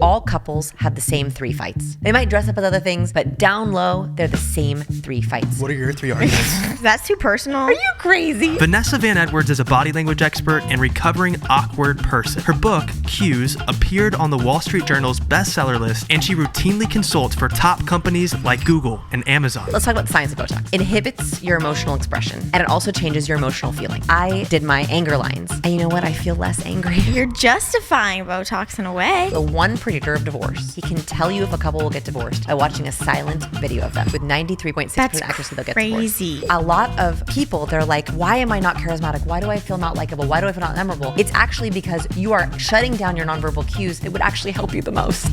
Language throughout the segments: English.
all couples have the same 3 fights. They might dress up as other things, but down low, they're the same 3 fights. What are your 3 arguments? That's too personal. Are you crazy? Vanessa Van Edwards is a body language expert and recovering awkward person. Her book, Cues, appeared on the Wall Street Journal's bestseller list, and she routinely consults for top companies like Google and Amazon. Let's talk about the science of Botox. It inhibits your emotional expression, and it also changes your emotional feeling. I did my anger lines, and you know what? I feel less angry. You're justifying Botox in a way. The one predictor of divorce. He can tell you if a couple will get divorced by watching a silent video of them. With 93.6% accuracy, they'll get crazy. divorced. A lot of people, they're like, why am I not charismatic? Why do I feel not likable? Why do I feel not memorable? It's actually because you are shutting down your nonverbal cues that would actually help you the most.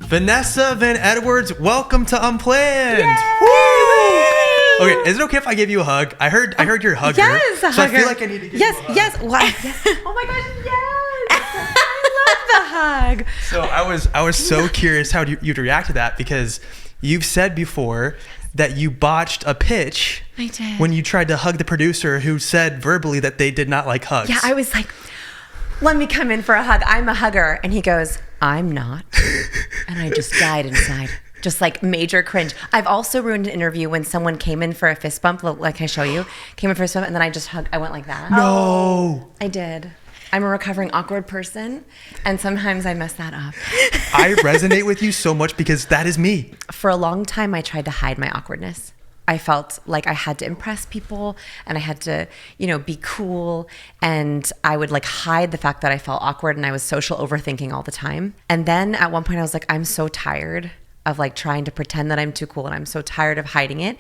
Vanessa Van Edwards, welcome to Unplanned. Yay! Okay, is it okay if I give you a hug? I heard you're a hugger. Yes, a so hugger. I feel like I need to give you a hug. Yes. Why? Yes. Oh my gosh, yes. I love the hug. So I was so curious how you'd react to that, because you've said before that you botched a pitch. I did. When you tried to hug the producer who said verbally that they did not like hugs. Yeah, I was like, let me come in for a hug. I'm a hugger. And he goes, I'm not. And I just died inside. Just like major cringe. I've also ruined an interview when someone came in for a fist bump, like I show you, came in for a fist bump, and then I just hugged. I went like that. No. I did. I'm a recovering awkward person, and sometimes I mess that up. I resonate with you so much because that is me. For a long time, I tried to hide my awkwardness. I felt like I had to impress people, and I had to, be cool. And I would like hide the fact that I felt awkward, and I was social overthinking all the time. And then at one point I was like, I'm so tired of like trying to pretend that I'm too cool, and I'm so tired of hiding it.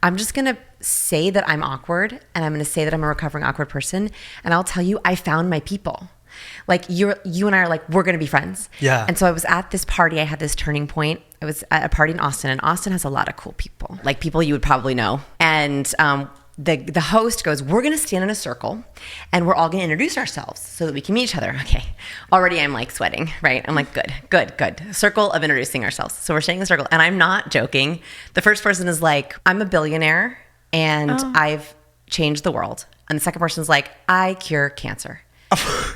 I'm just going to say that I'm awkward, and I'm going to say that I'm a recovering awkward person. And I'll tell you, I found my people. Like you and I are like, we're going to be friends. Yeah. And so I was at this party. I had this turning point. I was at a party in Austin, and Austin has a lot of cool people, like people you would probably know. And the host goes, we're going to stand in a circle, and we're all going to introduce ourselves so that we can meet each other. Okay. Already I'm like sweating, right? I'm like, good. Circle of introducing ourselves. So we're standing in a circle, and I'm not joking. The first person is like, I'm a billionaire, and I've changed the world. And the second person is like, I cure cancer.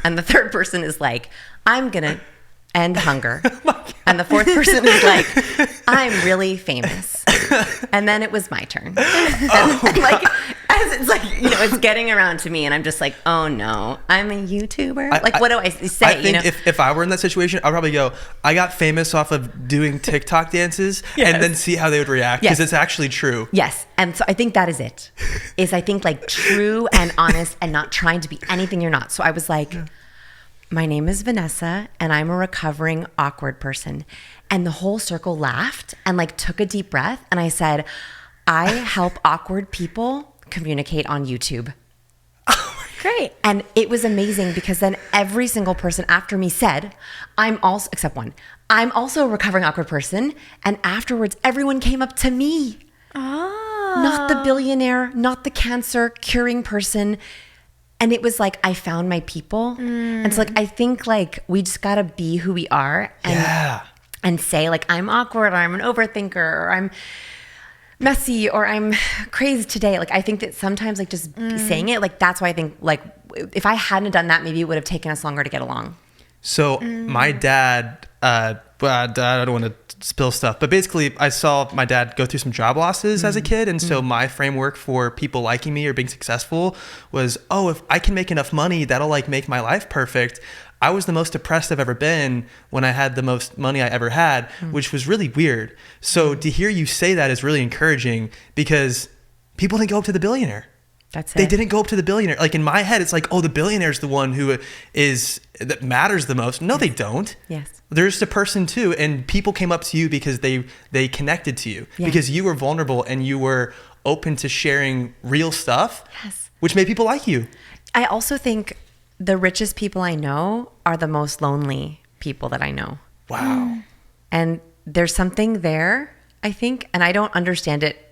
And the third person is like, I'm going to end hunger. And the fourth person is like, I'm really famous. And then it was my turn. And like, as it's like, it's getting around to me, and I'm just like, oh no, I'm a YouTuber. What do I say? I think if I were in that situation, I'd probably go, I got famous off of doing TikTok dances, and then see how they would react, because it's actually true. Yes. And so I think that is it. I think like true and honest and not trying to be anything you're not. So I was like, my name is Vanessa, and I'm a recovering awkward person. And the whole circle laughed and like took a deep breath. And I said, I help awkward people communicate on YouTube. Great. And it was amazing, because then every single person after me said, except one, I'm also a recovering awkward person. And afterwards, everyone came up to me. Oh. Not the billionaire, not the cancer curing person. And it was like, I found my people. And so like, I think like we just gotta be who we are and say like, I'm awkward, or I'm an overthinker, or I'm messy, or I'm crazy today. Like, I think that sometimes like just saying it, like that's why I think like if I hadn't done that, maybe it would have taken us longer to get along. So my dad, I don't want to spill stuff, but basically I saw my dad go through some job losses as a kid. And so my framework for people liking me or being successful was, if I can make enough money, that'll like make my life perfect. I was the most depressed I've ever been when I had the most money I ever had, which was really weird. So to hear you say that is really encouraging, because people didn't go up to the billionaire. That's it. They didn't go up to the billionaire. Like in my head, it's like, the billionaire's the one that matters the most. No, they don't. Yes. There's the person too. And people came up to you because they connected to you, because you were vulnerable and you were open to sharing real stuff, which made people like you. I also think the richest people I know are the most lonely people that I know. Wow. And there's something there, I think, and I don't understand it.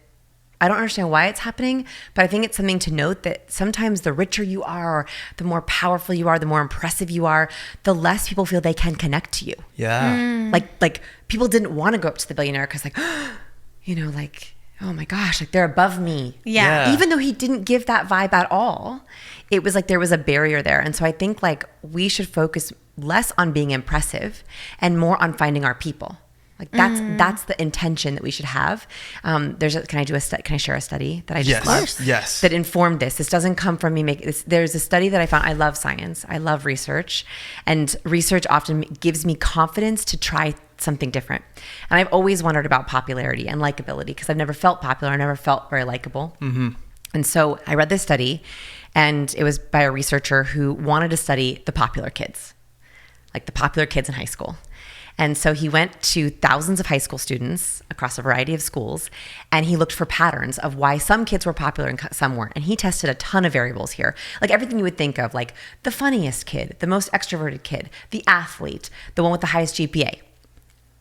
I don't understand why it's happening, but I think it's something to note that sometimes the richer you are, or the more powerful you are, the more impressive you are, the less people feel they can connect to you. Yeah. Like people didn't want to go up to the billionaire because like, like, oh my gosh, like they're above me. Yeah. Even though he didn't give that vibe at all, it was like there was a barrier there. And so I think like we should focus less on being impressive and more on finding our people. Like that's the intention that we should have. Can I share a study that I just loved? Yes. That informed this. This doesn't come from me making this. There's a study that I found. I love science. I love research, and research often gives me confidence to try something different. And I've always wondered about popularity and likability because I've never felt popular. I never felt very likable. Mm-hmm. And so I read this study, and it was by a researcher who wanted to study the popular kids, like the popular kids in high school. And so he went to thousands of high school students across a variety of schools, and he looked for patterns of why some kids were popular and some weren't. And he tested a ton of variables here, like everything you would think of, like the funniest kid, the most extroverted kid, the athlete, the one with the highest GPA.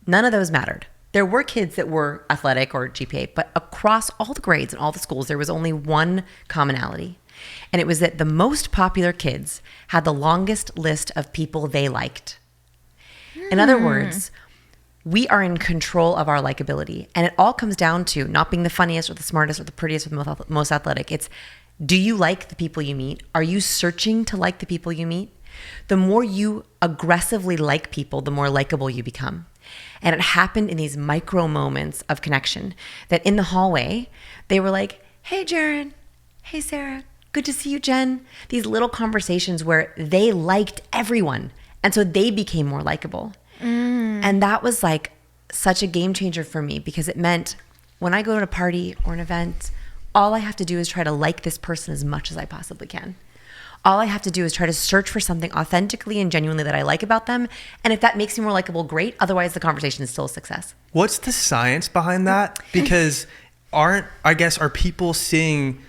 None of those mattered. There were kids that were athletic or GPA, but across all the grades and all the schools, there was only one commonality. And it was that the most popular kids had the longest list of people they liked. In other words, we are in control of our likability. And it all comes down to not being the funniest or the smartest or the prettiest or the most athletic. It's, do you like the people you meet? Are you searching to like the people you meet? The more you aggressively like people, the more likable you become. And it happened in these micro moments of connection that in the hallway, they were like, hey, Jared. Hey, Sarah. Good to see you, Jen. These little conversations where they liked everyone. And so they became more likable. And that was like such a game changer for me because it meant when I go to a party or an event, all I have to do is try to like this person as much as I possibly can. All I have to do is try to search for something authentically and genuinely that I like about them. And if that makes me more likable, great. Otherwise, the conversation is still a success. What's the science behind that? Because are people seeing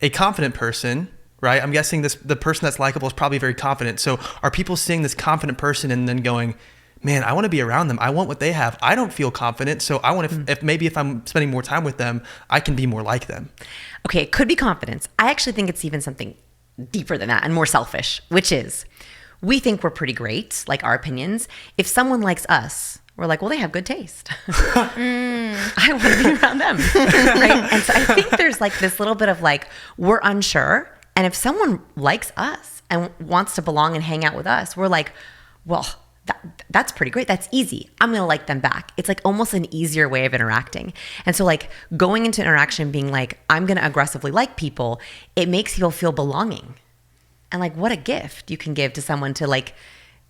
a confident person, right? I'm guessing the person that's likable is probably very confident. So are people seeing this confident person and then going, man, I want to be around them. I want what they have. I don't feel confident. So I want to, if I'm spending more time with them, I can be more like them. Okay, it could be confidence. I actually think it's even something deeper than that and more selfish, which is we think we're pretty great, like our opinions. If someone likes us, we're like, well, they have good taste. I want to be around them. Right? And so I think there's like this little bit of like, we're unsure. And if someone likes us and wants to belong and hang out with us, we're like, well, that's pretty great. That's easy. I'm going to like them back. It's like almost an easier way of interacting. And so like going into interaction being like, I'm going to aggressively like people, it makes people feel belonging. And like, what a gift you can give to someone to like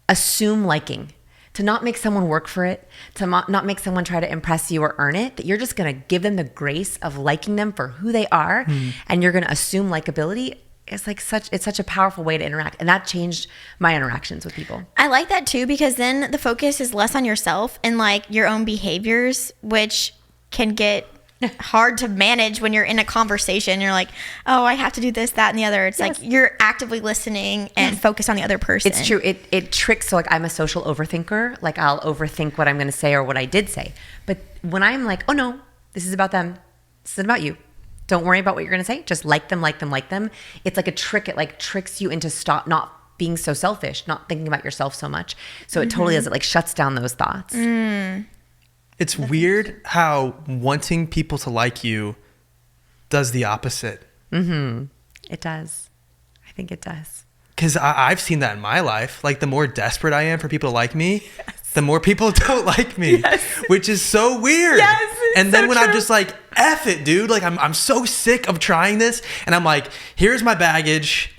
assume liking, to not make someone work for it, to not make someone try to impress you or earn it, that you're just going to give them the grace of liking them for who they are. And you're going to assume likability. It's such a powerful way to interact. And that changed my interactions with people. I like that too, because then the focus is less on yourself and like your own behaviors, which can get hard to manage when you're in a conversation. You're like, oh, I have to do this, that, and the other. It's like you're actively listening and focused on the other person. It's true. It tricks. So like I'm a social overthinker. Like I'll overthink what I'm going to say or what I did say. But when I'm like, oh no, this is about them. This isn't about you. Don't worry about what you're going to say. Just like them, like them, like them. It's like a trick. It like tricks you into stop not being so selfish, not thinking about yourself so much. So it totally does. It like shuts down those thoughts. It's weird how wanting people to like you does the opposite. It does. I think it does. Because I've seen that in my life. Like the more desperate I am for people to like me, the more people don't like me, which is so weird. And then when I'm just like, F it, dude. Like I'm so sick of trying this. And I'm like, here's my baggage.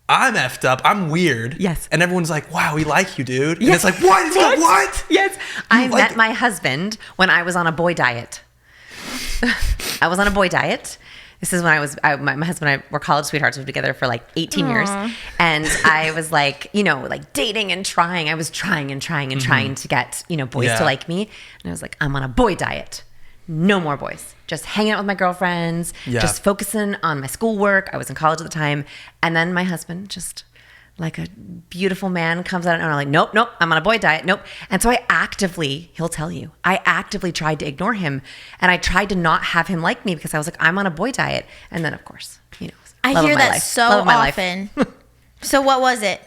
I'm effed up. I'm weird. Yes. And everyone's like, wow, we like you, dude. And it's like, what? What? Yes. I met my husband when I was on a boy diet. I was on a boy diet. This is when my husband and I were college sweethearts. We were together for like 18 years. And I was like, like dating and trying. I was trying to get, boys to like me. And I was like, I'm on a boy diet. No more boys. Just hanging out with my girlfriends, just focusing on my schoolwork. I was in college at the time. And then my husband, just like a beautiful man, comes out and I'm like, nope, I'm on a boy diet. Nope. And so he'll tell you, I actively tried to ignore him. And I tried to not have him like me because I was like, I'm on a boy diet. And then of course, I hear that so often. So what was it?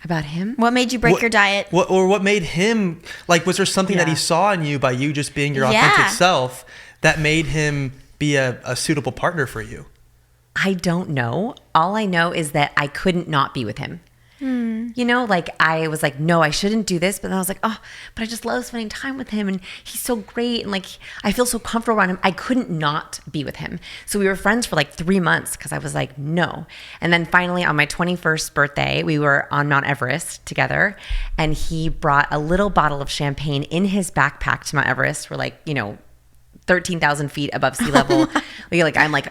About him? What made you break your diet? What made him, like, was there something that he saw in you by you just being your authentic self that made him be a suitable partner for you? I don't know. All I know is that I couldn't not be with him. You know, like I was like, no, I shouldn't do this. But then I was like, oh, but I just love spending time with him. And he's so great. And like, I feel so comfortable around him. I couldn't not be with him. So we were friends for like 3 months because I was like, no. And then finally on my 21st birthday, we were on Mount Everest together. And he brought a little bottle of champagne in his backpack to Mount Everest. We're like, 13,000 feet above sea level. I'm like,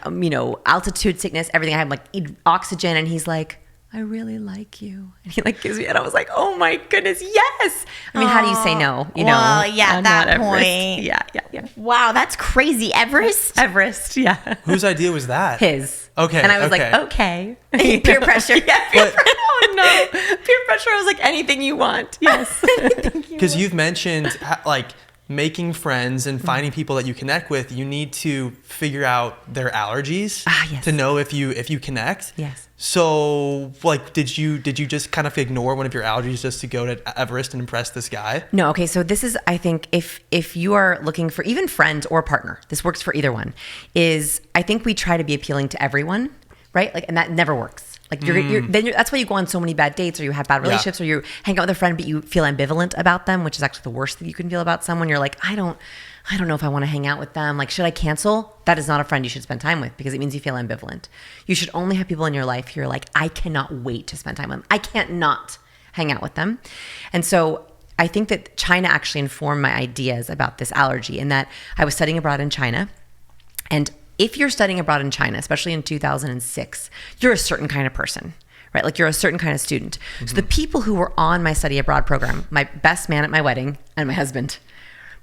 altitude sickness, everything. I have like oxygen. And he's like, I really like you. And he like gives me, and I was like, oh my goodness, yes. I mean, how do you say no? Well, yeah, at that point. Yeah. Wow, that's crazy. Everest, yeah. Whose idea was that? His. Okay. And I was like, okay. Peer pressure. Yeah, peer pressure. Oh no. Peer pressure. I was like, anything you want. Yes. Because you've mentioned like making friends and finding people that you connect with, you need to figure out their allergies yes. to know if you connect. Yes. So like, did you just kind of ignore one of your allergies just to go to Everest and impress this guy? No. Okay. So this is, I think if you are looking for even friends or partner, this works for either one, is I think we try to be appealing to everyone, right? Like, and that never works. Like that's why you go on so many bad dates, or you have bad relationships, or you hang out with a friend, but you feel ambivalent about them, which is actually the worst that you can feel about someone. You're like, I don't know if I want to hang out with them. Like, should I cancel? That is not a friend you should spend time with, because it means you feel ambivalent. You should only have people in your life who you're like, I cannot wait to spend time with them. I can't not hang out with them. And so I think that China actually informed my ideas about this allergy, in that I was studying abroad in China. And if you're studying abroad in China, especially in 2006, you're a certain kind of person, right? Like, you're a certain kind of student. Mm-hmm. So the people who were on my study abroad program, my best man at my wedding and my husband,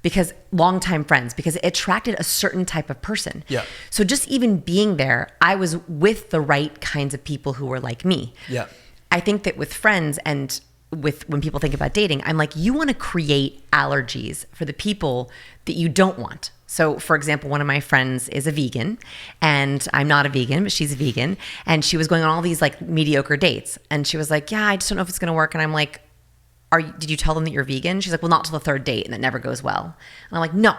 because longtime friends, because it attracted a certain type of person. Yeah. So just even being there, I was with the right kinds of people who were like me. Yeah. I think that with friends and when people think about dating, I'm like, you want to create allergies for the people that you don't want. So for example, one of my friends is a vegan, and I'm not a vegan, but she's a vegan. And she was going on all these like mediocre dates. And she was like, yeah, I just don't know if it's going to work. And I'm like, did you tell them that you're vegan? She's like, well, not till the third date, and that never goes well. And I'm like, no,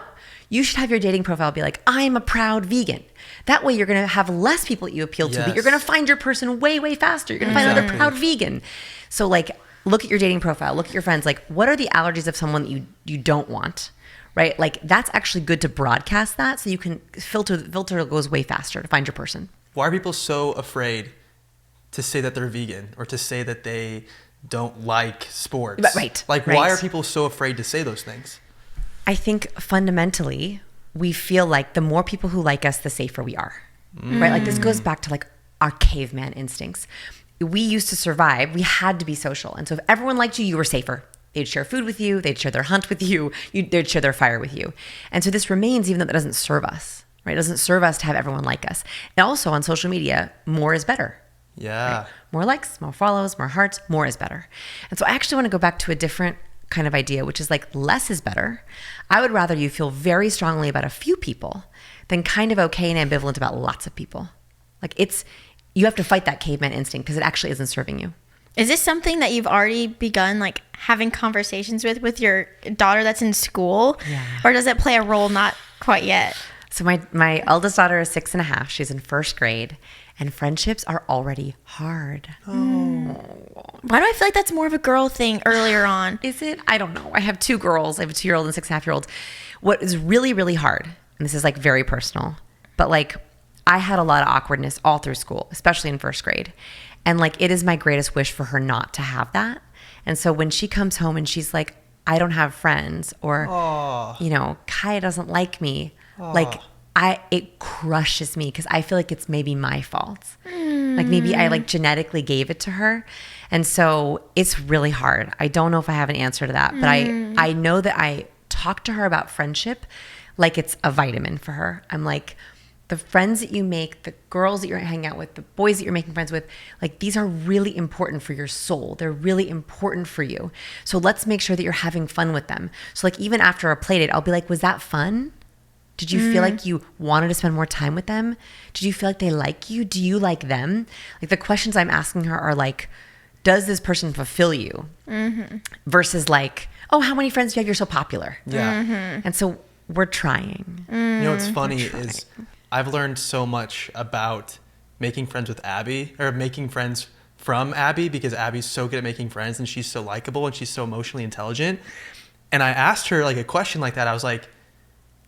you should have your dating profile be like, I'm a proud vegan. That way you're going to have less people that you appeal to, but you're going to find your person way, way faster. You're going to find another proud vegan. So like, look at your dating profile, look at your friends. Like, what are the allergies of someone that you don't want? Right? Like, that's actually good to broadcast that, so you can filter goes way faster to find your person. Why are people so afraid to say that they're vegan, or to say that they don't like sports? Right. Like, why are people so afraid to say those things? I think fundamentally we feel like the more people who like us, the safer we are. Right? Like, this goes back to like our caveman instincts. We used to survive. We had to be social. And so if everyone liked you, you were safer. They'd share food with you. They'd share their hunt with you. They'd share their fire with you. And so this remains, even though that doesn't serve us, right? It doesn't serve us to have everyone like us. And also on social media, more is better. Yeah. Right? More likes, more follows, more hearts, more is better. And so I actually want to go back to a different kind of idea, which is like less is better. I would rather you feel very strongly about a few people than kind of okay and ambivalent about lots of people. Like, you have to fight that caveman instinct, because it actually isn't serving you. Is this something that you've already begun like having conversations with your daughter that's in school? Yeah. Or does it play a role? Not quite yet. So my eldest daughter is 6.5. She's in first grade, and friendships are already hard. Oh. Why do I feel like that's more of a girl thing earlier on? Is it? I don't know. I have 2 girls. I have a 2-year-old and a 6.5-year-old. What is really, really hard, and this is like very personal, but like, I had a lot of awkwardness all through school, especially in first grade. And like, it is my greatest wish for her not to have that. And so when she comes home and she's like, I don't have friends, or, Kaya doesn't like me, like, it crushes me, because I feel like it's maybe my fault. Like, maybe I like genetically gave it to her. And so it's really hard. I don't know if I have an answer to that, but I know that I talk to her about friendship like it's a vitamin for her. I'm like, the friends that you make, the girls that you're hanging out with, the boys that you're making friends with, like, these are really important for your soul. They're really important for you. So let's make sure that you're having fun with them. So like, even after a play date, I'll be like, was that fun? Did you feel like you wanted to spend more time with them? Did you feel like they like you? Do you like them? Like, the questions I'm asking her are like, does this person fulfill you? Versus like, oh, how many friends do you have? You're so popular. Yeah. And so we're trying. You know what's funny is I've learned so much about making friends with Abby, or making friends from Abby because Abby's so good at making friends and she's so likable and she's so emotionally intelligent. And I asked her like a question like that. I was like,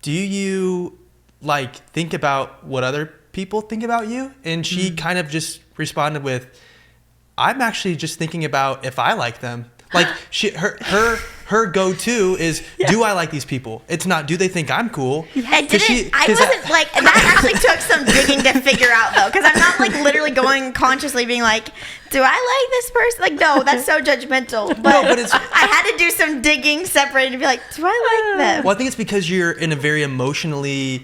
do you like think about what other people think about you? And she kind of just responded with, I'm actually just thinking about if I like them. Like her go-to is, do I like these people? It's not, do they think I'm cool? I wasn't like, that actually took some digging to figure out though. Cause I'm not like literally going consciously being like, do I like this person? Like, no, that's so judgmental. But, No, but it's, I had to do some digging separated to be like, do I like them? well, I think it's because you're in a very emotionally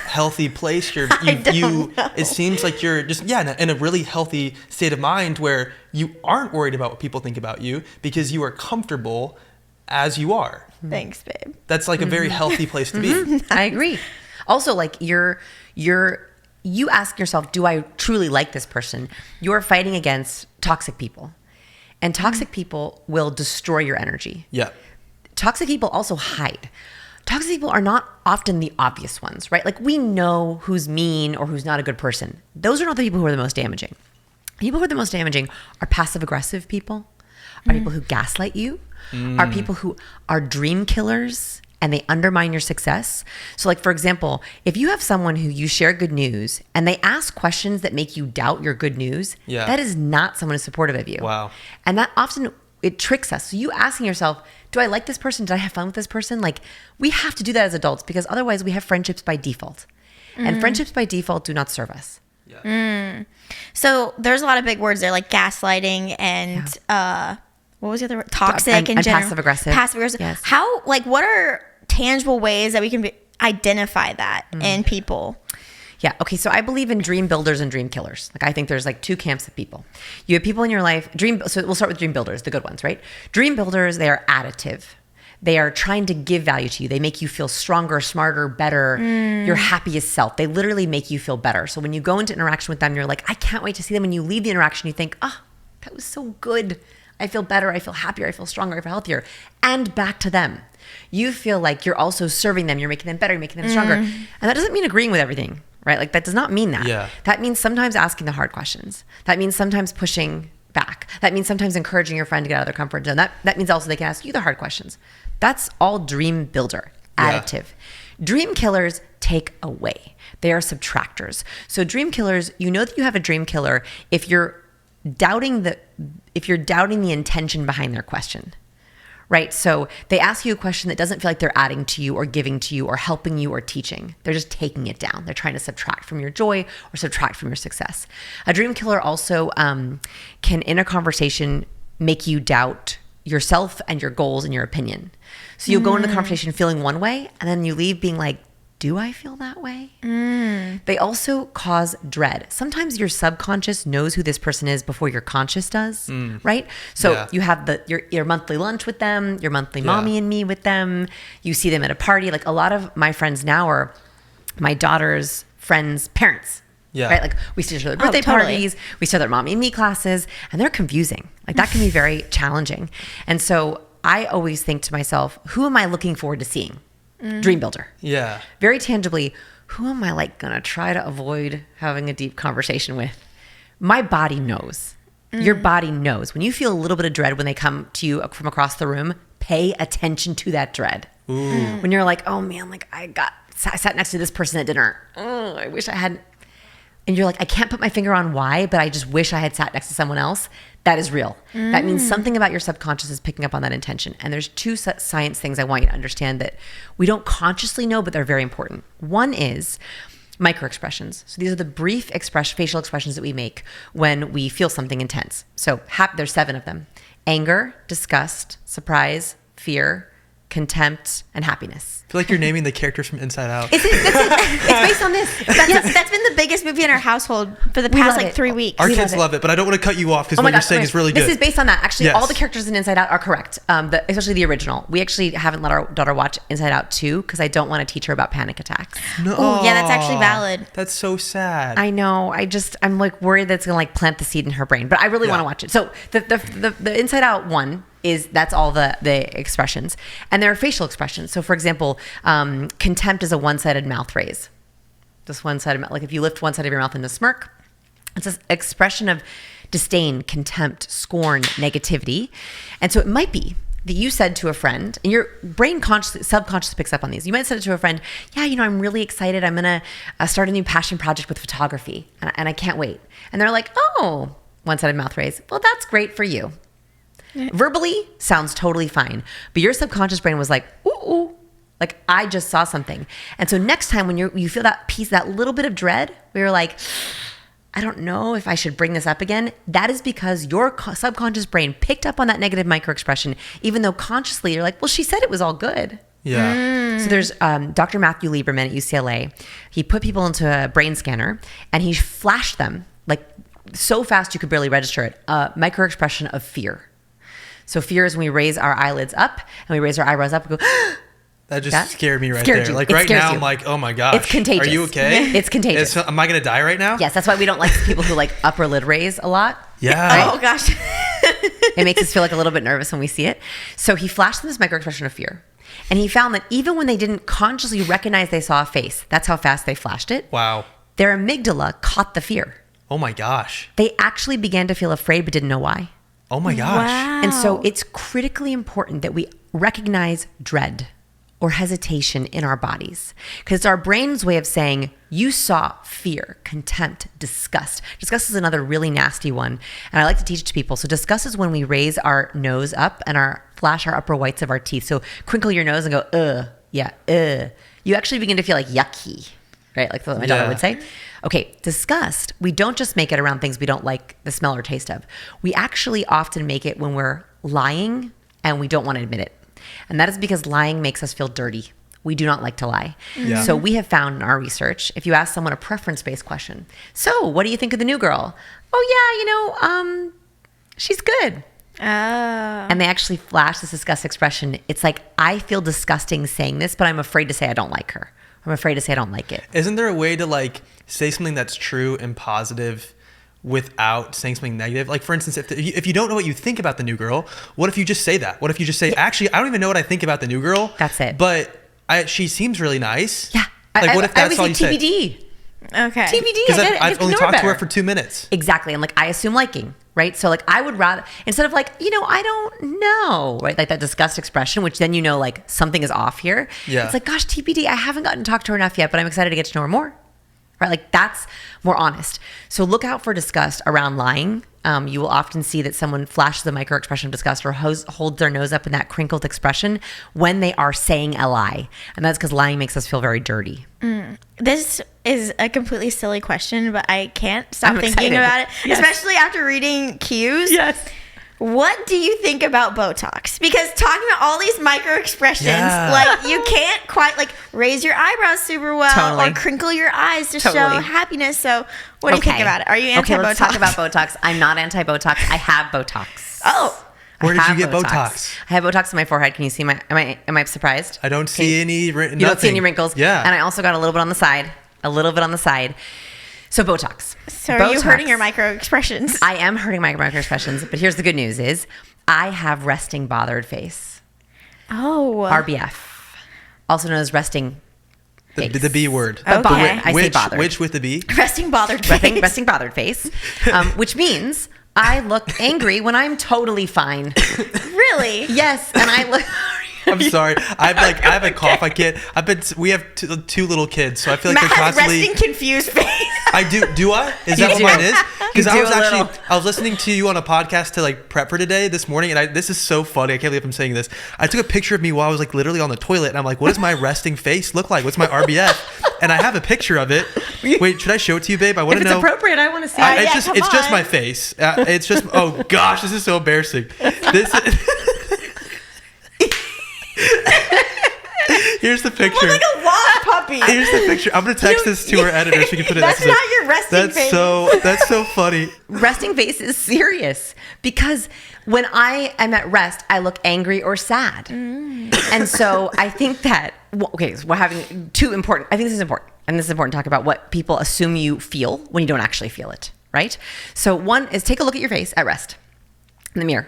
healthy place. It seems like you're just, in a really healthy state of mind where you aren't worried about what people think about you because you are comfortable as you are. Thanks, babe. That's like a very healthy place to be. I agree. Also, like you ask yourself, do I truly like this person? You're fighting against toxic people. And toxic people will destroy your energy. Yeah. Toxic people also hide. Toxic people are not often the obvious ones, right? Like we know who's mean or who's not a good person. Those are not the people who are the most damaging. People who are the most damaging are passive aggressive people, are people who gaslight you, are people who are dream killers and they undermine your success. So like, for example, if you have someone who you share good news and they ask questions that make you doubt your good news, that is not someone who's supportive of you. Wow. And that often, it tricks us. So you asking yourself, do I like this person? Did I have fun with this person? Like we have to do that as adults because otherwise we have friendships by default. And friendships by default do not serve us. So there's a lot of big words there like gaslighting and what was the other word? Toxic and general. passive aggressive. Passive aggressive. Yes. How, like, what are tangible ways that we can identify that in people? Yeah. Okay. So I believe in dream builders and dream killers. Like I think there's like two camps of people. You have people in your life, so we'll start with dream builders, the good ones, right? Dream builders, they are additive. They are trying to give value to you. They make you feel stronger, smarter, better, your happiest self. They literally make you feel better. So when you go into interaction with them, you're like, I can't wait to see them. When you leave the interaction, you think, that was so good. I feel better. I feel happier. I feel stronger. I feel healthier. And back to them. You feel like you're also serving them. You're making them better. You're making them stronger. And that doesn't mean agreeing with everything, right? Like that does not mean that. Yeah. That means sometimes asking the hard questions. That means sometimes pushing back. That means sometimes encouraging your friend to get out of their comfort zone. That means also they can ask you the hard questions. That's all dream builder, additive. Dream killers take away. They are subtractors. So dream killers, you know that you have a dream killer if you're doubting the intention behind their question, right? So they ask you a question that doesn't feel like they're adding to you or giving to you or helping you or teaching. They're just taking it down. They're trying to subtract from your joy or subtract from your success. A dream killer also can, in a conversation, make you doubt yourself and your goals and your opinion. So you'll go into the conversation feeling one way and then you leave being like, do I feel that way? They also cause dread. Sometimes your subconscious knows who this person is before your conscious does, right? So you have your monthly lunch with them, your monthly mommy and me with them. You see them at a party. Like a lot of my friends now are my daughter's friends' parents. Yeah. Right? Like we see each other birthday parties, we see their mommy and me classes, and they're confusing. Like that can be very challenging. And so I always think to myself, who am I looking forward to seeing? Dream builder. Yeah. Very tangibly, who am I like gonna try to avoid having a deep conversation with? My body knows. Your body knows. When you feel a little bit of dread when they come to you from across the room, pay attention to that dread. When you're like, oh man, like I sat next to this person at dinner. Oh, I wish I hadn't. And you're like, I can't put my finger on why, but I just wish I had sat next to someone else. That is real. That means something about your subconscious is picking up on that intention. And there's two science things I want you to understand that we don't consciously know, but they're very important. One is micro expressions. So these are the brief facial expressions that we make when we feel something intense. So there's 7 of them: anger, disgust, surprise, fear, contempt, and happiness. I feel like you're naming the characters from Inside Out. It's based on this. That's been the biggest movie in our household for the past like 3 weeks. Our kids love it, but I don't want to cut you off because what you're saying is really good. This is based on that. Actually, all the characters in Inside Out are correct, especially the original. We actually haven't let our daughter watch Inside Out 2 because I don't want to teach her about panic attacks. No. Ooh, yeah, that's actually valid. That's so sad. I know. I'm like worried that it's gonna like plant the seed in her brain, but I really want to watch it. So the Inside Out one that's all the expressions, and there are facial expressions. So for example, contempt is a one-sided mouth raise. Just one-sided mouth. Like if you lift one side of your mouth in a smirk, it's an expression of disdain, contempt, scorn, negativity. And so it might be that you said to a friend, and your brain subconsciously picks up on these. You might say to a friend, yeah, I'm really excited. I'm going to start a new passion project with photography, and I can't wait. And they're like, oh, one-sided mouth raise. Well, that's great for you. Verbally sounds totally fine, but your subconscious brain was like, ooh, like I just saw something. And so next time when you feel that piece, that little bit of dread, we were like, I don't know if I should bring this up again. That is because your subconscious brain picked up on that negative microexpression, even though consciously you're like, well, she said it was all good. Yeah. So there's Dr. Matthew Lieberman at UCLA. He put people into a brain scanner and he flashed them like so fast you could barely register it, a microexpression of fear. So fear is when we raise our eyelids up and we raise our eyebrows up and go, that just scared me right scared there. you. Like It right scares now, you. I'm like, oh my gosh. It's contagious. Are you okay? It's contagious. Am I going to die right now? Yes, that's why we don't like people who like upper lid raise a lot. Yeah. Oh gosh. It makes us feel like a little bit nervous when we see it. So he flashed them this microexpression of fear. And he found that even when they didn't consciously recognize they saw a face, that's how fast they flashed it. Wow. Their amygdala caught the fear. Oh my gosh. They actually began to feel afraid but didn't know why. Oh my gosh. Wow. And so it's critically important that we recognize dread or hesitation in our bodies, because it's our brain's way of saying, you saw fear, contempt, disgust. Disgust is another really nasty one. And I like to teach it to people. So disgust is when we raise our nose up and flash our upper whites of our teeth. So crinkle your nose and go, You actually begin to feel like yucky, right? Like my daughter would say. Okay, disgust, we don't just make it around things we don't like the smell or taste of. We actually often make it when we're lying and we don't want to admit it. And that is because lying makes us feel dirty. We do not like to lie. Yeah. So we have found in our research, if you ask someone a preference-based question, so what do you think of the new girl? Oh yeah, she's good. Oh. And they actually flash this disgust expression. It's like, I feel disgusting saying this, but I'm afraid to say I don't like her. I'm afraid to say I don't like it. Isn't there a way to like say something that's true and positive without saying something negative? Like for instance, if you don't know what you think about the new girl, what if you just say that? What if you just say, actually, I don't even know what I think about the new girl. That's it. But she seems really nice. Yeah. Like what if that's all you say? TBD. Okay. TBD. Because I get it. I've only Ignore talked to her better. for 2 minutes. Exactly. And like, I assume liking, right? So like, I would rather, instead of like, I don't know, right? Like that disgust expression, which then like something is off here. Yeah. It's like, gosh, TBD, I haven't gotten to talk to her enough yet, but I'm excited to get to know her more. Right? Like that's more honest. So look out for disgust around lying. You will often see that someone flashes a micro expression of disgust or holds their nose up in that crinkled expression when they are saying a lie. And that's because lying makes us feel very dirty. This is a completely silly question, but I can't stop I'm thinking excited. about it, Yes. especially after reading cues. Yes. What do you think about Botox? Because talking about all these micro expressions, Yeah. like you can't quite like raise your eyebrows super well Totally. or crinkle your eyes to show Totally. happiness. So what do you think about it? Are you anti-Botox? Okay, let's talk about Botox. I'm not anti-Botox. I have Botox. Oh, Where did I you have get Botox? I have Botox in my forehead. Can you see my? Am I surprised? I don't see any. You don't see any wrinkles. Yeah. And I also got a little bit on the side. So Botox. so are you Botox. hurting your micro expressions? I am hurting my micro expressions. But here's the good news: is I have resting bothered face. Oh, RBF, also known as resting. The B word. Okay. Bothered. I say bothered. Which with the B? resting bothered face. Resting bothered face, which means I look angry when I'm totally fine. Really? Yes, and I look. I'm sorry. I have a cough. I can't. We have two little kids, so I feel like Matt they're has constantly. resting confused face. I do. Do I? Is that what do. mine is? Because You I was do a actually little. I was listening to you on a podcast to like prep for today this morning, and this is so funny. I can't believe I'm saying this. I took a picture of me while I was like literally on the toilet, and I'm like, what does my resting face look like? What's my RBF? And I have a picture of it. Wait, should I show it to you, babe? I want If to it's know. appropriate, I want to see. Yeah, It's come just on. my face. It's just. Oh gosh, this is so embarrassing. This. Here's the picture. Like a lost puppy. Here's the picture. I'm gonna text this to our editor so we can put it. That's next to not your resting face. That's so funny. Resting face is serious because when I am at rest, I look angry or sad. And so I think that, okay, so we're having two important, I think this is important. And this is important to talk about what people assume you feel when you don't actually feel it, right? So one is take a look at your face at rest in the mirror.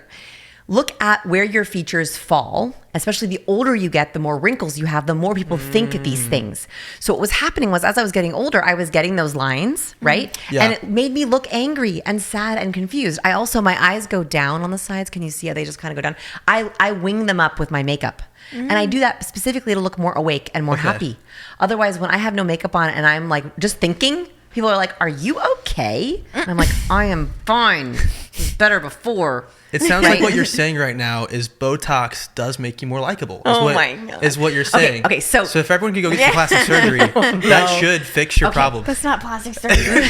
look at where your features fall. Especially the older you get, the more wrinkles you have, the more people think these things. So what was happening was, as I was getting older, I was getting those lines, right? Yeah. And it made me look angry and sad and confused. I also, my eyes go down on the sides. Can you see how they just kind of go down? I wing them up with my makeup. And I do that specifically to look more awake and more happy. Otherwise, when I have no makeup on and I'm like just thinking, people are like, "Are you okay?" And I'm like, "I am fine. It was better before." It sounds like what you're saying right now is Botox does make you more likable. My God. Is what you're saying. Okay, so if everyone could go get some plastic surgery, that should fix your problem. That's not plastic surgery.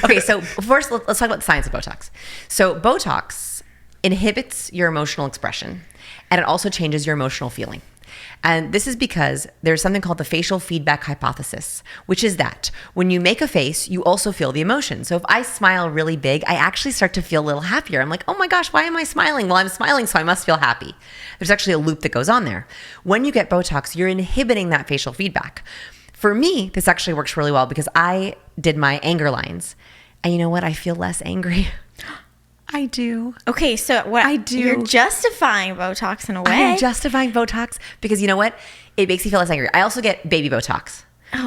Okay, so first let's talk about the science of Botox. So Botox inhibits your emotional expression, and it also changes your emotional feeling. And this is because there's something called the facial feedback hypothesis, which is that when you make a face, you also feel the emotion. So if I smile really big, I actually start to feel a little happier. I'm like, oh my gosh, why am I smiling? Well, I'm smiling, so I must feel happy. There's actually a loop that goes on there. When you get Botox, you're inhibiting that facial feedback. For me, this actually works really well because I did my anger lines. And you know what? I feel less angry. I do. Okay, so what I do. You're justifying Botox in a way. I am justifying Botox because you know what? It makes me feel less angry. I also get baby Botox,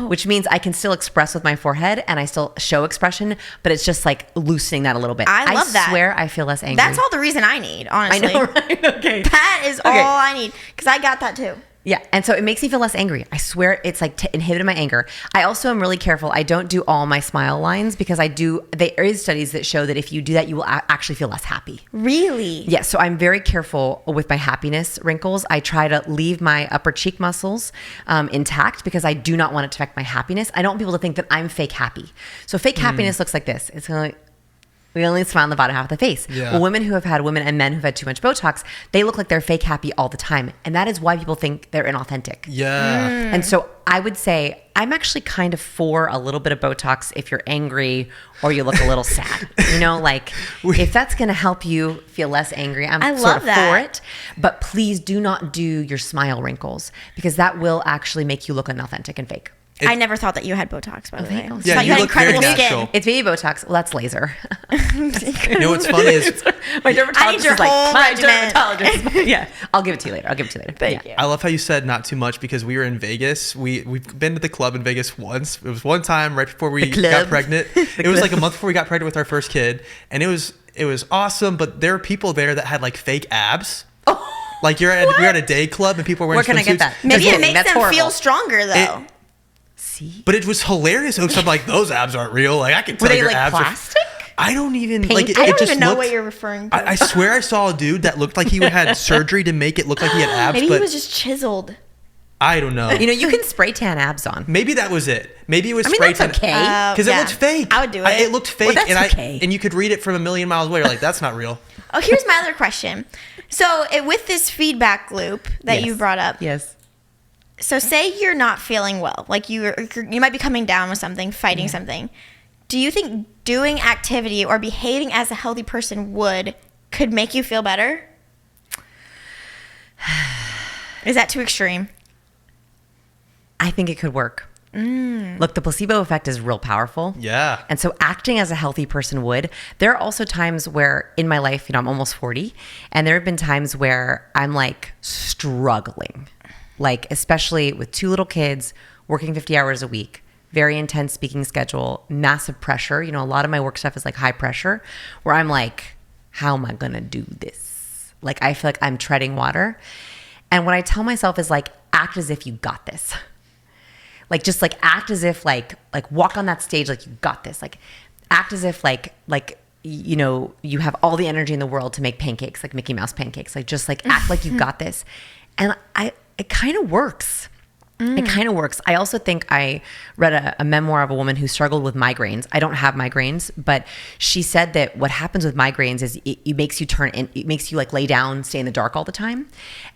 which means I can still express with my forehead and I still show expression, but it's just like loosening that a little bit. I love that. I swear I feel less angry. That's all the reason I need, honestly. I know, right? Okay. That is all I need because I got that too. Yeah, and so it makes me feel less angry. I swear it's like inhibited my anger. I also am really careful. I don't do all my smile lines because there is studies that show that if you do that, you will actually feel less happy. Really? Yeah, so I'm very careful with my happiness wrinkles. I try to leave my upper cheek muscles intact because I do not want it to affect my happiness. I don't want people to think that I'm fake happy. So fake happiness looks like this. It's kind of like, we only smile on the bottom half of the face. Yeah. Well, women and men who've had too much Botox, they look like they're fake happy all the time. And that is why people think they're inauthentic. Yeah. And so I would say I'm actually kind of for a little bit of Botox if you're angry or you look a little sad. You know, like if that's going to help you feel less angry, I love sort of that. for it. But please do not do your smile wrinkles because that will actually make you look inauthentic and fake. I never thought that you had Botox, by the way. thanks. I Yeah, thought you had look very incredible natural. skin. It's baby Botox. Well, that's laser. You know what's funny is My dermatologist I need your is like, whole my regimen." dermatologist. Yeah, I'll give it to you later. Thank you. I love how you said not too much because we were in Vegas. We've been to the club in Vegas once. It was one time right before we club. got pregnant. It was like a month before we got pregnant with our first kid, and it was awesome. But there were people there that had like fake abs. Like you're at a day club and people were wearing Where can I get swimsuits. that? Maybe That's it makes that's them horrible. feel stronger, though. See? But it was hilarious. So I'm like, those abs aren't real. Like I can tell Were they your like abs plastic? I don't even Paint? like it. I It don't just even know looked, what you're referring to. I swear I saw a dude that looked like he had surgery to make it look like he had abs. Maybe but he was just chiseled. I don't know. You know, you can spray tan abs on. Maybe that was it. Maybe it was I mean, spray that's tan. okay. Because it looked fake. I would do it. It looked fake, that's and okay. and you could read it from a million miles away. You're like, that's not real. Oh, here's my other question. So, with this feedback loop that Yes. you brought up, Yes. so say you're not feeling well, like you might be coming down with something, fighting something. Do you think doing activity or behaving as a healthy person could make you feel better? Is that too extreme? I think it could work. Look, the placebo effect is real powerful. Yeah. And so acting as a healthy person would. There are also times where in my life, you know, I'm almost 40, and there have been times where I'm like struggling, like especially with 2 little kids, working 50 hours a week, very intense speaking schedule, massive pressure. You know, a lot of my work stuff is like high pressure where I'm like, how am I going to do this? Like, I feel like I'm treading water. And what I tell myself is like, act as if you got this. Like, just like act as if like walk on that stage like you got this. Like, act as if like you know, you have all the energy in the world to make pancakes, like Mickey Mouse pancakes. Like, just like act like you got this. And it kind of works. It kind of works. I also think I read a memoir of a woman who struggled with migraines. I don't have migraines, but she said that what happens with migraines is it makes you like lay down, stay in the dark all the time.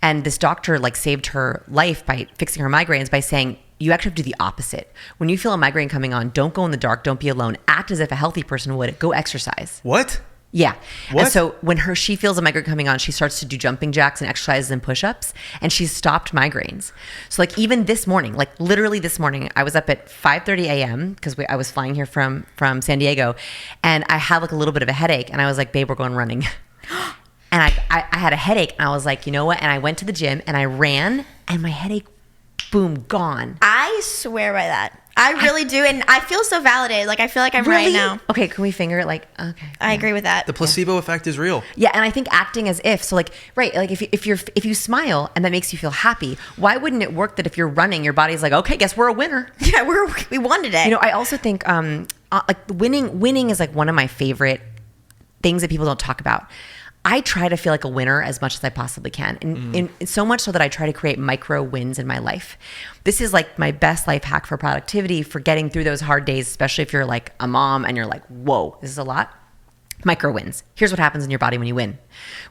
And this doctor like saved her life by fixing her migraines by saying, you actually have to do the opposite. When you feel a migraine coming on, don't go in the dark, don't be alone. Act as if a healthy person would. Go exercise. What? Yeah. What? And so when she feels a migraine coming on, she starts to do jumping jacks and exercises and push-ups, and she's stopped migraines. So like even this morning, like literally this morning, I was up at 5:30 a.m. because I was flying here from San Diego, and I had like a little bit of a headache, and I was like, babe, we're going running. And I had a headache, and I was like, you know what? And I went to the gym and I ran, and my headache, boom, gone. I swear by that. I really do. And I feel so validated. Like, I feel like I'm right now. Okay, can we finger it? Like, okay. I agree with that. The placebo effect is real. Yeah, and I think acting as if. So like, right, like if you smile and that makes you feel happy, why wouldn't it work that if you're running, your body's like, okay, guess we're a winner. Yeah, we won today. You know, I also think like winning is like one of my favorite things that people don't talk about. I try to feel like a winner as much as I possibly can. And so much so that I try to create micro wins in my life. This is like my best life hack for productivity, for getting through those hard days, especially if you're like a mom and you're like, whoa, this is a lot. Micro wins. Here's what happens in your body when you win.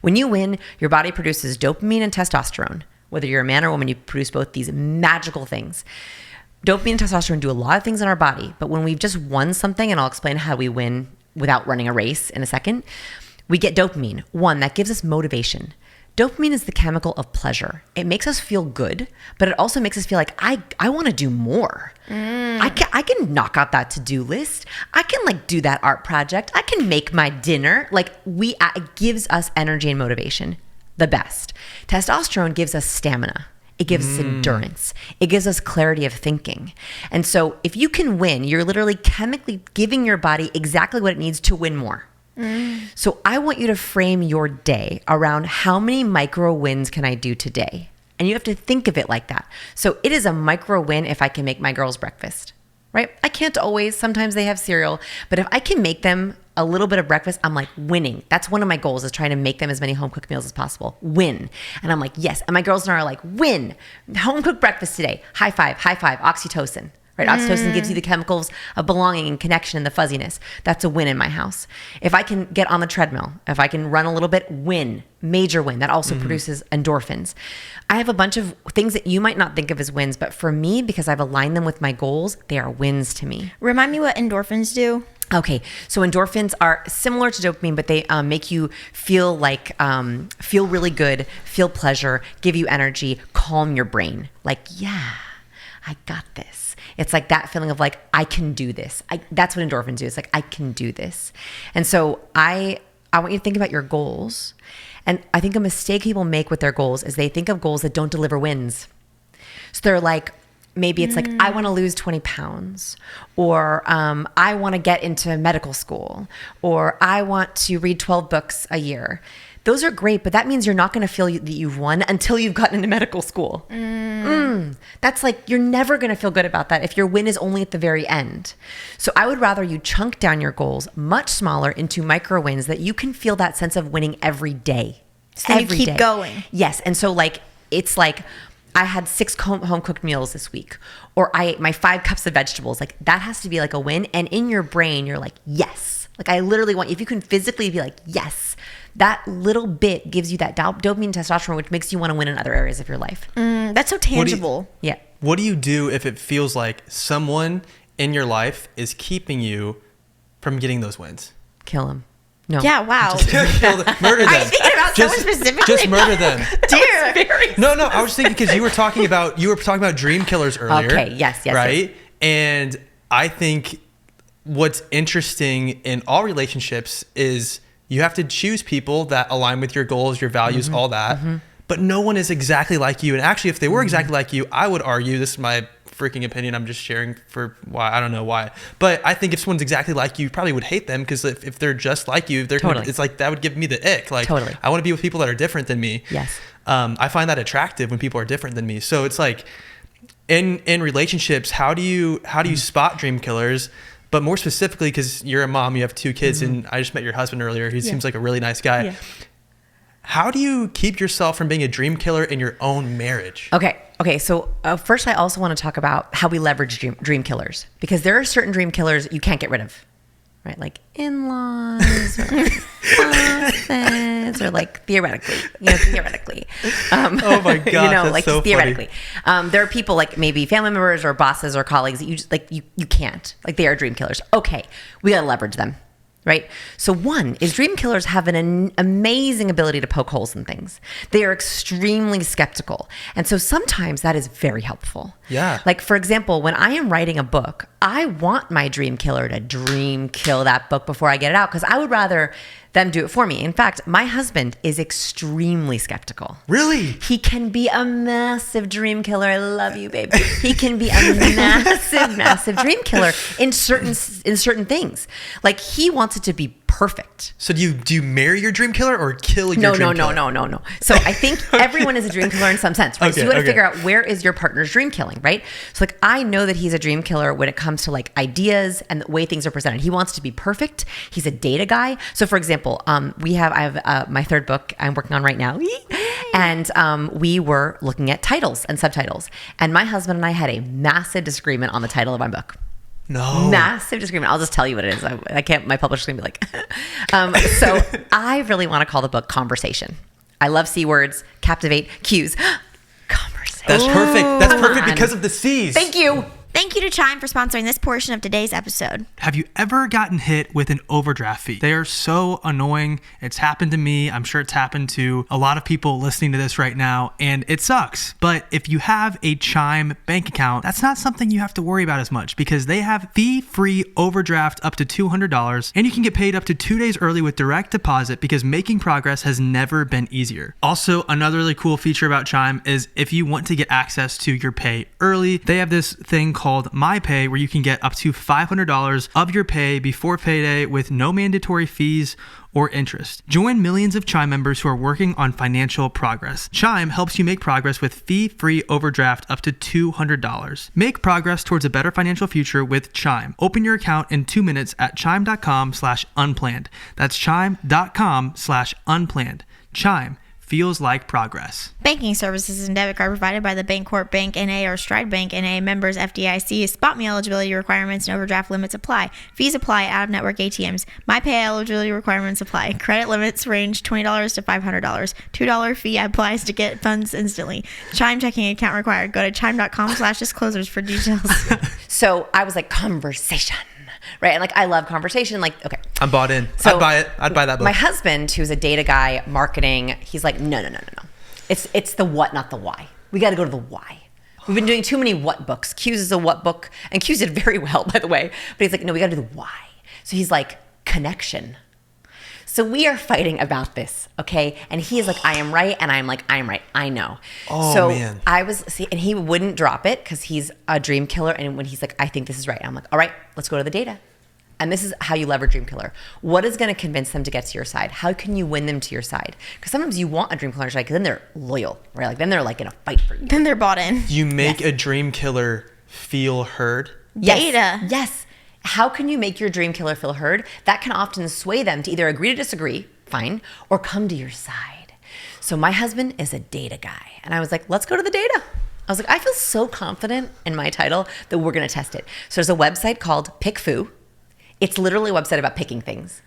When you win, your body produces dopamine and testosterone. Whether you're a man or woman, you produce both these magical things. Dopamine and testosterone do a lot of things in our body, but when we've just won something, and I'll explain how we win without running a race in a second, we get dopamine. One, that gives us motivation. Dopamine is the chemical of pleasure. It makes us feel good, but it also makes us feel like I want to do more. I can knock out that to-do list. I can like do that art project. I can make my dinner. Like it gives us energy and motivation. The best. Testosterone gives us stamina. It gives us endurance. It gives us clarity of thinking. And so if you can win, you're literally chemically giving your body exactly what it needs to win more. So I want you to frame your day around how many micro wins can I do today? And you have to think of it like that. So it is a micro win if I can make my girls breakfast, right? I can't always. Sometimes they have cereal. But if I can make them a little bit of breakfast, I'm like winning. That's one of my goals, is trying to make them as many home cooked meals as possible. Win. And I'm like, yes. And my girls and I are like, win. Home cooked breakfast today. High five, oxytocin. Right? Oxytocin gives you the chemicals of belonging and connection and the fuzziness. That's a win in my house. If I can get on the treadmill, if I can run a little bit, win. Major win. That also produces endorphins. I have a bunch of things that you might not think of as wins, but for me, because I've aligned them with my goals, they are wins to me. Remind me what endorphins do. Okay, so endorphins are similar to dopamine, but they make you feel like, feel really good, feel pleasure, give you energy, calm your brain. Like, yeah, I got this. It's like that feeling of like, I can do this. That's what endorphins do. It's like, I can do this. And so I want you to think about your goals. And I think a mistake people make with their goals is they think of goals that don't deliver wins. So they're like, maybe it's like, I want to lose 20 pounds, or I want to get into medical school, or I want to read 12 books a year. Those are great, but that means you're not going to feel that you've won until you've gotten into medical school. That's like, you're never going to feel good about that if your win is only at the very end. So I would rather you chunk down your goals much smaller into micro wins that you can feel that sense of winning every day. So you keep going. Yes. And so like, it's like, I had 6 home cooked meals this week, or I ate my 5 cups of vegetables. Like, that has to be like a win. And in your brain, you're like, yes. Like, I literally want, if you can physically be like, yes, that little bit gives you that dopamine and testosterone, which makes you want to win in other areas of your life. That's so tangible. What do you do if it feels like someone in your life is keeping you from getting those wins? Kill them. No. Yeah, wow. Murder them. Are you thinking about someone specifically? Just murder them. Dear. No, I was thinking, because you were talking about dream killers earlier. Okay, yes. Right? And I think what's interesting in all relationships is you have to choose people that align with your goals, your values, all that. But no one is exactly like you. And actually, if they were exactly like you, I would argue, this is my freaking opinion, I'm just sharing for why, I don't know why, but I think if someone's exactly like you probably would hate them, because if they're just like you, it's like, that would give me the ick. Like, I want to be with people that are different than me. Yes. I find that attractive when people are different than me. So it's like, in relationships, how do you spot dream killers? But more specifically, because you're a mom, you have 2 kids, and I just met your husband earlier. He seems like a really nice guy. Yeah. How do you keep yourself from being a dream killer in your own marriage? Okay. So first, I also want to talk about how we leverage dream killers, because there are certain dream killers you can't get rid of, right? Like in-laws, or like bosses, or like theoretically. Oh my God, that's like so theoretically. funny. There are people like maybe family members or bosses or colleagues that you just like you can't, like, they are dream killers. Okay, we gotta leverage them. Right? So one is, dream killers have an amazing ability to poke holes in things. They are extremely skeptical. And so sometimes that is very helpful. Yeah. Like, for example, when I am writing a book, I want my dream killer to dream kill that book before I get it out, because I would rather them do it for me. In fact, my husband is extremely skeptical. Really? He can be a massive dream killer. I love you, babe. He can be a massive dream killer in certain things. Like, he wants it to be perfect. So do you marry your dream killer or kill your dream killer? No. So I think everyone is a dream killer in some sense, right? So you got to figure out, where is your partner's dream killing, right? So like, I know that he's a dream killer when it comes to like ideas and the way things are presented. He wants to be perfect. He's a data guy. So for example, I have my third book I'm working on right now. And we were looking at titles and subtitles. And my husband and I had a massive disagreement on the title of my book. No. Massive disagreement. I'll just tell you what it is. I can't, my publisher's gonna be like, so I really want to call the book Conversation. I love C words, captivate, cues. Conversation. That's perfect. That's perfect because of the C's. Thank you. Thank you to Chime for sponsoring this portion of today's episode. Have you ever gotten hit with an overdraft fee? They are so annoying. It's happened to me. I'm sure it's happened to a lot of people listening to this right now, and it sucks. But if you have a Chime bank account, that's not something you have to worry about as much, because they have fee-free overdraft up to $200, and you can get paid up to 2 days early with direct deposit, because making progress has never been easier. Also, another really cool feature about Chime is if you want to get access to your pay early, they have this thing called My Pay, where you can get up to $500 of your pay before payday with no mandatory fees or interest. Join millions of Chime members who are working on financial progress. Chime helps you make progress with fee-free overdraft up to $200. Make progress towards a better financial future with Chime. Open your account in 2 minutes at chime.com/unplanned. That's chime.com/unplanned. Chime feels like progress. Banking services and debit card provided by the Bancorp Bank N.A. or Stride Bank N.A. members FDIC. Spot me eligibility requirements and overdraft limits apply. Fees apply. Out-of-network ATMs. MyPay eligibility requirements apply. Credit limits range $20 to $500. $2 fee applies to get funds instantly. Chime checking account required. Go to chime.com/disclosures for details. So I was like, Conversation. Right. And like, I love conversation. Like, okay. I'm bought in. So I'd buy it. I'd buy that book. My husband, who's a data guy, marketing, he's like, no. It's the what, not the why. We got to go to the why. We've been doing too many what books. Q's is a what book. And Q's did very well, by the way. But he's like, no, we got to do the why. So he's like, connection. So we are fighting about this, okay? And he is like, I am right. And I'm like, I'm right. I know. Oh, so man. And he wouldn't drop it because he's a dream killer. And when he's like, I think this is right, I'm like, all right, let's go to the data. And this is how you leverage dream killer. What is going to convince them to get to your side? How can you win them to your side? Because sometimes you want a dream killer on your side because then they're loyal, right? Like, then they're like in a fight for you. Then they're bought in. You make a dream killer feel heard. Data. Yes. How can you make your dream killer feel heard? That can often sway them to either agree to disagree, fine, or come to your side. So my husband is a data guy. And I was like, let's go to the data. I was like, I feel so confident in my title that we're going to test it. So there's a website called PickFoo. It's literally a website about picking things.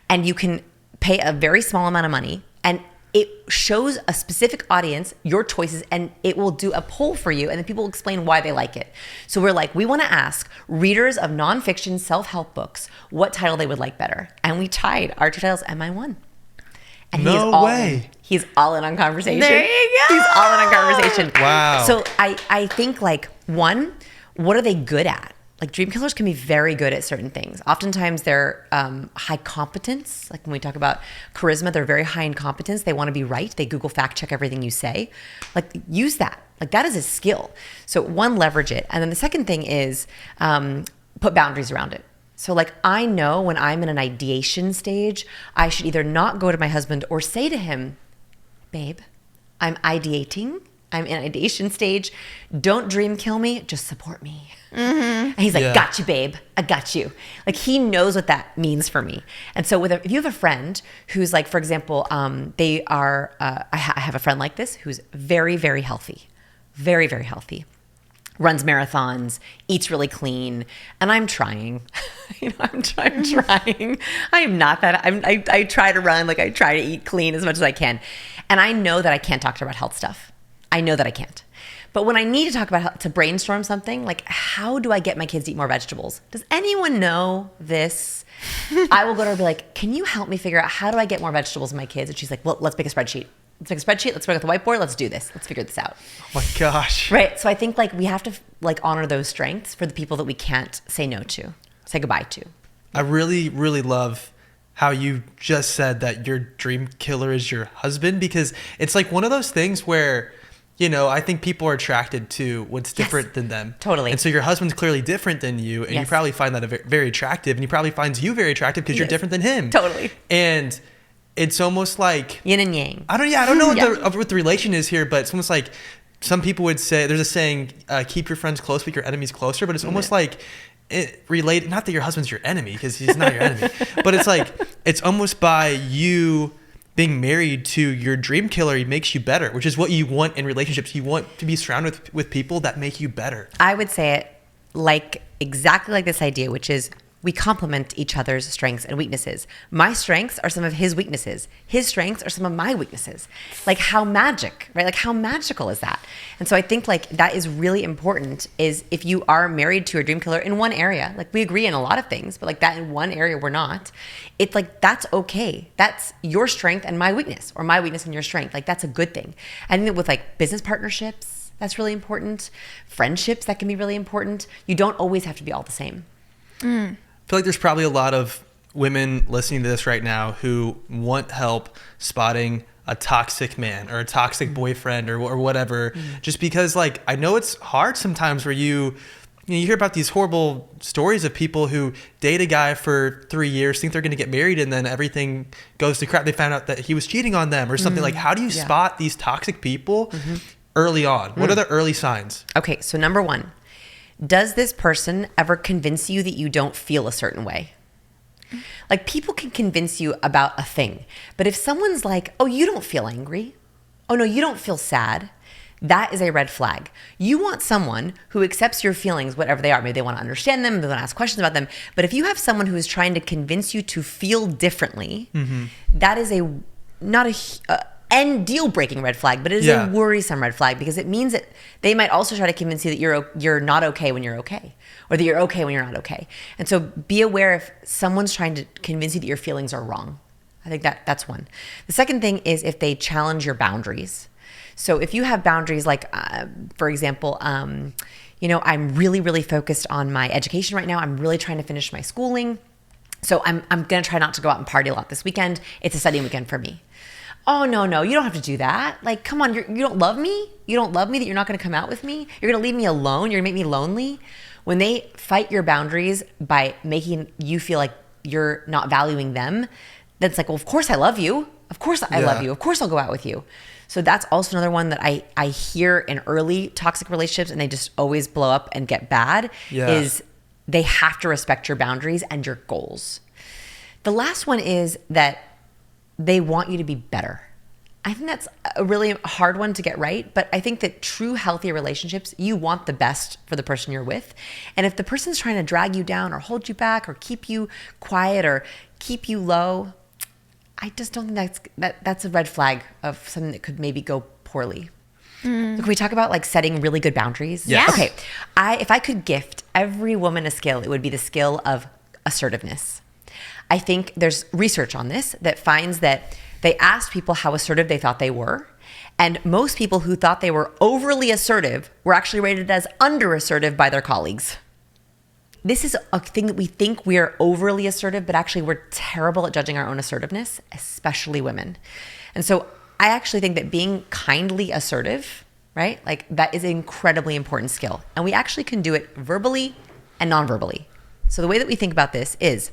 And you can pay a very small amount of money, and it shows a specific audience your choices, and it will do a poll for you, and then people will explain why they like it. So we're like, we want to ask readers of nonfiction self-help books what title they would like better. And we tied our two titles, and mine won. And No he's all way. in. He's all in on conversation. There you go. He's all in on conversation. Wow. So I think, like, one, what are they good at? Like, dream killers can be very good at certain things. Oftentimes they're high competence. Like when we talk about charisma, they're very high in competence. They want to be right. They Google fact check everything you say. Like, use that. Like, that is a skill. So one, leverage it. And then the second thing is put boundaries around it. So like, I know when I'm in an ideation stage, I should either not go to my husband or say to him, babe, I'm ideating. I'm in ideation stage. Don't dream kill me. Just support me. Mm-hmm. And he's like, Yeah. got you, babe. I got you. Like, he knows what that means for me. And so if you have a friend who's like, for example, they are, I have a friend like this who's very, very healthy. Very, very healthy. Runs marathons, eats really clean, and I'm trying. I'm trying. I am not that. I try to run, like I try to eat clean as much as I can, and I know that I can't talk to her about health stuff. I know that I can't. But when I need to talk about to brainstorm something, like, how do I get my kids to eat more vegetables? Does anyone know this? I will go to her and be like, can you help me figure out how do I get more vegetables in my kids? And she's like, well, let's make a spreadsheet. Let's bring it to the whiteboard. Let's do this. Let's figure this out. Oh my gosh. Right. So I think, like, we have to like honor those strengths for the people that we can't say no to, say goodbye to. I really, really love how you just said that your dream killer is your husband, because it's like one of those things where, you know, I think people are attracted to what's different than them. Totally. And so your husband's clearly different than you, and you probably find that very attractive, and he probably finds you very attractive because you're different than him. Totally. And it's almost like yin and yang. I don't know what the relation is here, but it's almost like some people would say, there's a saying, keep your friends close, but your enemies closer. But it's almost like it related, not that your husband's your enemy, because he's not your enemy, but it's like, it's almost by you being married to your dream killer, he makes you better, which is what you want in relationships. You want to be surrounded with people that make you better. I would say it like exactly like this idea, which is we complement each other's strengths and weaknesses. My strengths are some of his weaknesses. His strengths are some of my weaknesses. Like how magic, right? Like how magical is that? And so I think like that is really important, is if you are married to a dream killer in one area, like we agree in a lot of things, but like that in one area we're not, it's like, that's okay. That's your strength and my weakness, or my weakness and your strength. Like that's a good thing. I think that with like business partnerships, that's really important. Friendships, that can be really important. You don't always have to be all the same. I feel like there's probably a lot of women listening to this right now who want help spotting a toxic man or a toxic boyfriend or whatever, just because like I know it's hard sometimes where you hear about these horrible stories of people who date a guy for 3 years, think they're going to get married, and then everything goes to crap. They found out that he was cheating on them or something. Like, how do you spot these toxic people early on? What are the early signs? Okay, so number one, does this person ever convince you that you don't feel a certain way? Like people can convince you about a thing, but if someone's like, oh, you don't feel angry. Oh no, you don't feel sad. That is a red flag. You want someone who accepts your feelings, whatever they are. Maybe they want to understand them, they want to ask questions about them. But if you have someone who is trying to convince you to feel differently, that is not a end deal-breaking red flag, but it is a worrisome red flag, because it means that they might also try to convince you that you're not okay when you're okay, or that you're okay when you're not okay. And so be aware if someone's trying to convince you that your feelings are wrong. I think that's one. The second thing is if they challenge your boundaries. So if you have boundaries, like for example, you know, I'm really, really focused on my education right now. I'm really trying to finish my schooling. So I'm going to try not to go out and party a lot this weekend. It's a study weekend for me. Oh, no, you don't have to do that. Like, come on, you don't love me? You don't love me that you're not going to come out with me? You're going to leave me alone? You're going to make me lonely? When they fight your boundaries by making you feel like you're not valuing them, that's like, well, of course I love you. Of course I love you. Of course I'll go out with you. So that's also another one that I hear in early toxic relationships, and they just always blow up and get bad, is they have to respect your boundaries and your goals. The last one is that they want you to be better. I think that's a really hard one to get right, but I think that true healthy relationships, you want the best for the person you're with. And if the person's trying to drag you down or hold you back or keep you quiet or keep you low, I just don't think that's a red flag of something that could maybe go poorly. So can we talk about like setting really good boundaries? Yeah. Okay. If I could gift every woman a skill, it would be the skill of assertiveness. I think there's research on this that finds that they asked people how assertive they thought they were. And most people who thought they were overly assertive were actually rated as under assertive by their colleagues. This is a thing that we think we're overly assertive, but actually we're terrible at judging our own assertiveness, especially women. And so I actually think that being kindly assertive, right? Like that is an incredibly important skill. And we actually can do it verbally and non-verbally. So the way that we think about this is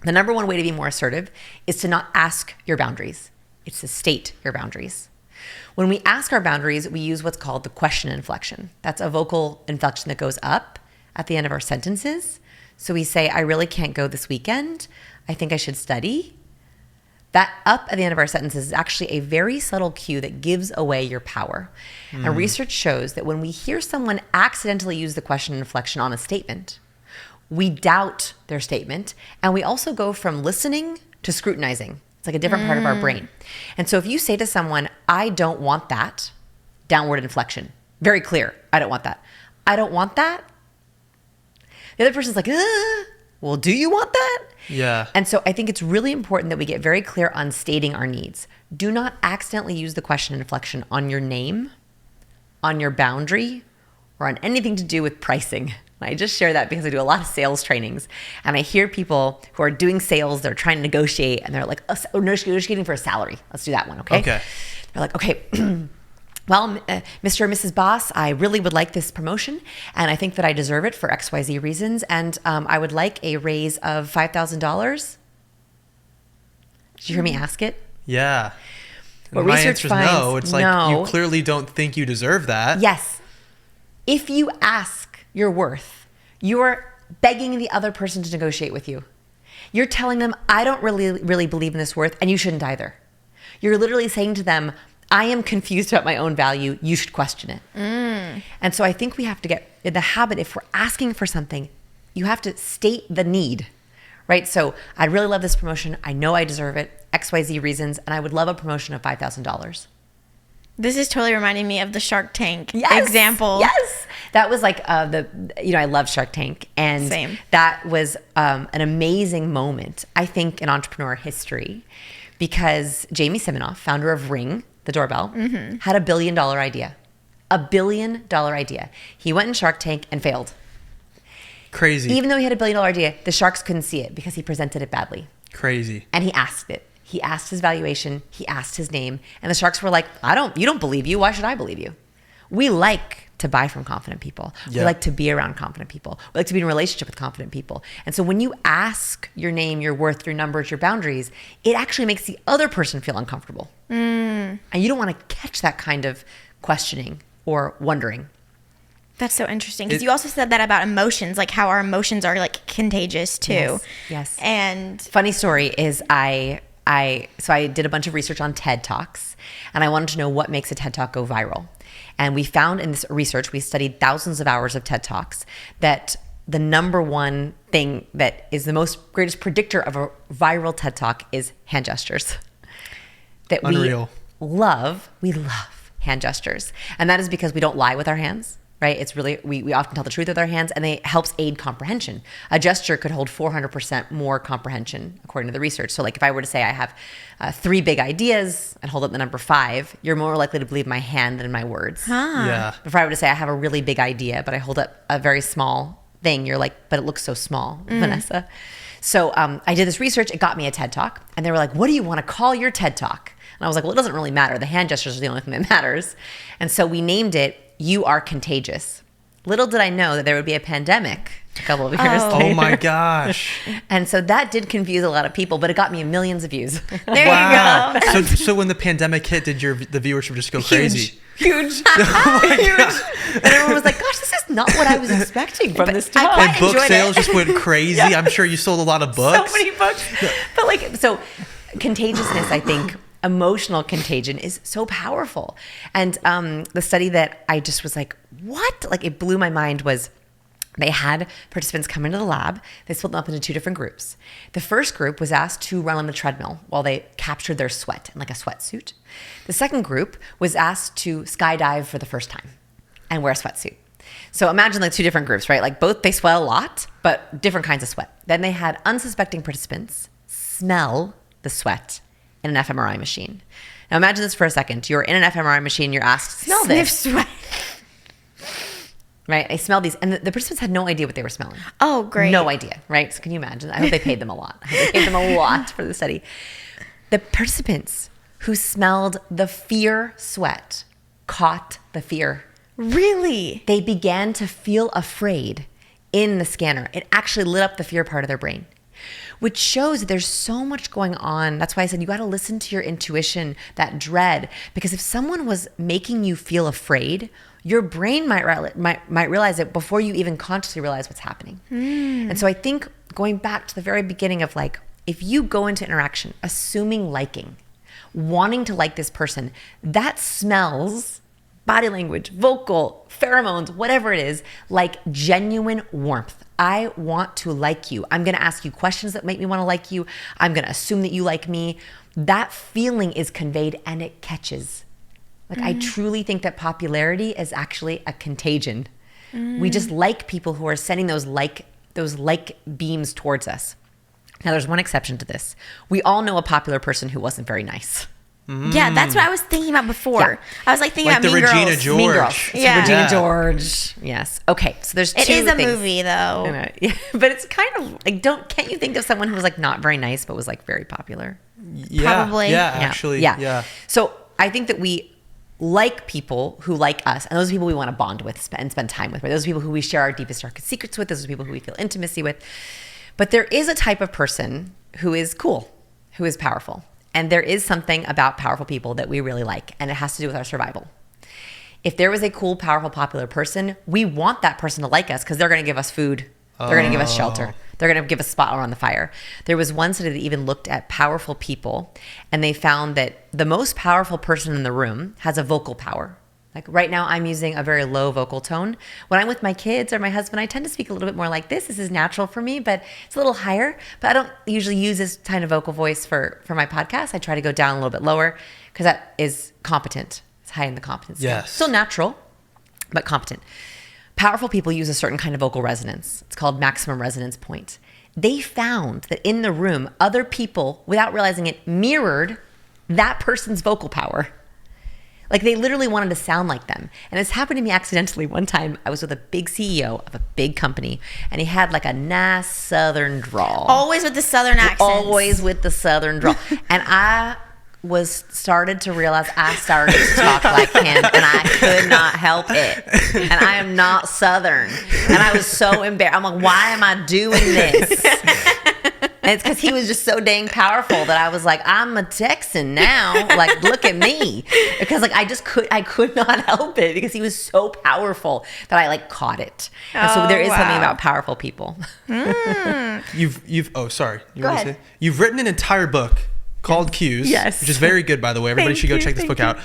the number one way to be more assertive is to not ask your boundaries. It's to state your boundaries. When we ask our boundaries, we use what's called the question inflection. That's a vocal inflection that goes up at the end of our sentences. So we say, I really can't go this weekend. I think I should study. That up at the end of our sentences is actually a very subtle cue that gives away your power. And research shows that when we hear someone accidentally use the question inflection on a statement, we doubt their statement, and we also go from listening to scrutinizing. It's like a different part of our brain. And so if you say to someone, I don't want that, downward inflection, very clear, I don't want that. I don't want that. The other person's like, well, do you want that? Yeah. And so I think it's really important that we get very clear on stating our needs. Do not accidentally use the question inflection on your name, on your boundary, or on anything to do with pricing. I just share that because I do a lot of sales trainings, and I hear people who are doing sales, they're trying to negotiate, and they're like, oh, negotiating for a salary. Let's do that one, okay? Okay. They're like, okay, well, Mr. and Mrs. Boss, I really would like this promotion, and I think that I deserve it for XYZ reasons, and I would like a raise of $5,000. Did you hear me ask it? Yeah. What My research answer is finds, no. It's like, no. you clearly don't think you deserve that. Yes. If you ask your worth, you are begging the other person to negotiate with you. You're telling them, I don't really believe in this worth, and you shouldn't either. You're literally saying to them, I am confused about my own value. You should question it. And so I think we have to get in the habit, if we're asking for something, you have to state the need, right? So I'd really love this promotion. I know I deserve it, XYZ reasons, and I would love a promotion of $5,000. This is totally reminding me of the Shark Tank example. Yes. That was like I love Shark Tank. And Same. That was an amazing moment, I think, in entrepreneur history, because Jamie Siminoff, founder of Ring, the doorbell, had $1 billion idea. $1 billion idea. He went in Shark Tank and failed. Crazy. Even though he had $1 billion idea, the sharks couldn't see it because he presented it badly. Crazy. And he asked it. He asked his valuation. He asked his name. And the sharks were like, you don't believe you. Why should I believe you? We like to buy from confident people. Yeah. We like to be around confident people. We like to be in a relationship with confident people. And so when you ask your name, your worth, your numbers, your boundaries, it actually makes the other person feel uncomfortable. And you don't want to catch that kind of questioning or wondering. That's so interesting, because you also said that about emotions, like how our emotions are like contagious too. Yes. And funny story is I did a bunch of research on TED Talks, and I wanted to know what makes a TED Talk go viral. And we found in this research, we studied thousands of hours of TED Talks, that the number one thing that is the greatest predictor of a viral TED Talk is hand gestures. That Unreal. we love hand gestures. And that is because we don't lie with our hands. Right? It's really, we often tell the truth with our hands, and it helps aid comprehension. A gesture could hold 400% more comprehension, according to the research. So like if I were to say I have 3 big ideas and hold up the number 5, you're more likely to believe my hand than my words. Yeah. If I were to say I have a really big idea, but I hold up a very small thing, you're like, but it looks so small, Vanessa. So I did this research. It got me a TED Talk. And they were like, what do you want to call your TED Talk? And I was like, well, it doesn't really matter. The hand gestures are the only thing that matters. And so we named it, You Are Contagious. Little did I know that there would be a pandemic a couple of years later. Oh my gosh. And so that did confuse a lot of people, but it got me millions of views. there you go. So when the pandemic hit, did the viewership just go crazy? Huge. Oh my Huge. gosh. And everyone was like, gosh, this is not what I was expecting from this talk. quite And book enjoyed sales it. just went crazy. I'm sure you sold a lot of books. So many books. But like, so contagiousness, I think, emotional contagion is so powerful. And the study that I just was like, what? Like it blew my mind was they had participants come into the lab. They split them up into 2 different groups. The first group was asked to run on the treadmill while they captured their sweat in like a sweatsuit. The second group was asked to skydive for the first time and wear a sweatsuit. So imagine like 2 different groups, right? Like both, they sweat a lot, but different kinds of sweat. Then they had unsuspecting participants smell the sweat in an fMRI machine. Now imagine this for a second. You're in an fMRI machine, you're asked, smell Sniff this. sweat. Right? I smelled these, and the participants had no idea what they were smelling. Oh, great. No idea, right? So can you imagine? I hope they paid them a lot. I hope they paid them a lot for the study. The participants who smelled the fear sweat caught the fear. Really? They began to feel afraid in the scanner. It actually lit up the fear part of their brain, which shows that there's so much going on. That's why I said you got to listen to your intuition, that dread, because if someone was making you feel afraid, your brain might realize it before you even consciously realize what's happening. And so I think going back to the very beginning of like, if you go into interaction assuming liking, wanting to like this person, that smells, body language, vocal, pheromones, whatever it is, like genuine warmth. I want to like you. I'm going to ask you questions that make me want to like you. I'm going to assume that you like me. That feeling is conveyed and it catches. Like I truly think that popularity is actually a contagion. We just like people who are sending those like beams towards us. Now there's one exception to this. We all know a popular person who wasn't very nice. Yeah, that's what I was thinking about before. Yeah. I was like thinking Like about the Mean Regina Girls. George. Mean Girls. It's Yeah. Regina Yeah. George. Yes. Okay. So there's two It is a things. movie, though. I know. Yeah. But it's kind of like, can't you think of someone who was like not very nice, but was like very popular? Yeah. Probably. Yeah, actually. Yeah. So I think that we like people who like us, and those are people we want to bond with and spend time with. Right? Those are people who we share our deepest, darkest secrets with. Those are people who we feel intimacy with. But there is a type of person who is cool, who is powerful. And there is something about powerful people that we really like, and it has to do with our survival. If there was a cool, powerful, popular person, we want that person to like us because they're going to give us food. They're going to give us shelter. They're going to give us a spot around the fire. There was one study that even looked at powerful people, and they found that the most powerful person in the room has a vocal power. Like right now, I'm using a very low vocal tone. When I'm with my kids or my husband, I tend to speak a little bit more like this. This is natural for me, but it's a little higher. But I don't usually use this kind of vocal voice for my podcast. I try to go down a little bit lower because that is competent. It's high in the competence scale. Yes. Still natural, but competent. Powerful people use a certain kind of vocal resonance. It's called maximum resonance point. They found that in the room, other people, without realizing it, mirrored that person's vocal power. Like they literally wanted to sound like them. And this happened to me accidentally. One time I was with a big CEO of a big company, and he had like a nice Southern drawl. Always with the Southern accents. Always with the Southern drawl. And I started to realize I started to talk like him, and I could not help it. And I am not Southern. And I was so embarrassed. I'm like, why am I doing this? And it's because he was just so dang powerful that I was like, I'm a Texan now. Like, look at me. Because like I could not help it because he was so powerful that I like caught it. And so there is something about powerful people. Sorry. Go ahead. You've written an entire book called Cues. Yes. Which is very good, by the way. Everybody should go check this book out.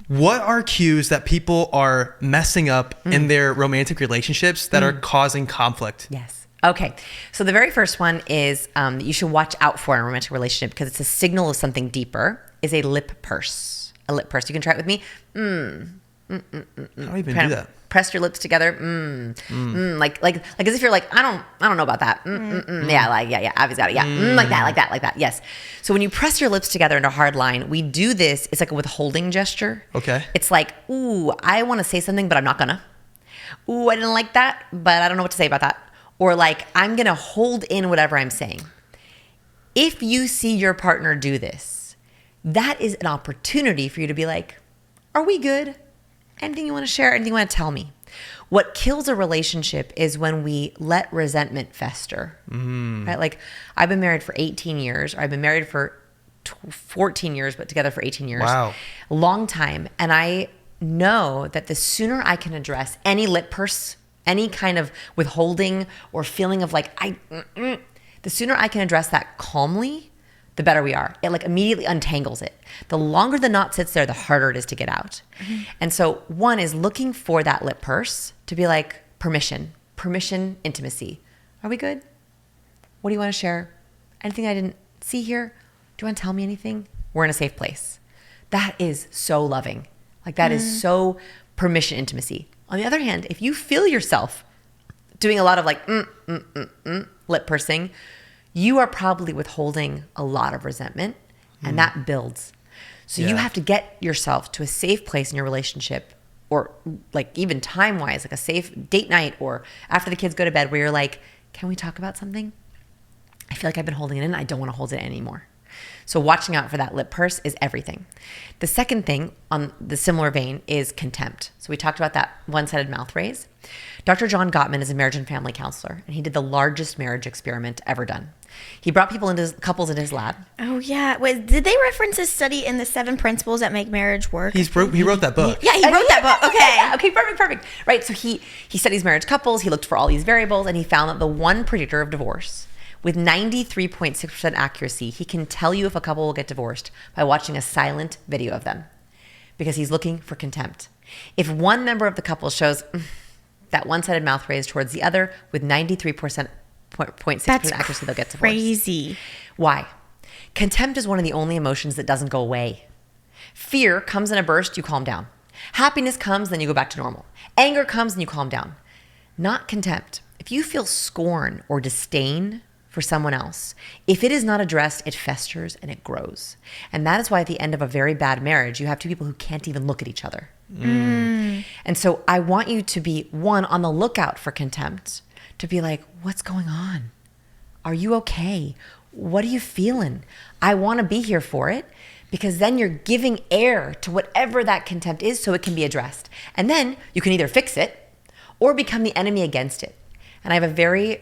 What are cues that people are messing up in their romantic relationships that are causing conflict? Yes. Okay. So the very first one is that you should watch out for in a romantic relationship because it's a signal of something deeper, is a lip purse. A lip purse. You can try it with me. How do I even do that? Press your lips together. Like as if you're like, I don't know about that. Yeah. Abby's got it. Yeah. Like that. Yes. So when you press your lips together in a hard line, we do this. It's like a withholding gesture. Okay. It's like, ooh, I want to say something, but I'm not gonna. Ooh, I didn't like that, but I don't know what to say about that. Or like, I'm going to hold in whatever I'm saying. If you see your partner do this, that is an opportunity for you to be like, are we good? Anything you want to share? Anything you want to tell me? What kills a relationship is when we let resentment fester. Right? Like, I've been married for 18 years, or I've been married for 14 years, but together for 18 years. Wow. A long time. And I know that the sooner I can address any lip purse, any kind of withholding or feeling of like, the sooner I can address that calmly, the better we are. It like immediately untangles it. The longer the knot sits there, the harder it is to get out. And so one is looking for that lip purse to be like permission, intimacy. Are we good? What do you want to share? Anything I didn't see here? Do you want to tell me anything? We're in a safe place. That is so loving. Like that is so permission, intimacy. On the other hand, if you feel yourself doing a lot of like lip pursing, you are probably withholding a lot of resentment, and that builds. So you have to get yourself to a safe place in your relationship, or like even time-wise, like a safe date night or after the kids go to bed where you're like, can we talk about something? I feel like I've been holding it in. I don't want to hold it anymore. So watching out for that lip purse is everything. The second thing on the similar vein is contempt. So we talked about that one-sided mouth raise. Dr. John Gottman is a marriage and family counselor, and he did the largest marriage experiment ever done. He brought couples into his lab. Oh, yeah. Wait, did they reference this study in the 7 Principles That Make Marriage Work? He wrote that book. Yeah, he wrote that book. Okay. Okay, perfect. Right, so he studies marriage couples. He looked for all these variables, and he found that the one predictor of divorce, with 93.6% accuracy, he can tell you if a couple will get divorced by watching a silent video of them, because he's looking for contempt. If one member of the couple shows that one-sided mouth raise towards the other with 93.6% accuracy, they'll get divorced. Crazy. Why? Contempt is one of the only emotions that doesn't go away. Fear comes in a burst, you calm down. Happiness comes, then you go back to normal. Anger comes and you calm down. Not contempt. If you feel scorn or disdain for someone else, if it is not addressed, it festers and it grows. And that is why at the end of a very bad marriage, you have two people who can't even look at each other. And so I want you to be, one, on the lookout for contempt, to be like, what's going on? Are you okay? What are you feeling? I want to be here for it, because then you're giving air to whatever that contempt is so it can be addressed. And then you can either fix it or become the enemy against it. And I have a very,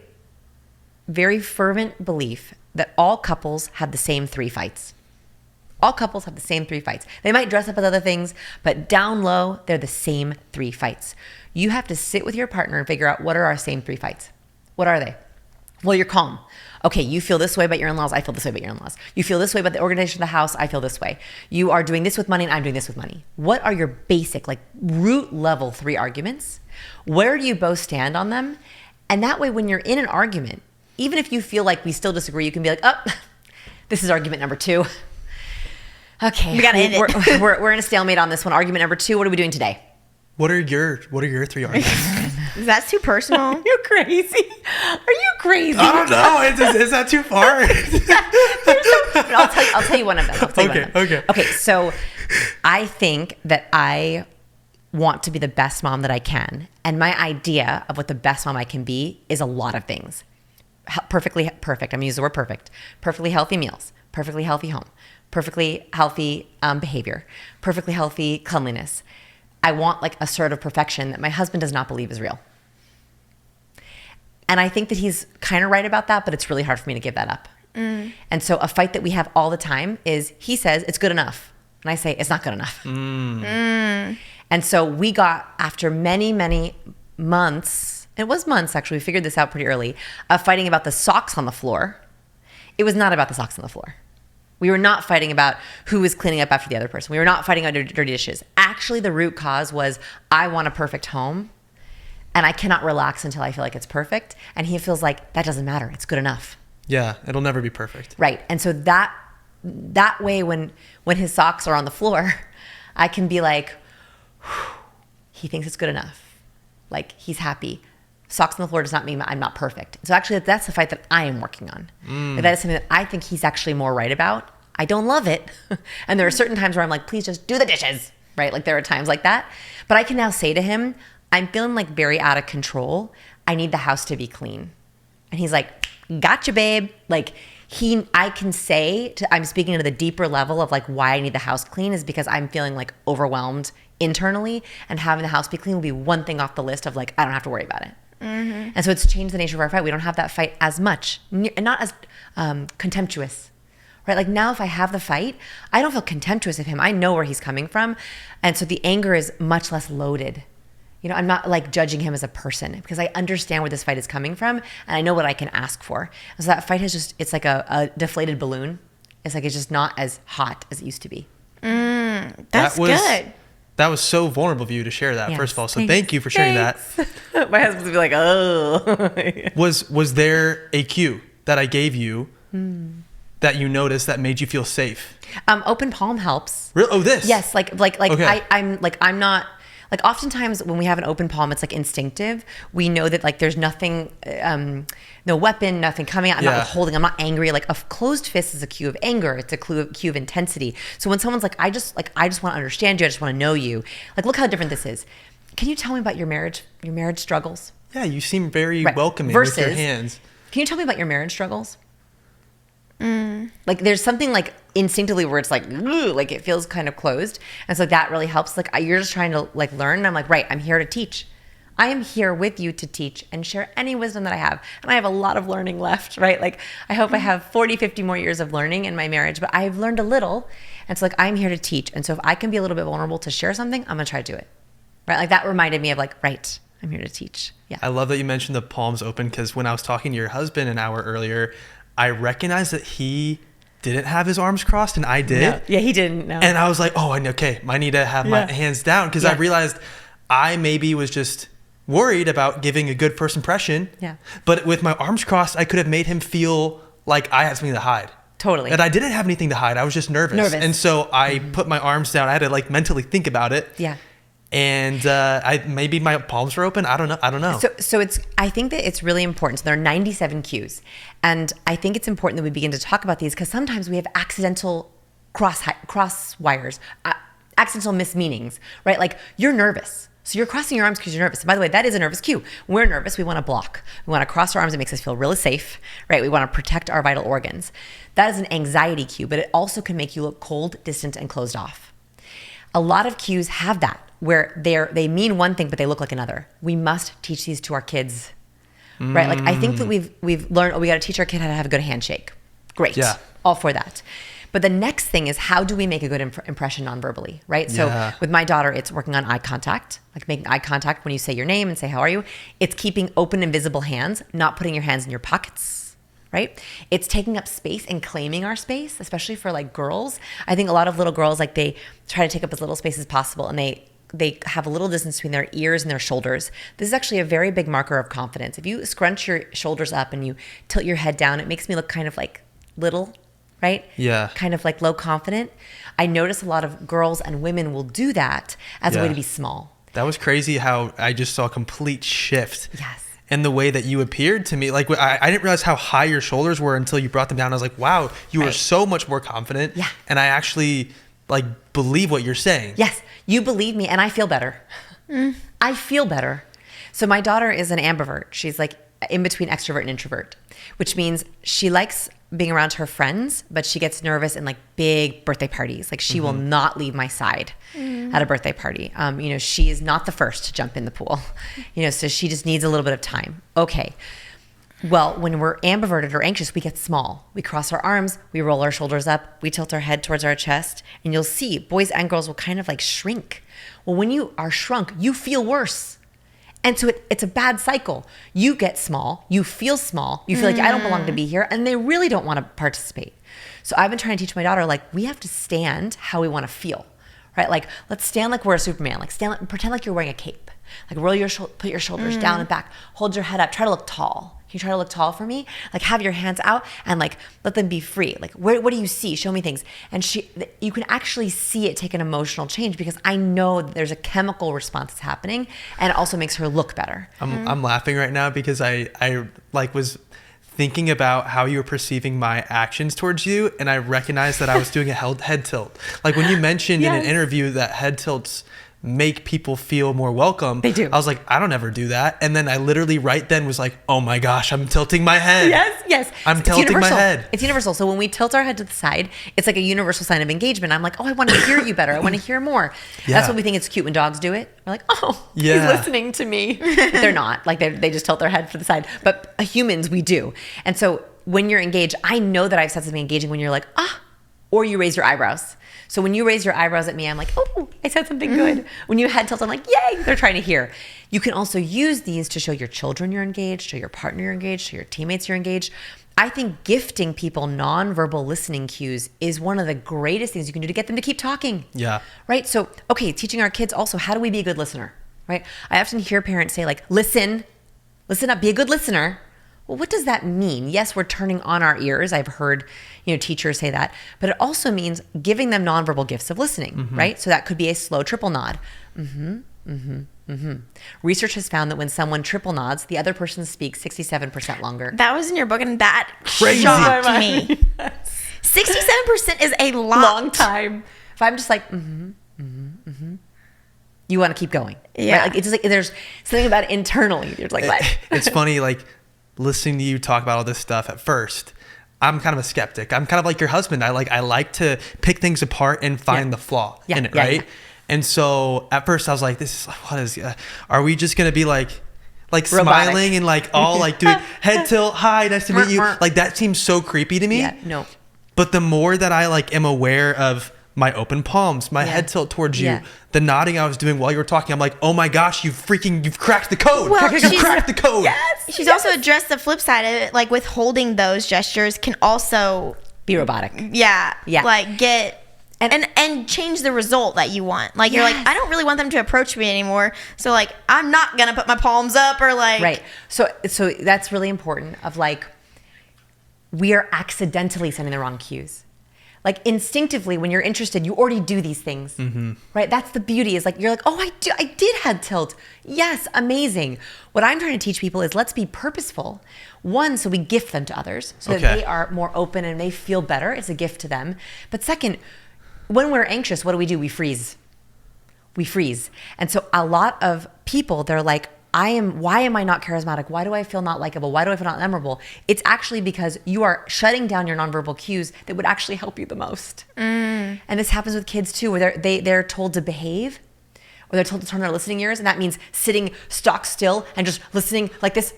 very fervent belief that all couples have the same 3 fights. All couples have the same 3 fights. They might dress up as other things, but down low, they're the same 3 fights. You have to sit with your partner and figure out, what are our same 3 fights? What are they? Well, you're calm. Okay, you feel this way about your in-laws, I feel this way about your in-laws. You feel this way about the organization of the house, I feel this way. You are doing this with money and I'm doing this with money. What are your basic, like root level 3 arguments? Where do you both stand on them? And that way, when you're in an argument, even if you feel like we still disagree, you can be like, oh, this is argument number 2. Okay, we gotta end it. We're in a stalemate on this one. Argument number 2, what are we doing today? What are your 3 arguments? Is that too personal? Are you crazy? Are you crazy? I don't know. Is that too far? I'll tell you one of them. Okay, so I think that I want to be the best mom that I can. And my idea of what the best mom I can be is a lot of things. Perfectly perfect. I'm going to use the word perfect. Perfectly healthy meals. Perfectly healthy home. Perfectly healthy behavior. Perfectly healthy cleanliness. I want like assertive perfection that my husband does not believe is real. And I think that he's kind of right about that, but it's really hard for me to give that up. And so a fight that we have all the time is, he says it's good enough. And I say, it's not good enough. And so we got, after many, many months, it was months actually, we figured this out pretty early, of fighting about the socks on the floor. It was not about the socks on the floor. We were not fighting about who was cleaning up after the other person. We were not fighting under dirty dishes. Actually, the root cause was, I want a perfect home and I cannot relax until I feel like it's perfect. And he feels like that doesn't matter. It's good enough. Yeah, it'll never be perfect. Right. And so that way, when his socks are on the floor, I can be like, he thinks it's good enough. Like, he's happy. Socks on the floor does not mean I'm not perfect. So actually, that's the fight that I am working on. Like, that is something that I think he's actually more right about. I don't love it. And there are certain times where I'm like, please just do the dishes, right? Like, there are times like that. But I can now say to him, I'm feeling like very out of control. I need the house to be clean. And he's like, gotcha, babe. Like, I can say, I'm speaking to the deeper level of like why I need the house clean is because I'm feeling like overwhelmed internally, and having the house be clean will be one thing off the list of like, I don't have to worry about it. And so it's changed the nature of our fight. We don't have that fight as much, and not as contemptuous, right? Like, now if I have the fight, I don't feel contemptuous of him. I know where he's coming from. And so the anger is much less loaded. You know, I'm not like judging him as a person, because I understand where this fight is coming from and I know what I can ask for. And so that fight has just, it's like a deflated balloon. It's like, it's just not as hot as it used to be. That's good. That was so vulnerable of you to share that, Yes. first of all. So thank you for sharing that. My husband's gonna be like, oh. Was there a cue that I gave you that you noticed that made you feel safe? Open palm helps. Really? Oh, this? Yes, like Okay. I'm not, like, oftentimes when we have an open palm, it's like instinctive. We know that like there's nothing, no weapon, nothing coming out. I'm not withholding. I'm not angry. Like, a closed fist is a cue of anger. It's a cue of intensity. So when someone's like, I just want to understand you. I just want to know you. Like, look how different this is. Can you tell me about your marriage struggles? Yeah, you seem very Right. welcoming Versus, with your hands. Can you tell me about your marriage struggles? Like, there's something like instinctively where it's like, ooh, like it feels kind of closed. And so that really helps. Like, you're just trying to like learn. And I'm like, right, I'm here to teach. I am here with you to teach and share any wisdom that I have. And I have a lot of learning left, right? Like, I hope I have 40, 50 more years of learning in my marriage, but I've learned a little. And so like, I'm here to teach. And so if I can be a little bit vulnerable to share something, I'm going to try to do it. Right? Like, that reminded me of like, right, I'm here to teach. Yeah. I love that you mentioned the palms open, because when I was talking to your husband an hour earlier, I recognized that he didn't have his arms crossed and I did. No. Yeah, he didn't. No. And I was like, oh, okay, I need to have my hands down, because I realized I maybe was just worried about giving a good first impression. Yeah. But with my arms crossed, I could have made him feel like I had something to hide. Totally. That I didn't have anything to hide. I was just nervous. And so I put my arms down. I had to like mentally think about it. Yeah. And maybe my palms were open. I don't know. So I think that it's really important. So there are 97 cues. And I think it's important that we begin to talk about these because sometimes we have accidental cross wires, accidental mismeanings, right? Like you're nervous. So you're crossing your arms because you're nervous. And by the way, that is a nervous cue. When we're nervous, we want to block. We want to cross our arms. It makes us feel really safe, right? We want to protect our vital organs. That is an anxiety cue, but it also can make you look cold, distant, and closed off. A lot of cues have that, where they mean one thing, but they look like another. We must teach these to our kids, right? Like I think that we've learned, we got to teach our kid how to have a good handshake. Great. Yeah. All for that. But the next thing is how do we make a good impression non-verbally, right? So with my daughter, it's working on eye contact, like making eye contact when you say your name and say, how are you? It's keeping open and visible hands, not putting your hands in your pockets, right? It's taking up space and claiming our space, especially for like girls. I think a lot of little girls, like they try to take up as little space as possible and they have a little distance between their ears and their shoulders. This is actually a very big marker of confidence. If you scrunch your shoulders up and you tilt your head down, it makes me look kind of like little, right? Yeah. Kind of like low confident. I notice a lot of girls and women will do that as a way to be small. That was crazy how I just saw a complete shift. Yes. In the way that you appeared to me. Like I didn't realize how high your shoulders were until you brought them down. I was like, wow, you are so much more confident. Yeah. And I actually like believe what you're saying. Yes. You believe me and I feel better. I feel better. So my daughter is an ambivert. She's like in between extrovert and introvert, which means she likes being around her friends, but she gets nervous in like big birthday parties. Like she will not leave my side at a birthday party. She is not the first to jump in the pool, so she just needs a little bit of time. Okay. Well, when we're ambiverted or anxious, we get small. We cross our arms, we roll our shoulders up, we tilt our head towards our chest, and you'll see boys and girls will kind of like shrink. Well, when you are shrunk, you feel worse. And so it's a bad cycle. You get small, you feel like I don't belong to be here, and they really don't want to participate. So I've been trying to teach my daughter, like, we have to stand how we want to feel, right? Like, let's stand like we're a Superman. Like, pretend like you're wearing a cape. Like, put your shoulders down and back. Hold your head up. Try to look tall. Can you try to look tall for me? Like, have your hands out and like let them be free. Like, what do you see? Show me things. And you can actually see it take an emotional change because I know that there's a chemical response that's happening, and it also makes her look better. I'm laughing right now because I like was thinking about how you were perceiving my actions towards you, and I recognized that I was doing a head tilt. Like when you mentioned in an interview that head tilts make people feel more welcome. They do. I was like, I don't ever do that. And then I literally right then was like, oh my gosh, I'm tilting my head. Yes. I'm tilting my head. It's universal. So when we tilt our head to the side, it's like a universal sign of engagement. I'm like, oh, I want to hear you better. I want to hear more. Yeah. That's when we think it's cute when dogs do it. We're like, oh, he's listening to me. But they're not. Like they just tilt their head to the side. But humans, we do. And so when you're engaged, I know that I've said something engaging when you're like, or you raise your eyebrows. So when you raise your eyebrows at me, I'm like, oh, I said something good. When you head tilt, I'm like, yay, they're trying to hear. You can also use these to show your children you're engaged, show your partner you're engaged, show your teammates you're engaged. I think gifting people nonverbal listening cues is one of the greatest things you can do to get them to keep talking. Yeah. Right? So, okay, teaching our kids also, how do we be a good listener? Right? I often hear parents say like, listen up, be a good listener. Well, what does that mean? Yes, we're turning on our ears. I've heard, teachers say that, but it also means giving them nonverbal gifts of listening, right? So that could be a slow triple nod. Research has found that when someone triple nods, the other person speaks 67% longer. That was in your book, and that Crazy. shocked me. 67% is a long time. If I'm just like, you want to keep going. Yeah. Right? Like it's just like there's something about it internally. There's like that. It's funny, like listening to you talk about all this stuff at first. I'm kind of a skeptic. I'm kind of like your husband. I like to pick things apart and find the flaw in it, right? Yeah. And so at first I was like, are we just going to be like robotic, smiling and like all like doing head tilt, hi, nice to meet you. Like that seems so creepy to me. Yeah, no. But the more that I like am aware of my open palms, my head tilt towards you, the nodding I was doing while you were talking, I'm like, oh my gosh, you've cracked the code. Well, you've cracked the code. Yes. She's also addressed the flip side of it, like withholding those gestures can also be robotic. Yeah. Like get and change the result that you want. Like you're like, I don't really want them to approach me anymore. So like I'm not gonna put my palms up or like right. So that's really important of like we are accidentally sending the wrong cues. Like instinctively, when you're interested, you already do these things, right? That's the beauty is like, you're like, oh, I did head tilt. Yes, amazing. What I'm trying to teach people is let's be purposeful. One, so we gift them to others so that they are more open and they feel better. It's a gift to them. But second, when we're anxious, what do? We freeze. We freeze. And so a lot of people, they're like, why am I not charismatic? Why do I feel not likable? Why do I feel not memorable? It's actually because you are shutting down your nonverbal cues that would actually help you the most. And this happens with kids too, where they're told to behave, or they're told to turn their listening ears, and that means sitting stock still and just listening like this.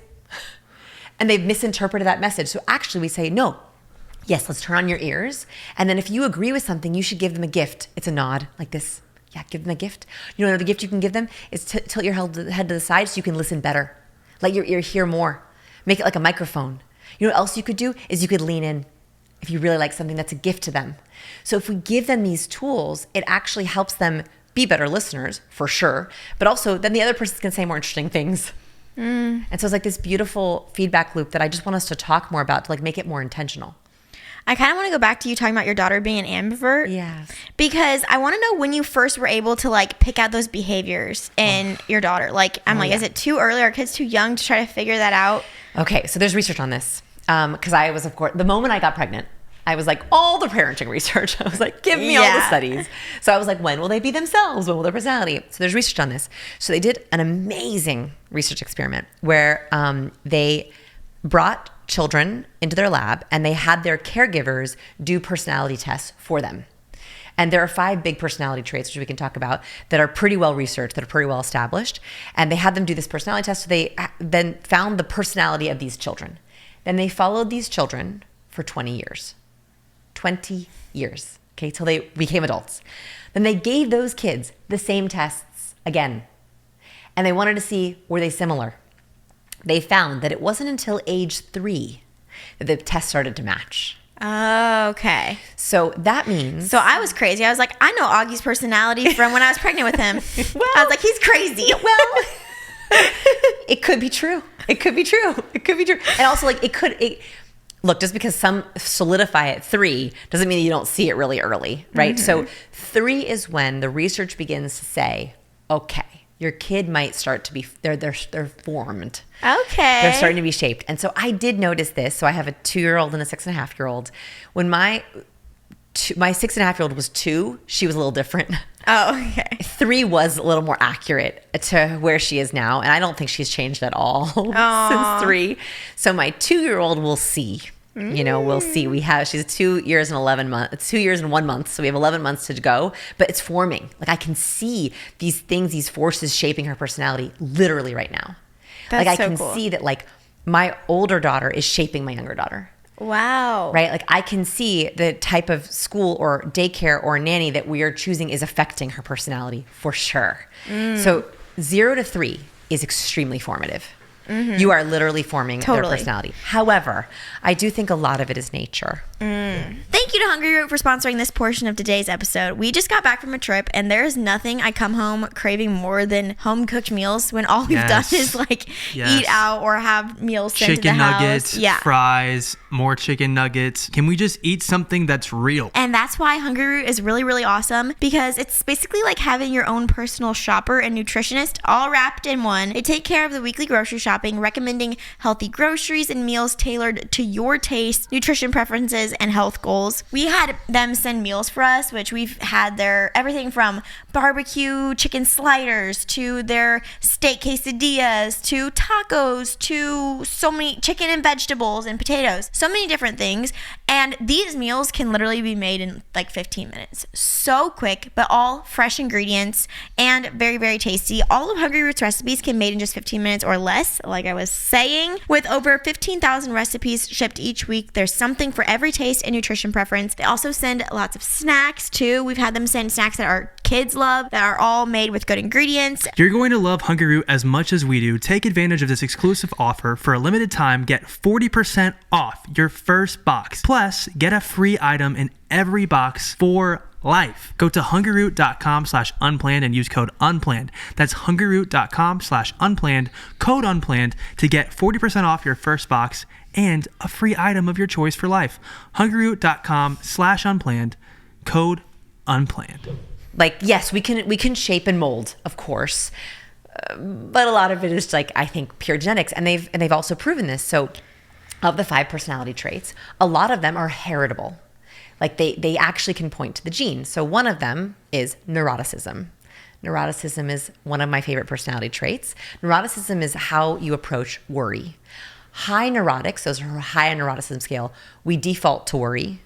And they've misinterpreted that message. So actually we say, no, yes, let's turn on your ears. And then if you agree with something, you should give them a gift. It's a nod like this. Yeah, give them a gift. You know, another gift you can give them is tilt your head to the side so you can listen better. Let your ear hear more. Make it like a microphone. You know what else you could do is you could lean in if you really like something that's a gift to them. So if we give them these tools, it actually helps them be better listeners, for sure. But also, then the other person's going to say more interesting things. And so it's like this beautiful feedback loop that I just want us to talk more about to like make it more intentional. I kind of want to go back to you talking about your daughter being an ambivert. Yeah. Because I want to know when you first were able to like pick out those behaviors in your daughter. Like, is it too early? Are kids too young to try to figure that out? Okay. So there's research on this. Because I was, of course, the moment I got pregnant, I was like, all the parenting research. I was like, give me all the studies. So I was like, when will they be themselves? When will their personality? So there's research on this. So they did an amazing research experiment where they brought children into their lab and they had their caregivers do personality tests for them. And there are 5 big personality traits, which we can talk about, that are pretty well researched, that are pretty well established. And they had them do this personality test. So they then found the personality of these children. Then they followed these children for 20 years. 20 years, okay, till they became adults. Then they gave those kids the same tests again. And they wanted to see, were they similar? They found that it wasn't until age 3 that the test started to match. Oh, okay. So that means... So I was crazy. I was like, I know Augie's personality from when I was pregnant with him. I was like, he's crazy. Well, it could be true. It could be true. It could be true. And also, like, look, just because some solidify at 3 doesn't mean that you don't see it really early, right? So 3 is when the research begins to say, okay, your kid might start to be, they're formed. Okay. They're starting to be shaped. And so I did notice this. So I have a 2-year-old and a 6.5-year-old. When my 6.5-year-old was 2, she was a little different. Oh, okay. 3 was a little more accurate to where she is now. And I don't think she's changed at all since 3. So my 2-year-old will see. You know, we'll see. She's 2 years and 11 months. It's 2 years and 1 month. So we have 11 months to go, but it's forming. Like I can see these things, these forces shaping her personality literally right now. That's like I so can cool. see that like my older daughter is shaping my younger daughter. Wow. Right? Like I can see the type of school or daycare or nanny that we are choosing is affecting her personality for sure. So 0 to 3 is extremely formative. You are literally forming their personality. However, I do think a lot of it is nature. Thank you to Hungry Root for sponsoring this portion of today's episode. We just got back from a trip, and there is nothing I come home craving more than home cooked meals when all we've done is like eat out or have meals sent to the house. Chicken nuggets, fries, more chicken nuggets. Can we just eat something that's real? And that's why Hungry Root is really, really awesome, because it's basically like having your own personal shopper and nutritionist all wrapped in one. They take care of the weekly grocery shopping, recommending healthy groceries and meals tailored to your taste, nutrition preferences, and health goals. We had them send meals for us, which we've had their everything from barbecue chicken sliders to their steak quesadillas to tacos to so many chicken and vegetables and potatoes, so many different things. And these meals can literally be made in like 15 minutes. So quick, but all fresh ingredients and very, very tasty. All of Hungry Root's recipes can be made in just 15 minutes or less, like I was saying. With over 15,000 recipes shipped each week, there's something for every taste and nutrition preference. They also send lots of snacks too. We've had them send snacks that our kids love, that are all made with good ingredients. You're going to love Hungry Root as much as we do. Take advantage of this exclusive offer. For a limited time, get 40% off your first box. Plus, get a free item in every box for life. Go to hungryroot.com/unplanned and use code unplanned. That's hungryroot.com/unplanned, code unplanned to get 40% off your first box and a free item of your choice for life. hungryroot.com/unplanned, Code Unplanned. Like, yes, we can shape and mold, of course, but a lot of it is like, I think, pure genetics, and they've also proven this. So, of the 5 personality traits, a lot of them are heritable. Like they actually can point to the gene. So one of them is neuroticism. Neuroticism is one of my favorite personality traits. Neuroticism is how you approach worry. High neurotics, those are high on neuroticism scale, we default to worry.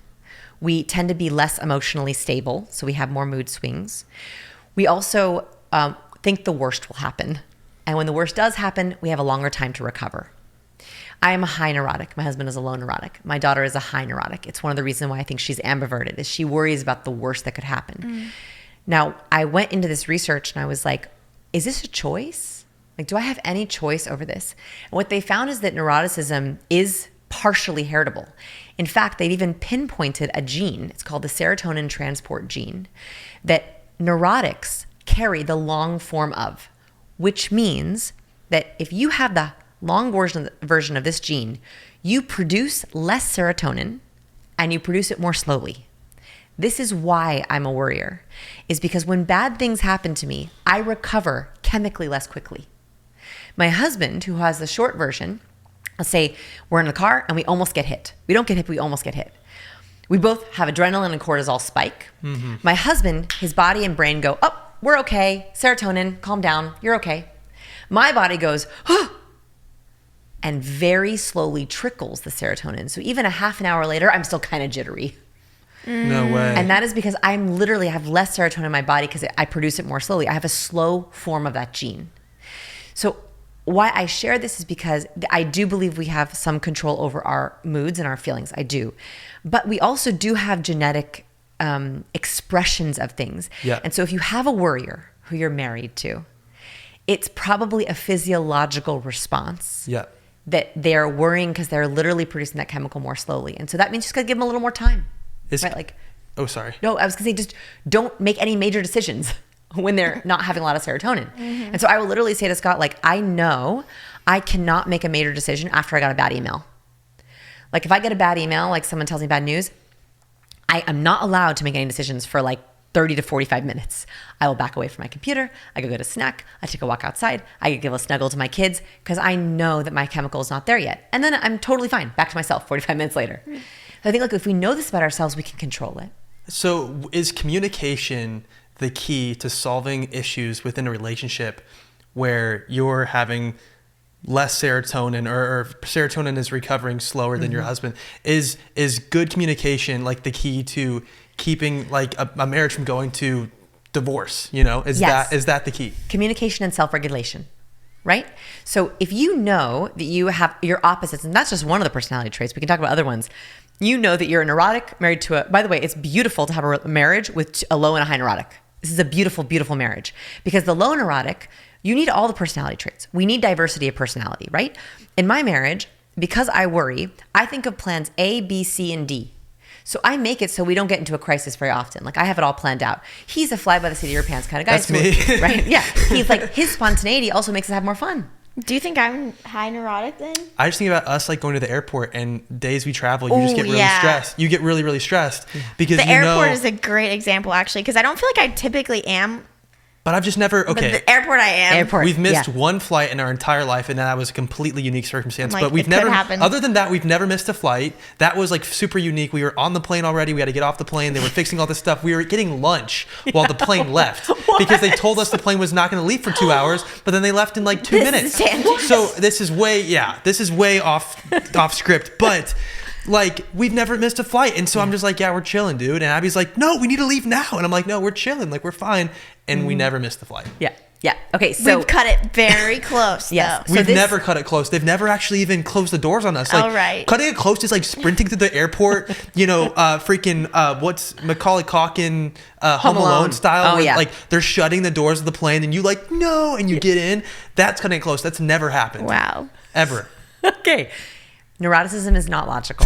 We tend to be less emotionally stable, so we have more mood swings. We also think the worst will happen. And when the worst does happen, we have a longer time to recover. I am a high neurotic. My husband is a low neurotic. My daughter is a high neurotic. It's one of the reasons why I think she's ambiverted, is she worries about the worst that could happen. Now, I went into this research and I was like, is this a choice? Like, do I have any choice over this? And what they found is that neuroticism is partially heritable. In fact, they've even pinpointed a gene. It's called the serotonin transport gene that neurotics carry the long form of, which means that if you have the long version of this gene, you produce less serotonin and you produce it more slowly. This is why I'm a worrier, is because when bad things happen to me, I recover chemically less quickly. My husband, who has the short version, let's say we're in the car and we almost get hit. We don't get hit, but we almost get hit. We both have adrenaline and cortisol spike. My husband, his body and brain go, oh, we're okay. Serotonin, calm down. You're okay. My body goes, oh, and very slowly trickles the serotonin. So even a half an hour later, I'm still kind of jittery. No way. And that is because I'm literally have less serotonin in my body because I produce it more slowly. I have a slow form of that gene. So why I share this is because I do believe we have some control over our moods and our feelings. I do. But we also do have genetic expressions of things. Yeah. And so if you have a worrier who you're married to, it's probably a physiological response. Yeah. That they're worrying because they're literally producing that chemical more slowly. And so that means you just got to give them a little more time. Right? Like, oh, sorry. No, I was going to say, just don't make any major decisions when they're not having a lot of serotonin. And so I will literally say to Scott, like, I know I cannot make a major decision after I got a bad email. Like if I get a bad email, like someone tells me bad news, I am not allowed to make any decisions for like 30 to 45 minutes. I will back away from my computer. I go get a snack. I take a walk outside. I give a snuggle to my kids because I know that my chemical is not there yet. And then I'm totally fine. Back to myself 45 minutes later. So I think, like, if we know this about ourselves, we can control it. So is communication the key to solving issues within a relationship where you're having less serotonin or serotonin is recovering slower than your husband? Is good communication like the key to keeping like a marriage from going to divorce? You know, is that the key? Communication and self-regulation, right? So if you know that you have your opposites, and that's just one of the personality traits, we can talk about other ones. You know that you're a neurotic married to by the way, it's beautiful to have a marriage with a low and a high neurotic. This is a beautiful, beautiful marriage because the low neurotic, you need all the personality traits. We need diversity of personality, right? In my marriage, because I worry, I think of plans A, B, C, and D. So I make it so we don't get into a crisis very often. Like I have it all planned out. He's a fly by the seat of your pants kind of guy. That's me. Right? Yeah. He's like, his spontaneity also makes us have more fun. Do you think I'm high neurotic then? I just think about us like going to the airport and days we travel, you just get really stressed. You get really, really stressed because the airport is a great example actually because I don't feel like I typically am. But I've just never, But the airport I am. We've missed one flight in our entire life, and that was a completely unique circumstance. Like, but we've it never, could happen. other than that, we've never missed a flight. That was like super unique. We were on the plane already. We had to get off the plane. They were fixing all this stuff. We were getting lunch while the plane left because they told us the plane was not going to leave for 2 hours, but then they left in like 2 minutes. So this is way off script, but like we've never missed a flight. And so I'm just like, yeah, we're chilling, dude. And Abby's like, no, we need to leave now. And I'm like, no, we're chilling. Like we're fine. And we never missed the flight. Yeah. Yeah. Okay. So we've cut it very close. Yes. Though. We've never cut it close. They've never actually even closed the doors on us. Like, all right. Cutting it close is like sprinting through the airport, what's Macaulay Culkin, Home Alone style. Oh, where, yeah. like they're shutting the doors of the plane and you like, no, and you get in. That's cutting it close. That's never happened. Wow. Ever. Okay. Neuroticism is not logical.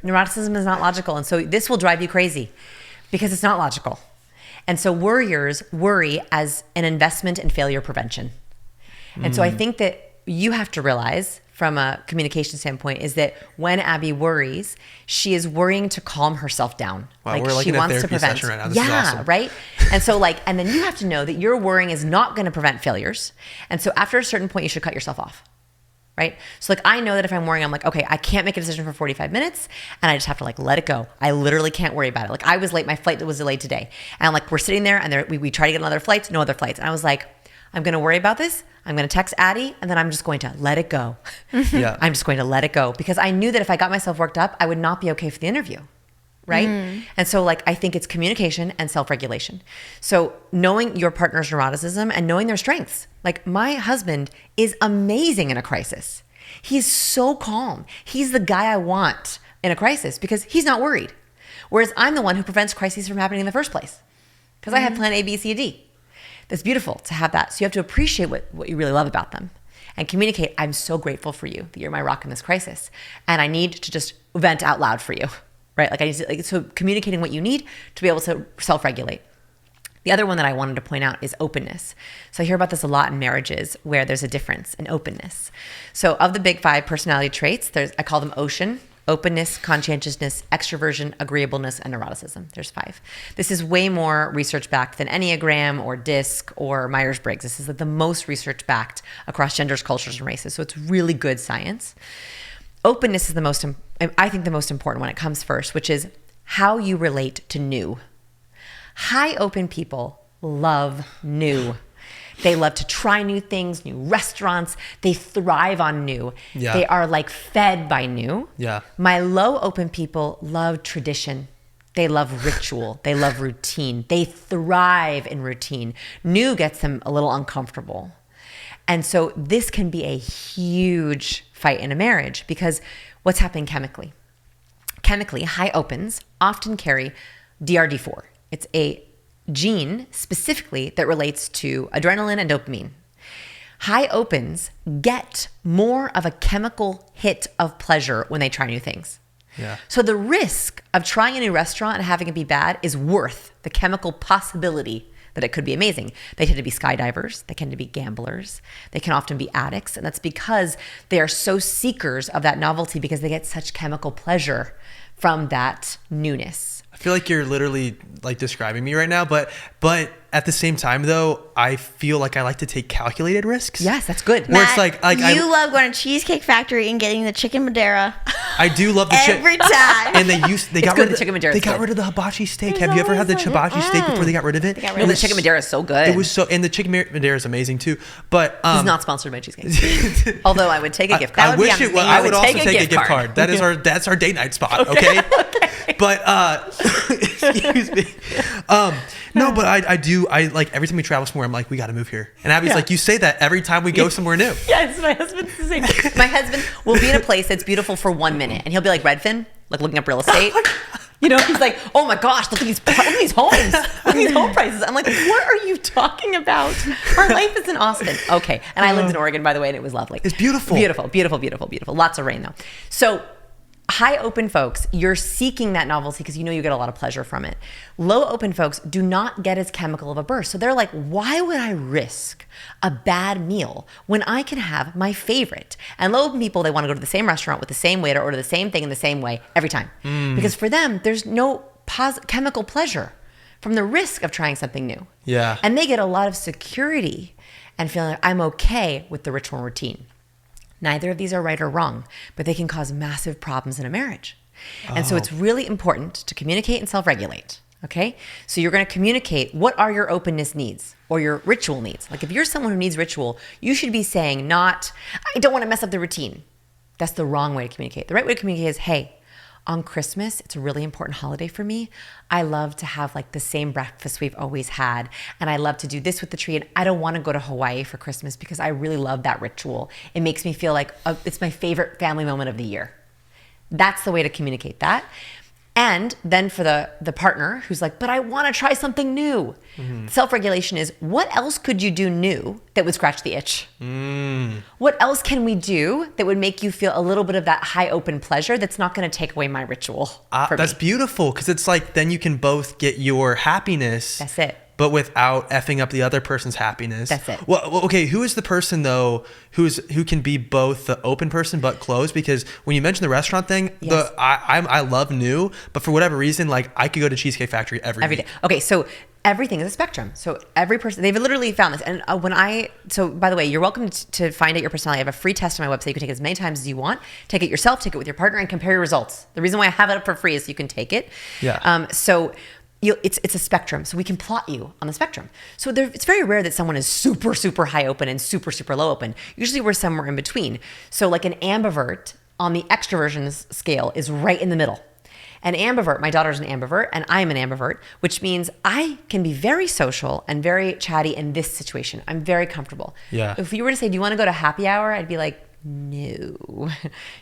Neuroticism is not logical. And so this will drive you crazy because it's not logical. And so worriers worry as an investment in failure prevention. And so I think that you have to realize from a communication standpoint is that when Abby worries, she is worrying to calm herself down. Wow, we're like in a therapy session right now. This is awesome. Right? And so and then you have to know that your worrying is not going to prevent failures. And so after a certain point, you should cut yourself off. Right? So I know that if I'm worrying, I'm like, okay, I can't make a decision for 45 minutes and I just have to let it go. I literally can't worry about it. I was late. My flight was delayed today. And we're sitting there and we try to get another flight, no other flights. And I was like, I'm going to worry about this. I'm going to text Addie and then I'm just going to let it go. Yeah. I'm just going to let it go because I knew that if I got myself worked up, I would not be okay for the interview. Right? And so I think it's communication and self-regulation. So knowing your partner's neuroticism and knowing their strengths. My husband is amazing in a crisis. He's so calm. He's the guy I want in a crisis because he's not worried. Whereas I'm the one who prevents crises from happening in the first place because I had plan A, B, C, D. That's beautiful to have that. So you have to appreciate what you really love about them and communicate. I'm so grateful for you that you're my rock in this crisis. And I need to just vent out loud for you, right? I need to, so communicating what you need to be able to self-regulate. The other one that I wanted to point out is openness. So I hear about this a lot in marriages where there's a difference in openness. So of the big 5 personality traits, I call them OCEAN: openness, conscientiousness, extroversion, agreeableness, and neuroticism. There's 5. This is way more research-backed than Enneagram or DISC or Myers-Briggs. This is the most research-backed across genders, cultures, and races. So it's really good science. Openness is the most important when it comes first, which is how you relate to new. High open people love new. They love to try new things, new restaurants. They thrive on new. Yeah. They are fed by new. Yeah. My low open people love tradition. They love ritual. They love routine. They thrive in routine. New gets them a little uncomfortable. And so this can be a huge fight in a marriage because what's happening chemically? Chemically, high opens often carry DRD4. It's a gene specifically that relates to adrenaline and dopamine. High opens get more of a chemical hit of pleasure when they try new things. Yeah. So the risk of trying a new restaurant and having it be bad is worth the chemical possibility that it could be amazing. They tend to be skydivers. They tend to be gamblers. They can often be addicts. And that's because they are so seekers of that novelty because they get such chemical pleasure from that newness. I feel like you're literally describing me right now, but at the same time though, I feel like I like to take calculated risks. Yes, that's good. Where Matt, it's you love going to Cheesecake Factory and getting the chicken Madeira. I do love the every time. And they got rid of the chicken Madeira. They got rid of the hibachi steak. Have you ever had the hibachi steak before they got rid of it? No, the chicken Madeira is so good. It was so, and the chicken Madeira is amazing too. But this is not sponsored by Cheesecake. Although I would take a gift card. I wish it was. I would also take a gift card. That's our date night spot. Okay. But excuse me. No, but I like every time we travel somewhere, I'm like, we got to move here. And Abby's like, you say that every time we go somewhere new. Yes, my husband's the same. My husband will be in a place that's beautiful for 1 minute, and he'll be like Redfin, looking up real estate. He's like, oh my gosh, look at these homes. Look at these home prices. I'm like, what are you talking about? Our life is in Austin. Okay. And I lived in Oregon, by the way, and it was lovely. It's beautiful. Beautiful, beautiful, beautiful, beautiful. Lots of rain though. So high open folks, you're seeking that novelty because you get a lot of pleasure from it. Low open folks do not get as chemical of a burst. So they're like, why would I risk a bad meal when I can have my favorite? And low open people, they want to go to the same restaurant with the same waiter, order the same thing in the same way every time. Because for them, there's no chemical pleasure from the risk of trying something new. Yeah. And they get a lot of security and feeling like I'm okay with the ritual and routine. Neither of these are right or wrong, but they can cause massive problems in a marriage. And so it's really important to communicate and self-regulate, okay? So you're going to communicate what are your openness needs or your ritual needs. If you're someone who needs ritual, you should be saying not, I don't want to mess up the routine. That's the wrong way to communicate. The right way to communicate is, hey, on Christmas, it's a really important holiday for me. I love to have the same breakfast we've always had. And I love to do this with the tree. And I don't want to go to Hawaii for Christmas because I really love that ritual. It makes me feel like it's my favorite family moment of the year. That's the way to communicate that. And then for the partner who's like, but I want to try something new. Self-regulation is, what else could you do new that would scratch the itch? What else can we do that would make you feel a little bit of that high open pleasure that's not going to take away my ritual for That's me? beautiful because it's then you can both get your happiness. That's it. but without effing up the other person's happiness. That's it. Well, okay. Who is the person though who can be both the open person but closed? Because when you mentioned the restaurant thing, Yes. I love new, but for whatever reason, like I could go to Cheesecake Factory every Every week. day. Okay, so everything is a spectrum. So every person, they've literally found this. And so by the way, you're welcome to find out your personality. I have a free test on my website. You can take it as many times as you want. Take it yourself, take it with your partner, and compare your results. The reason why I have it up for free is so you can take it. Yeah. It's a spectrum. So we can plot you on the spectrum. So it's very rare that someone is super, super high open and super, super low open. Usually we're somewhere in between. So like an ambivert on the extroversion scale is right in the middle. An ambivert, my daughter's an ambivert and I'm an ambivert, which means I can be very social and very chatty in this situation. I'm very comfortable. Yeah. If you were to say, do you want to go to happy hour? I'd be like, no. You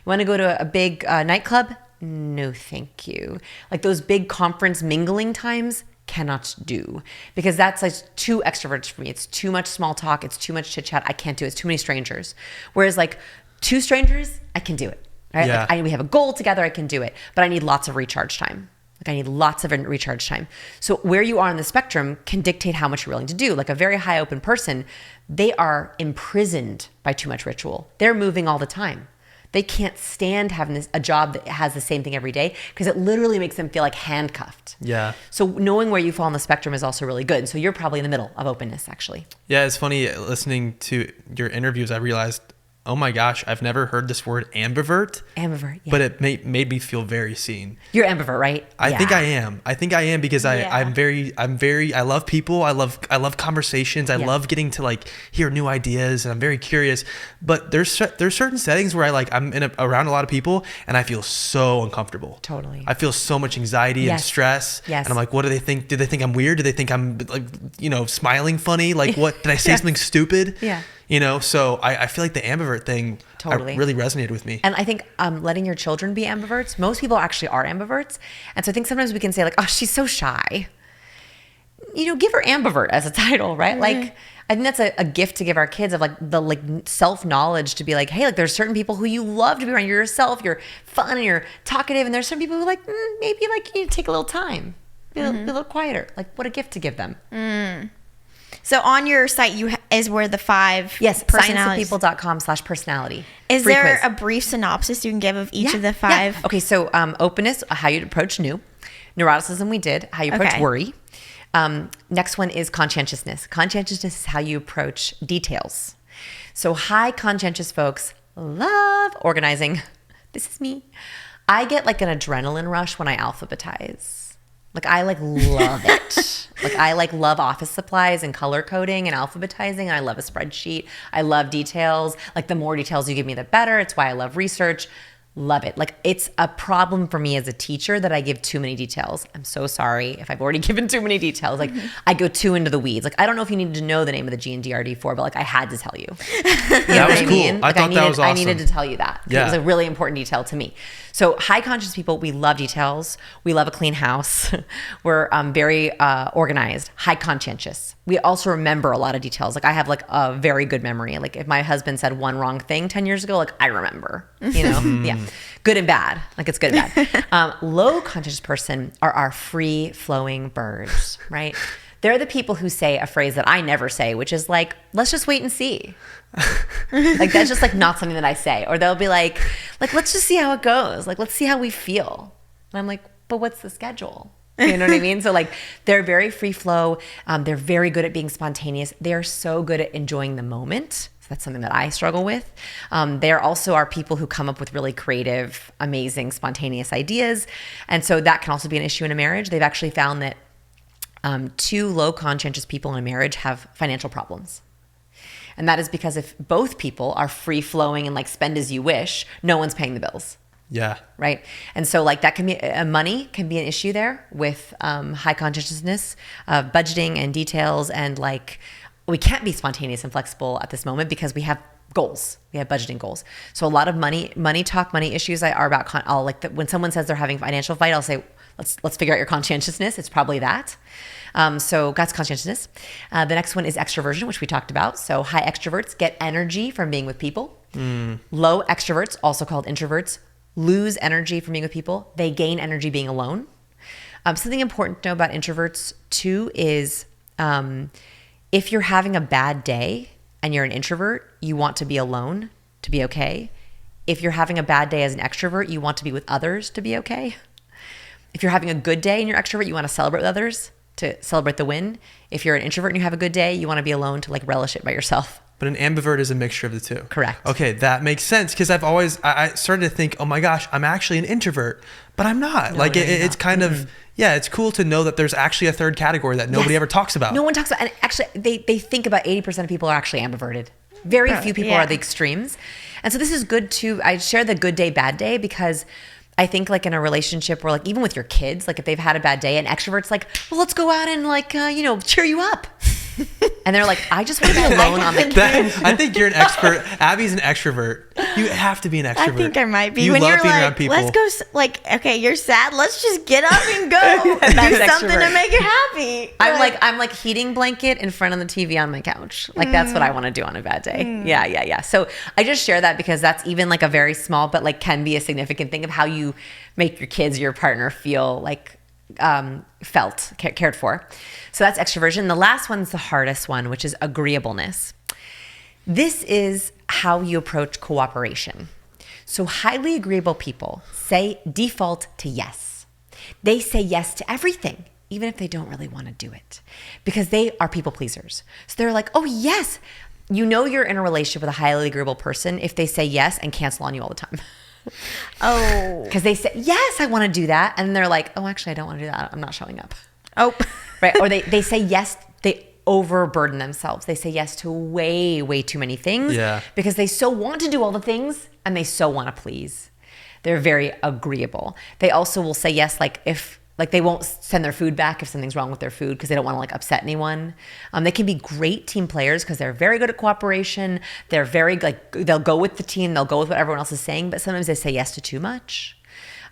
want to go to a big nightclub? No, thank you. Like those big conference mingling times, cannot do, because that's like too extroverts for me. It's too much small talk. It's too much chit chat. I can't do it. It's too many strangers. Whereas like 2 strangers, I can do it. Right? Yeah. Like we have a goal together, I can do it, but I need lots of recharge time. Like I need lots of recharge time. So where you are on the spectrum can dictate how much you're willing to do. Like a very high open person, they are imprisoned by too much ritual. They're moving all the time. They can't stand having a job that has the same thing every day because it literally makes them feel like handcuffed. Yeah. So knowing where you fall on the spectrum is also really good. So you're probably in the middle of openness, actually. Yeah, it's funny listening to your interviews. I realized, oh my gosh, I've never heard this word ambivert. Ambivert, yeah. But it made me feel very seen. You're ambivert, right? I think I am because Yeah. I'm very I love people. I love conversations. I Yeah. love getting to like hear new ideas, and I'm very curious. But there's certain settings where I'm around a lot of people and I feel so uncomfortable. Totally. I feel so much anxiety and Yes. stress. Yes. And I'm like, what do they think? Do they think I'm weird? Do they think I'm like, smiling funny? Like what, did I say something stupid? Yeah. So I feel like the ambivert thing Totally. really resonated with me. And I think letting your children be ambiverts, most people actually are ambiverts. And so I think sometimes we can say like, oh, she's so shy. Give her ambivert as a title, right? Mm-hmm. Like, I think that's a gift to give our kids of like the self-knowledge to be like, hey, like there's certain people who you love to be around. You're yourself, you're fun and you're talkative. And there's some people who like, maybe like you need to take a little time, be a little quieter. Like what a gift to give them. So on your site, is where the 5 Yes, personalities. scienceofpeople.com/personality. Is Free there quiz. a brief synopsis you can give of each of the 5? Yeah. Okay, so openness, how you approach new. Neuroticism, we did. How you approach Okay. worry. Next one is conscientiousness. Conscientiousness is how you approach details. So high conscientious folks love organizing. This is me. I get like an adrenaline rush when I alphabetize. Like I love it. Like I love office supplies and color coding and alphabetizing. I love a spreadsheet. I love details. Like the more details you give me, the better. It's why I love research. Love it. Like it's a problem for me as a teacher that I give too many details. I'm so sorry if I've already given too many details. Like I go too into the weeds. Like I don't know if you needed to know the name of the GNDRD4, but like I had to tell you. That was cool. Like, I thought that was awesome. I needed to tell you that. Yeah. It was a really important detail to me. So high conscious people, we love details. We love a clean house. We're very organized, high conscientious. We also remember a lot of details. Like I have like a very good memory. Like if my husband said one wrong thing 10 years ago, like I remember, yeah, good and bad. Like it's good and bad. Low conscious person are our free flowing birds, right? They're the people who say a phrase that I never say, which is like, let's just wait and see. Like that's just like not something that I say. Or they'll be like, let's just see how it goes. Like, let's see how we feel. And I'm like, but what's the schedule? You know what I mean? So like they're very free flow. They're very good at being spontaneous. They're so good at enjoying the moment. So that's something that I struggle with. They're also our people who come up with really creative, amazing, spontaneous ideas. And so that can also be an issue in a marriage. They've actually found that 2 low conscientious people in a marriage have financial problems. And that is because if both people are free flowing and like spend as you wish, no one's paying the bills. Yeah. Right. And so like that can be money can be an issue there with high conscientiousness, budgeting and details. And like we can't be spontaneous and flexible at this moment because we have goals. We have budgeting goals. So a lot of money issues are about when someone says they're having a financial fight, I'll say, let's figure out your conscientiousness. It's probably that. So that's conscientiousness. The next one is extroversion, which we talked about. So high extroverts get energy from being with people. Low extroverts, also called introverts, lose energy from being with people. They gain energy being alone. Something important to know about introverts too is if you're having a bad day and you're an introvert, you want to be alone to be okay. If you're having a bad day as an extrovert, you want to be with others to be okay. If you're having a good day and you're extrovert, you want to celebrate with others to celebrate the win. If you're an introvert and you have a good day, you want to be alone to like relish it by yourself. But an ambivert is a mixture of the two. Correct. Okay, that makes sense because I started to think, oh my gosh, I'm actually an introvert, but I'm not. No, it's kind of, it's cool to know that there's actually a third category that nobody ever talks about. No one talks about, and actually they think about 80% of people are actually ambiverted. Very few people are the extremes. And so this is good too. I share the good day, bad day because I think like in a relationship where like even with your kids, like if they've had a bad day, an extrovert's like, well, let's go out and like, cheer you up. And they're like, I just want to be alone on the couch. I think you're an expert. Abby's an extrovert. You have to be an extrovert. I think I might be. You when love you're being like, around people. let's go, like, okay, you're sad. Let's just get up and go. Do That's something extrovert. to make you happy. I'm like heating blanket in front of the TV on my couch. Like that's what I want to do on a bad day. Yeah. So I just share that because that's even like a very small, but like can be a significant thing of how you make your kids, your partner feel like cared for. So that's extroversion. The last one's the hardest one, which is agreeableness. This is how you approach cooperation. So highly agreeable people default to yes. They say yes to everything, even if they don't really want to do it, because they are people pleasers. So they're like, oh yes, you're in a relationship with a highly agreeable person if they say yes and cancel on you all the time. Oh. Because they say, yes, I want to do that. And they're like, oh, actually, I don't want to do that. I'm not showing up. Oh. Right. Or they say yes. They overburden themselves. They say yes to way, way too many things. Yeah. Because they so want to do all the things and they so want to please. They're very agreeable. They also will say yes, they won't send their food back if something's wrong with their food because they don't want to like upset anyone. They can be great team players because they're very good at cooperation. They're very they'll go with the team. They'll go with what everyone else is saying, but sometimes they say yes to too much.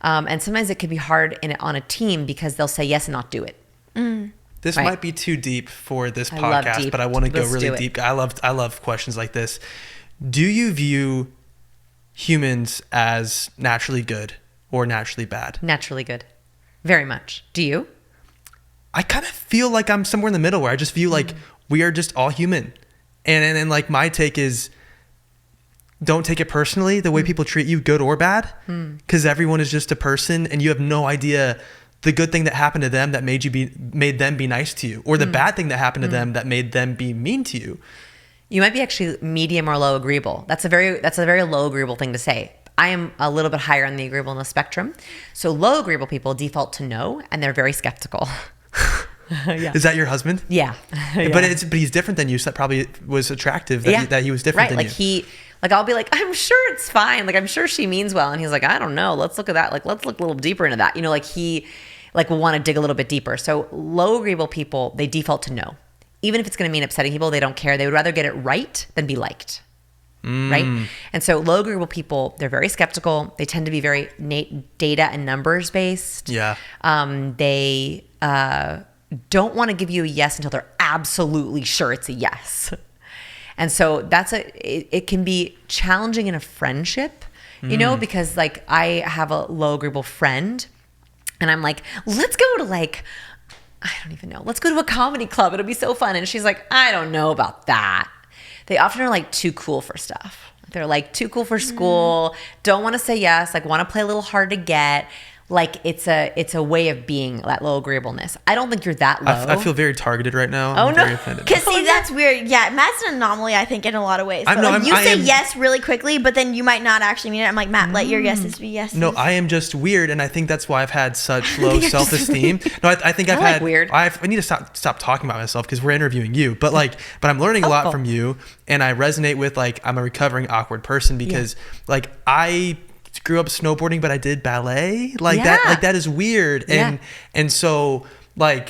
And sometimes it can be hard on a team because they'll say yes and not do it. This Right. might be too deep for this I love podcast, deep. but I want to go Let's do really it. deep. I love questions like this. Do you view humans as naturally good or naturally bad? Naturally good. Very much. Do you? I kind of feel like I'm somewhere in the middle where I just feel like we are just all human. And like my take is don't take it personally the way people treat you, good or bad, because everyone is just a person and you have no idea the good thing that happened to them that made them be nice to you, or the bad thing that happened to them that made them be mean to you. You might be actually medium or low agreeable. That's a very low agreeable thing to say. I am a little bit higher on the agreeableness spectrum. So low agreeable people default to no, and they're very skeptical. Yeah. Is that your husband? Yeah. But he's different than you, so that probably was attractive that he was different than you. I'll be like, I'm sure it's fine. Like, I'm sure she means well. And he's like, I don't know. Let's look at that. Like, let's look a little deeper into that. He will want to dig a little bit deeper. So low agreeable people, they default to no. Even if it's going to mean upsetting people, they don't care. They would rather get it right than be liked. Right? And so low agreeable people, they're very skeptical. They tend to be very data and numbers based. Yeah. They don't want to give you a yes until they're absolutely sure it's a yes. And so it can be challenging in a friendship, because like I have a low agreeable friend and I'm like, let's go to I don't even know. Let's go to a comedy club. It'll be so fun. And she's like, I don't know about that. They often are too cool for stuff. They're too cool for school, don't want to say yes, want to play a little hard to get. It's a way of being, that low agreeableness. I don't think you're that low. I feel very targeted right now. Oh, I'm no. very offended. Because see, that's weird. Yeah, Matt's an anomaly, I think, in a lot of ways. I Say am- yes really quickly, but then you might not actually mean it. I'm like, Matt, let your yeses be yeses. No, I am just weird, and I think that's why I've had such low self-esteem. No, I think I've had weird. I need to stop talking about myself because we're interviewing you. But I'm learning a lot Helpful. from you, and I resonate with I'm a recovering awkward person because I grew up snowboarding, but I did ballet. That is weird, and so I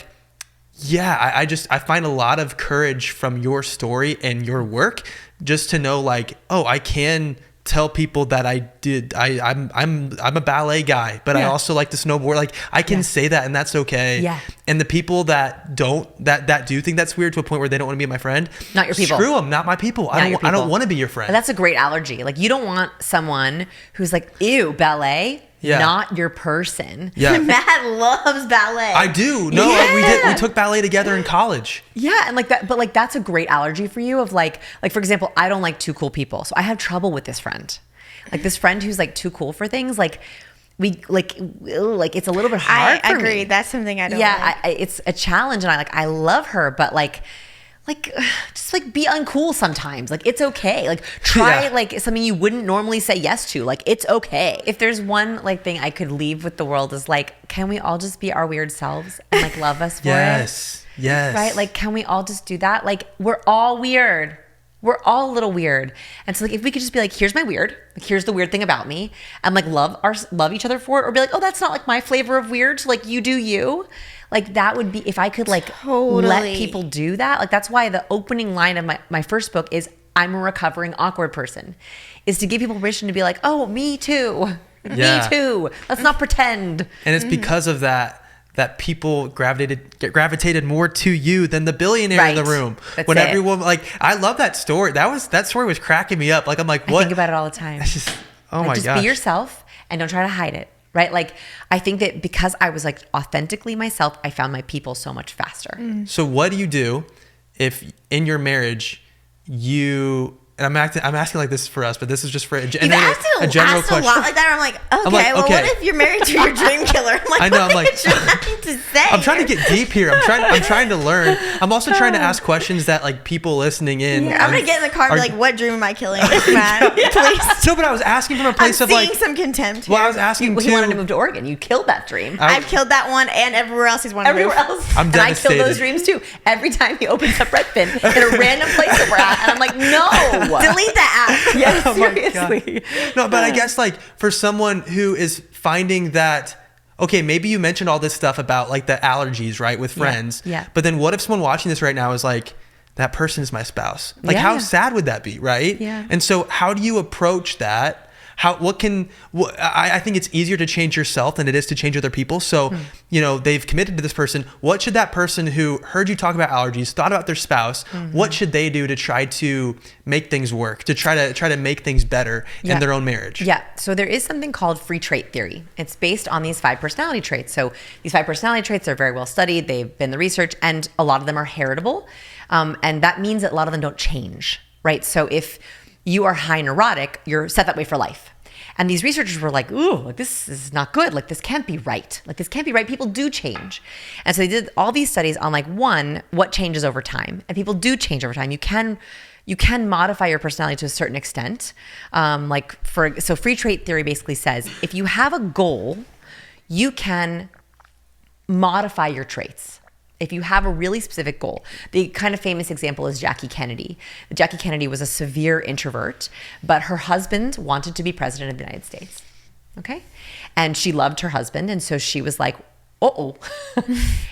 find a lot of courage from your story and your work just to know I can tell people that I'm a ballet guy, but I also like to snowboard. I can say that, and that's okay. Yeah. And the people that do think that's weird to a point where they don't want to be my friend, Not your people. Screw them, not my people. I don't want to be your friend. But that's a great allergy. You don't want someone who's like, ew, ballet. not your person. Yeah. Matt loves ballet. I do. No, we took ballet together in college. Yeah, and like that, but like that's a great allergy for you of like for example, I don't like too cool people. So I have trouble with this friend. Like this friend who's like too cool for things, like we like it's a little bit hard I for agree. me. That's something I don't Yeah, like. it's a challenge, and I love her, but like just like be uncool sometimes. Like it's okay. Like try like something you wouldn't normally say yes to. Like it's okay. If there's one like thing I could leave with the world is like, can we all just be our weird selves and like love us for it? Yes. Right? Like, can we all just do that? Like, we're all weird. We're all a little weird. And so like if we could just be like, here's my weird, like here's the weird thing about me, and like love each other for it, or be like, oh, that's not like my flavor of weird, so like you do you. Like that would be, if I could like let people do that. Like that's why the opening line of my first book is I'm a recovering awkward person, is to give people permission to be like, oh, me too. Yeah. Me too. Let's not pretend. And it's because of that people gravitated more to you than the billionaire in the room. That's when it. everyone, like, I love that story. That story was cracking me up. Like, I'm like, what? I think about it all the time. It's just, oh like, my just gosh. be yourself and don't try to hide it. Right? Like, I think that because I was like authentically myself, I found my people so much faster. So what do you do if in your marriage and I'm asking like this for us, but this is just for a general asked question. a lot like that. I'm like, okay, well, what if you're married to your dream killer? I'm like, I know. what I'm like, are you trying to say? I'm trying to get deep here. I'm trying to learn. I'm also trying to ask questions that like people listening in. Yeah, I'm gonna get in the car and be like, what dream am I killing? Man, please. No, but I was asking from a place of like, seeing some contempt. Well, I was asking He wanted to move to Oregon. You killed that dream. I've killed that one and everywhere else he's wanted to move. Everywhere else. I'm and I kill devastated. those dreams too. Every time he opens up Redfin in a random place that we're at, and I'm like, no. Delete that app. Yes, Oh my seriously. God. No, but I guess like for someone who is finding that, okay, maybe you mentioned all this stuff about like the allergies, right, with friends. Yeah. But then what if someone watching this right now is like, that person is my spouse? Like, Yeah. how sad would that be, right? Yeah. And so how do you approach that? I think it's easier to change yourself than it is to change other people. So, they've committed to this person. What should that person who heard you talk about allergies, thought about their spouse, what should they do to try to make things work, to try to make things better in their own marriage? Yeah. So there is something called free trait theory. It's based on these 5 personality traits. So these 5 personality traits are very well studied. They've been the research, and a lot of them are heritable. And that means that a lot of them don't change, right? So if you are high neurotic, you're set that way for life. And these researchers were like, ooh, like this is not good. Like this can't be right. Like this can't be right. People do change. And so they did all these studies on like, one, what changes over time. And people do change over time. You can modify your personality to a certain extent. So free trait theory basically says, if you have a goal, you can modify your traits. If you have a really specific goal. The kind of famous example is Jackie Kennedy. Jackie Kennedy was a severe introvert, but her husband wanted to be president of the United States. Okay? And she loved her husband, and so she was like, uh-oh.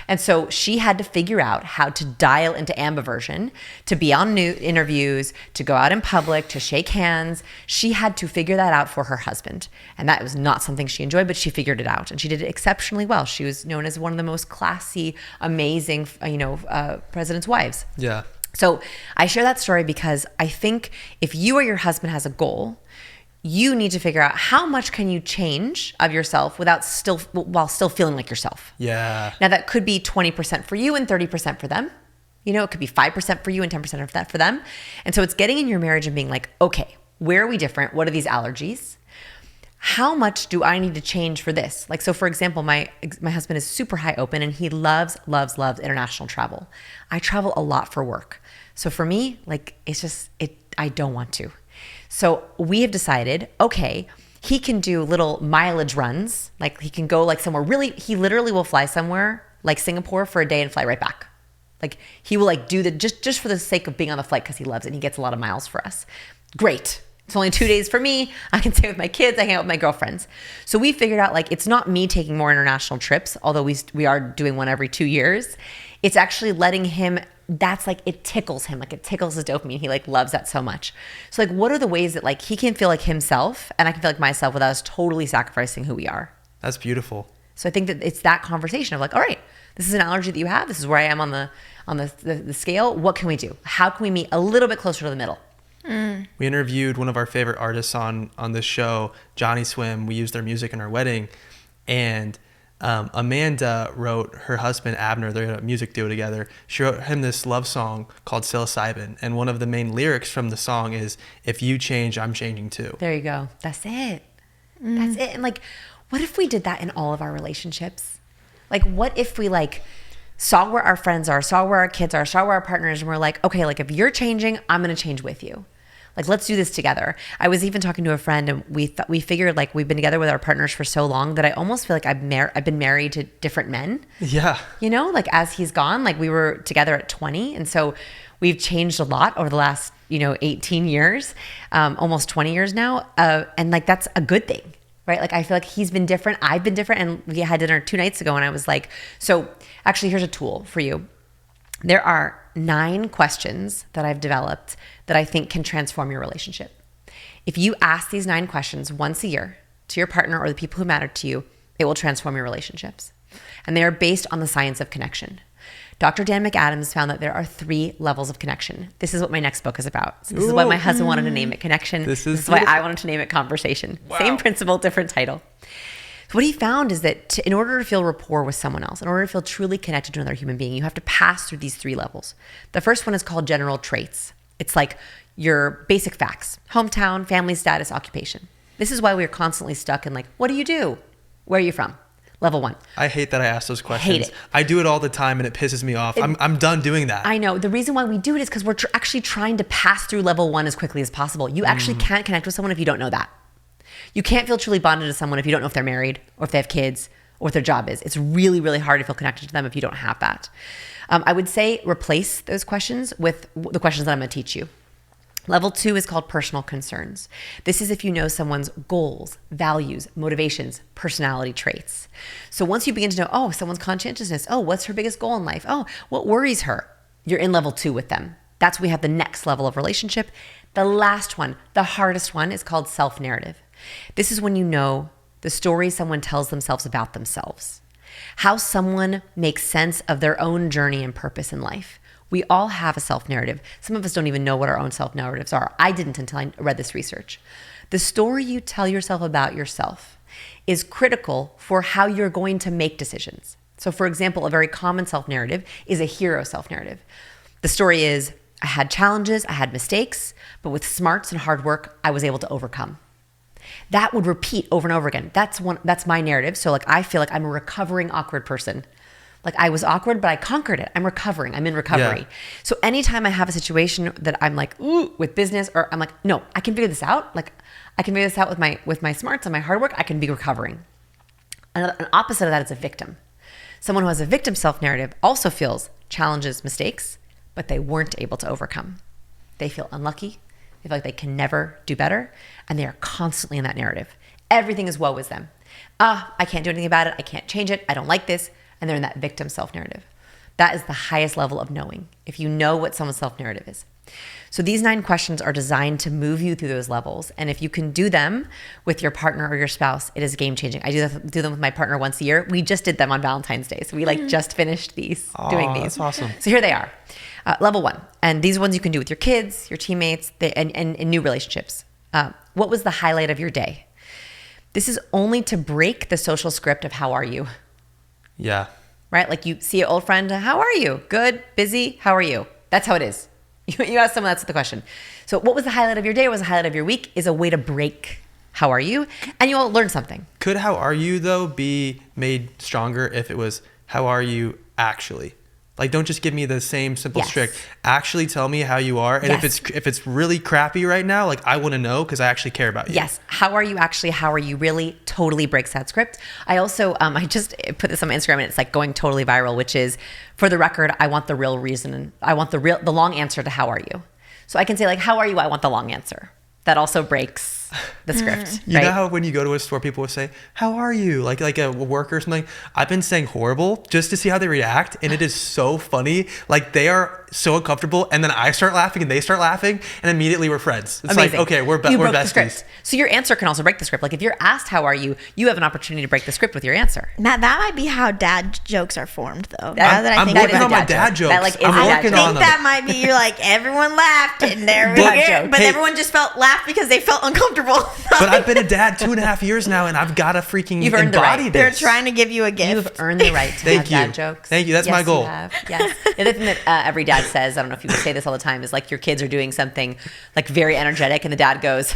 And so she had to figure out how to dial into ambiversion, to be on new interviews, to go out in public, to shake hands. She had to figure that out for her husband. And that was not something she enjoyed, but she figured it out. And she did it exceptionally well. She was known as one of the most classy, amazing, president's wives. Yeah. So I share that story because I think if you or your husband has a goal, you need to figure out how much can you change of yourself while still feeling like yourself. Yeah. Now that could be 20% for you and 30% for them. It could be 5% for you and 10% of that for them. And so it's getting in your marriage and being like, okay, where are we different? What are these allergies? How much do I need to change for this? Like, so for example, my husband is super high open and he loves international travel. I travel a lot for work. So for me, like, I don't want to. So we have decided, okay, he can do little mileage runs. Like he can go like somewhere he literally will fly somewhere like Singapore for a day and fly right back. Like he will like do just for the sake of being on the flight because he loves it and he gets a lot of miles for us. Great. It's only 2 days for me. I can stay with my kids. I hang out with my girlfriends. So we figured out like, it's not me taking more international trips, although we are doing one every 2 years. It's actually letting him, that's like, it tickles him. Like it tickles his dopamine. He like loves that so much. So like, what are the ways that like he can feel like himself and I can feel like myself without us totally sacrificing who we are? That's beautiful. So I think that it's that conversation of like, all right, this is an allergy that you have. This is where I am on the scale. What can we do? How can we meet a little bit closer to the middle? We interviewed one of our favorite artists on this show, Johnny Swim. We used their music in our wedding, and Amanda wrote her husband Abner, they're a music duo together, she wrote him this love song called Psilocybin, and one of the main lyrics from the song is, if you change, I'm changing too. There you go. That's it. That's it. And like, what if we did that in all of our relationships? Like, what if we like saw where our friends are, saw where our kids are, saw where our partners, and we're like, okay, like if you're changing, I'm going to change with you. Like, let's do this together. I was even talking to a friend, and we figured like we've been together with our partners for so long that I almost feel like I've been married to different men. Yeah. You know, like as he's gone, like we were together at 20. And so we've changed a lot over the last, 18 years, almost 20 years now. And like, that's a good thing, right? Like, I feel like he's been different. I've been different. And we had dinner 2 nights ago, and I was like, so actually here's a tool for you. There are 9 questions that I've developed that I think can transform your relationship. If you ask these 9 questions once a year to your partner or the people who matter to you, it will transform your relationships. And they are based on the science of connection. Dr. Dan McAdams found that there are 3 levels of connection. This is what my next book is about. So this is why my husband wanted to name it Connection. This is why I wanted to name it Conversation. Wow. Same principle, different title. So what he found is that in order to feel rapport with someone else, in order to feel truly connected to another human being, you have to pass through these 3 levels. The first one is called general traits. It's like your basic facts: hometown, family status, occupation. This is why we're constantly stuck in like, what do you do? Where are you from? Level 1. I hate that I ask those questions. Hate it. I do it all the time, and it pisses me off. I'm done doing that. I know. The reason why we do it is because we're actually trying to pass through level 1 as quickly as possible. You actually can't connect with someone if you don't know that. You can't feel truly bonded to someone if you don't know if they're married or if they have kids or what their job is. It's really, really hard to feel connected to them if you don't have that. I would say replace those questions with the questions that I'm going to teach you. Level 2 is called personal concerns. This is if you know someone's goals, values, motivations, personality traits. So once you begin to know, someone's conscientiousness, what's her biggest goal in life? What worries her? You're in level 2 with them. That's when we have the next level of relationship. The last one, the hardest one, is called self-narrative. This is when you know the stories someone tells themselves about themselves, how someone makes sense of their own journey and purpose in life. We all have a self-narrative. Some of us don't even know what our own self-narratives are. I didn't until I read this research. The story you tell yourself about yourself is critical for how you're going to make decisions. So for example, a very common self-narrative is a hero self-narrative. The story is, I had challenges, I had mistakes, but with smarts and hard work, I was able to overcome. That would repeat over and over again. That's my narrative. So like, I feel like I'm a recovering awkward person. Like, I was awkward, but I conquered it. I'm recovering. I'm in recovery. Yeah. So anytime I have a situation that I'm like, ooh, with business, or I'm like, no, I can figure this out. Like, I can figure this out with my smarts and my hard work. I can be recovering. An opposite of that is a victim. Someone who has a victim self-narrative also feels challenges, mistakes, but they weren't able to overcome. They feel unlucky. They feel like they can never do better. And they are constantly in that narrative. Everything is woe is them. I can't do anything about it. I can't change it. I don't like this. And they're in that victim self-narrative. That is the highest level of knowing, if you know what someone's self-narrative is. So these 9 questions are designed to move you through those levels. And if you can do them with your partner or your spouse, it is game-changing. I do them with my partner once a year. We just did them on Valentine's Day. So we just finished doing these. That's awesome. So here they are. Level 1. And these ones you can do with your kids, your teammates, and new relationships. What was the highlight of your day? This is only to break the social script of how are you? Yeah. Right? Like, you see an old friend, how are you? Good, busy, how are you? That's how it is. You ask someone, that's the question. So what was the highlight of your day? What was the highlight of your week? Is a way to break how are you? And you'll learn something. Could how are you, though, be made stronger if it was how are you actually? Like, don't just give me the same simple trick. Actually tell me how you are. And if it's really crappy right now, like, I want to know because I actually care about you. Yes. How are you actually? How are you really? Totally breaks that script. I also, I just put this on my Instagram, and it's like going totally viral, which is, for the record, I want the real reason. I want the long answer to how are you. So I can say like, how are you? I want the long answer. That also breaks that's the script. You know how when you go to a store, people will say, "How are you?" Like a worker or something. I've been saying horrible just to see how they react, and it is so funny. Like they are so uncomfortable, and then I start laughing, and they start laughing, and immediately we're friends. It's Amazing. like, okay, we're broke the besties. script. So your answer can also break the script. Like if you're asked, "How are you?" You have an opportunity to break the script with your answer. Now that might be how dad jokes are formed, though. I'm working on my dad jokes. That, like, is I'm a dad working joke. I on think them. that might be, you're like, everyone laughed and there we Dad go. joke. But Hey. everyone just laughed because they felt uncomfortable. But I've been a dad 2.5 years now, and I've got to freaking You've earned the embody right. They're this. trying to give you a gift. You've earned the right to Thank have you. dad jokes. Thank you. That's Yes, my goal. You have. Yes. The other thing that every dad says, I don't know if you would say this all the time, is like your kids are doing something like very energetic, and the dad goes,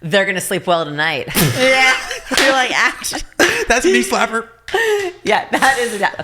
"They're gonna sleep well tonight." Yeah. You're like, actually. That's me slapper. Yeah, that is a dad.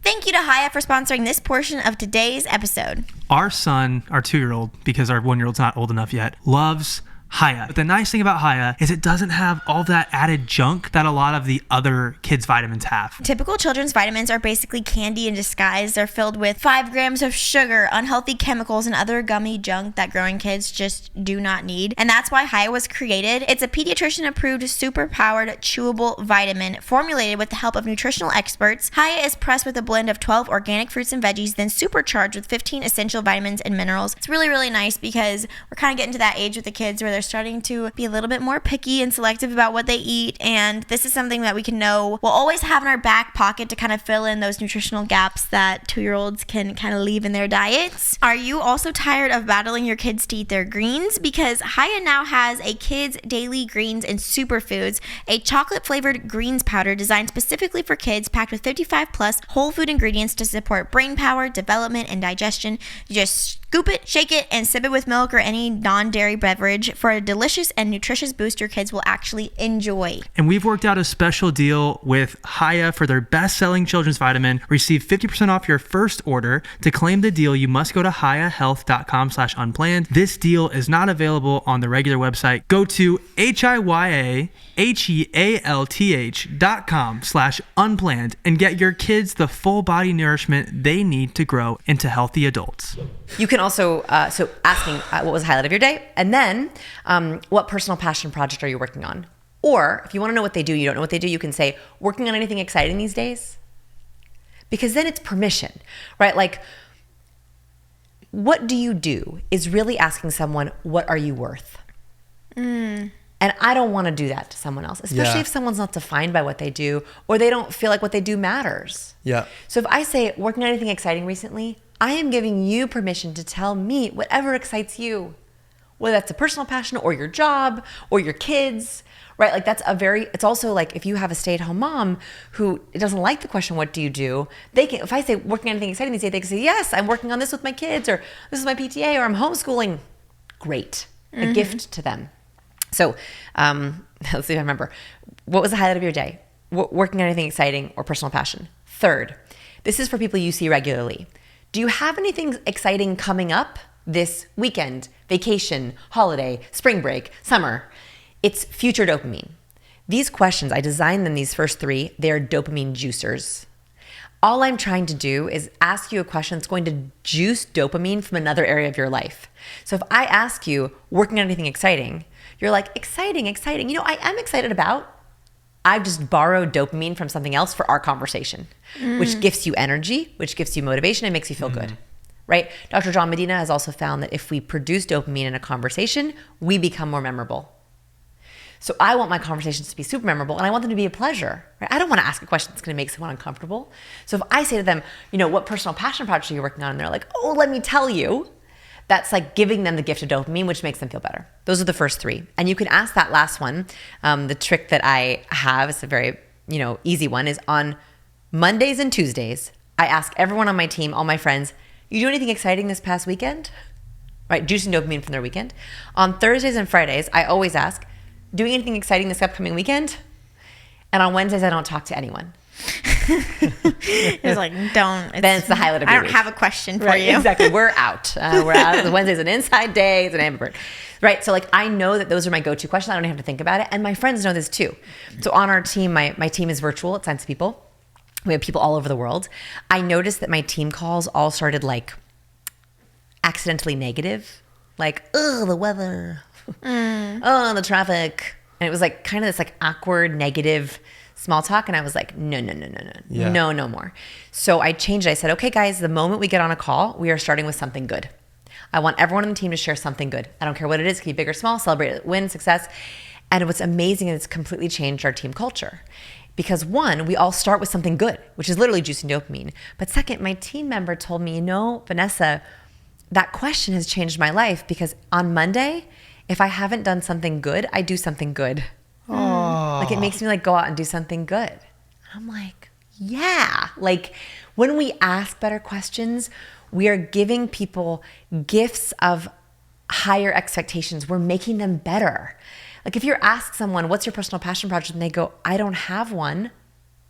Thank you to Haya for sponsoring this portion of today's episode. Our son, our 2-year-old, because our 1-year-old's not old enough yet, loves Haya. But the nice thing about Haya is it doesn't have all that added junk that a lot of the other kids' vitamins have. Typical children's vitamins are basically candy in disguise. They're filled with 5 grams of sugar, unhealthy chemicals, and other gummy junk that growing kids just do not need. And that's why Haya was created. It's a pediatrician-approved, super-powered, chewable vitamin formulated with the help of nutritional experts. Haya is pressed with a blend of 12 organic fruits and veggies, then supercharged with 15 essential vitamins and minerals. It's really, really nice because we're kind of getting to that age with the kids where they're starting to be a little bit more picky and selective about what they eat, and this is something that we can know we'll always have in our back pocket to kind of fill in those nutritional gaps that 2-year-olds can kind of leave in their diets. Are you also tired of battling your kids to eat their greens? Because Haya now has a kids daily greens and superfoods, a chocolate flavored greens powder designed specifically for kids, packed with 55 plus whole food ingredients to support brain power, development, and digestion. You just scoop it, shake it, and sip it with milk or any non-dairy beverage for a delicious and nutritious boost your kids will actually enjoy. And we've worked out a special deal with Haya for their best-selling children's vitamin. Receive 50% off your first order. To claim the deal, you must go to hayahealth.com/unplanned. This deal is not available on the regular website. Go to hayahealth.com/unplanned and get your kids the full body nourishment they need to grow into healthy adults. You can also, so asking what was the highlight of your day, and then what personal passion project are you working on? Or if you want to know what they do, you don't know what they do, you can say, working on anything exciting these days? Because then it's permission, right? Like, what do you do is really asking someone, what are you worth? And I don't want to do that to someone else, especially if someone's not defined by what they do or they don't feel like what they do matters. Yeah. So if I say, working on anything exciting recently, I am giving you permission to tell me whatever excites you, whether that's a personal passion or your job or your kids, right? Like it's also like if you have a stay-at-home mom who doesn't like the question, what do you do? They can, if I say working on anything exciting these days, they can say, yes, I'm working on this with my kids, or this is my PTA, or I'm homeschooling. Great. A gift to them. So let's see if I remember. What was the highlight of your day? Working on anything exciting or personal passion? Third, this is for people you see regularly. Do you have anything exciting coming up this weekend, vacation, holiday, spring break, summer? It's future dopamine. These questions, I designed them, these first 3, they're dopamine juicers. All I'm trying to do is ask you a question that's going to juice dopamine from another area of your life. So if I ask you, working on anything exciting, you're like, exciting. You know, I am excited about. I've just borrowed dopamine from something else for our conversation, which gives you energy, which gives you motivation, and makes you feel good, right? Dr. John Medina has also found that if we produce dopamine in a conversation, we become more memorable. So I want my conversations to be super memorable, and I want them to be a pleasure, right? I don't want to ask a question that's going to make someone uncomfortable. So if I say to them, you know, what personal passion project are you working on? And they're like, oh, let me tell you. That's like giving them the gift of dopamine, which makes them feel better. Those are the first 3. And you can ask that last one. The trick that I have, it's a very, easy one, is on Mondays and Tuesdays, I ask everyone on my team, all my friends, you do anything exciting this past weekend? Right, juicing dopamine from their weekend. On Thursdays and Fridays, I always ask, doing anything exciting this upcoming weekend? And on Wednesdays, I don't talk to anyone. It's like, then it's the highlight of your I don't week. have a question for Right, you. exactly. We're out. Wednesday's an inside day. It's an ambivert. Right. So like, I know that those are my go-to questions. I don't even have to think about it. And my friends know this too. So on our team, my team is virtual at Science People. We have people all over the world. I noticed that my team calls all started like accidentally negative. Like, ugh, the weather. Oh, the traffic. And it was like kind of this like awkward, negative small talk. And I was like, no, Yeah. no more. So I changed it. I said, okay, guys, the moment we get on a call, we are starting with something good. I want everyone on the team to share something good. I don't care what it is. It can be big or small, celebrate it, win, success. And what's amazing is it's completely changed our team culture. Because one, we all start with something good, which is literally juicing dopamine. But second, my team member told me, Vanessa, that question has changed my life because on Monday, if I haven't done something good, I do something good. Like it makes me like go out and do something good. And I'm like, yeah. Like when we ask better questions, we are giving people gifts of higher expectations. We're making them better. Like if you ask someone, what's your personal passion project? And they go, I don't have one.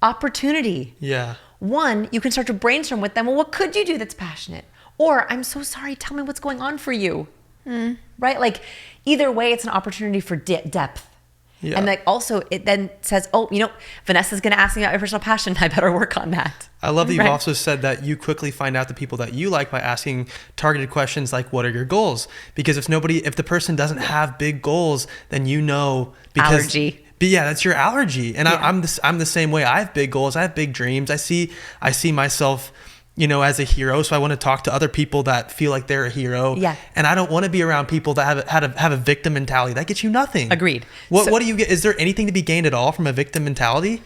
Opportunity. Yeah. One, you can start to brainstorm with them. Well, what could you do that's passionate? Or I'm so sorry, tell me what's going on for you. Right? Like either way, it's an opportunity for depth. Yeah. And like also it then says, oh, Vanessa's going to ask me about my personal passion. I better work on that. I love that you've Right. also said that you quickly find out the people that you like by asking targeted questions like, what are your goals? Because if the person doesn't have big goals, then because Allergy. But yeah, that's your allergy. And Yeah. I'm the same way. I have big goals. I have big dreams. I see myself, as a hero. So I want to talk to other people that feel like they're a hero. Yeah. And I don't want to be around people that have a victim mentality. That gets you nothing. Agreed. What So- do you get? Is there anything to be gained at all from a victim mentality?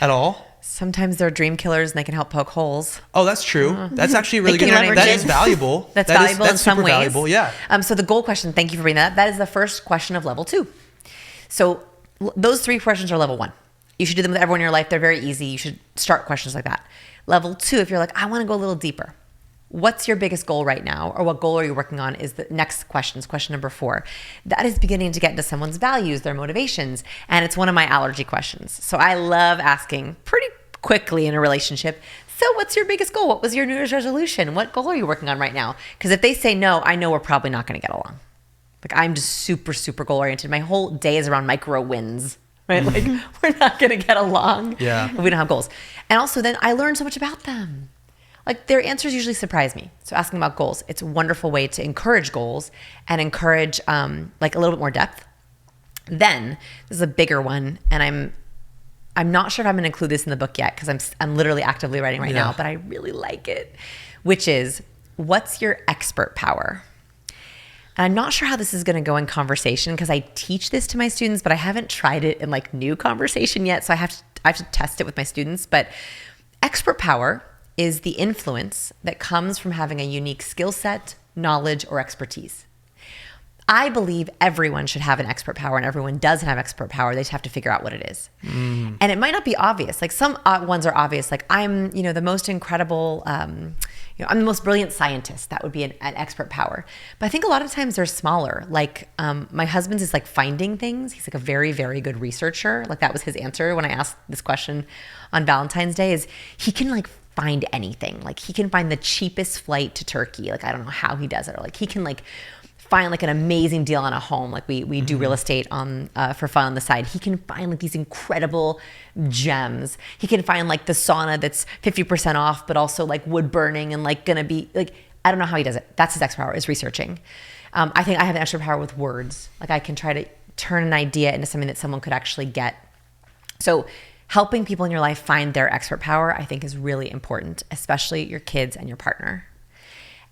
At all? Sometimes they're dream killers and they can help poke holes. Oh, that's true. That's actually really They good. can That leverage is it. valuable. That's That is- valuable in some super ways. valuable. Yeah. So the goal question, thank you for bringing that up. That is the first question of level 2. So those 3 questions are level 1. You should do them with everyone in your life. They're very easy. You should start questions like that. Level 2, if you're like, I want to go a little deeper. What's your biggest goal right now? Or what goal are you working on is the next question number 4. That is beginning to get into someone's values, their motivations. And it's one of my allergy questions. So I love asking pretty quickly in a relationship, so what's your biggest goal? What was your New Year's resolution? What goal are you working on right now? Because if they say no, I know we're probably not going to get along. Like I'm just super, super goal oriented. My whole day is around micro wins, right? Like we're not going to get along Yeah. if we don't have goals. And also then I learn so much about them. Like their answers usually surprise me. So asking about goals, it's a wonderful way to encourage goals and encourage like a little bit more depth. Then this is a bigger one, and I'm not sure if I'm going to include this in the book yet because I'm literally actively writing right now, but I really like it, which is what's your expert power? And I'm not sure how this is going to go in conversation because I teach this to my students, but I haven't tried it in like new conversation yet. So I have to test it with my students. But expert power is the influence that comes from having a unique skill set, knowledge, or expertise. I believe everyone should have an expert power, and everyone doesn't have expert power. They just have to figure out what it is. And it might not be obvious. Like some ones are obvious. Like I'm, the most incredible, I'm the most brilliant scientist. That would be an expert power. But I think a lot of times they're smaller. Like my husband's is like finding things. He's like a very, very good researcher. Like that was his answer when I asked this question on Valentine's Day is he can like find anything. Like he can find the cheapest flight to Turkey. Like I don't know how he does it. Or like he can like find like an amazing deal on a home. Like we do real estate on for fun on the side. He can find like these incredible gems. He can find like the sauna that's 50% off, but also like wood burning and like gonna be like, I don't know how he does it. That's his extra power is researching. I think I have an extra power with words. Like I can try to turn an idea into something that someone could actually get. So helping people in your life find their expert power, I think is really important, especially your kids and your partner.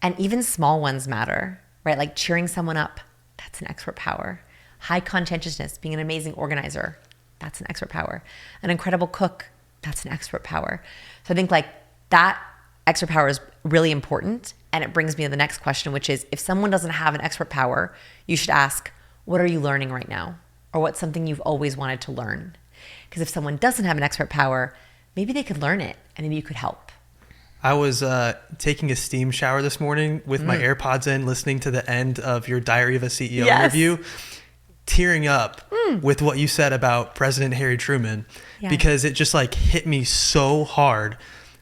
And even small ones matter. Right? Like cheering someone up, that's an expert power. High conscientiousness, being an amazing organizer, that's an expert power. An incredible cook, that's an expert power. So I think like that expert power is really important. And it brings me to the next question, which is if someone doesn't have an expert power, you should ask, what are you learning right now? Or what's something you've always wanted to learn? Because if someone doesn't have an expert power, maybe they could learn it and maybe you could help. I was taking a steam shower this morning with my AirPods in, listening to the end of your Diary of a CEO interview, tearing up with what you said about President Harry Truman, because it just like hit me so hard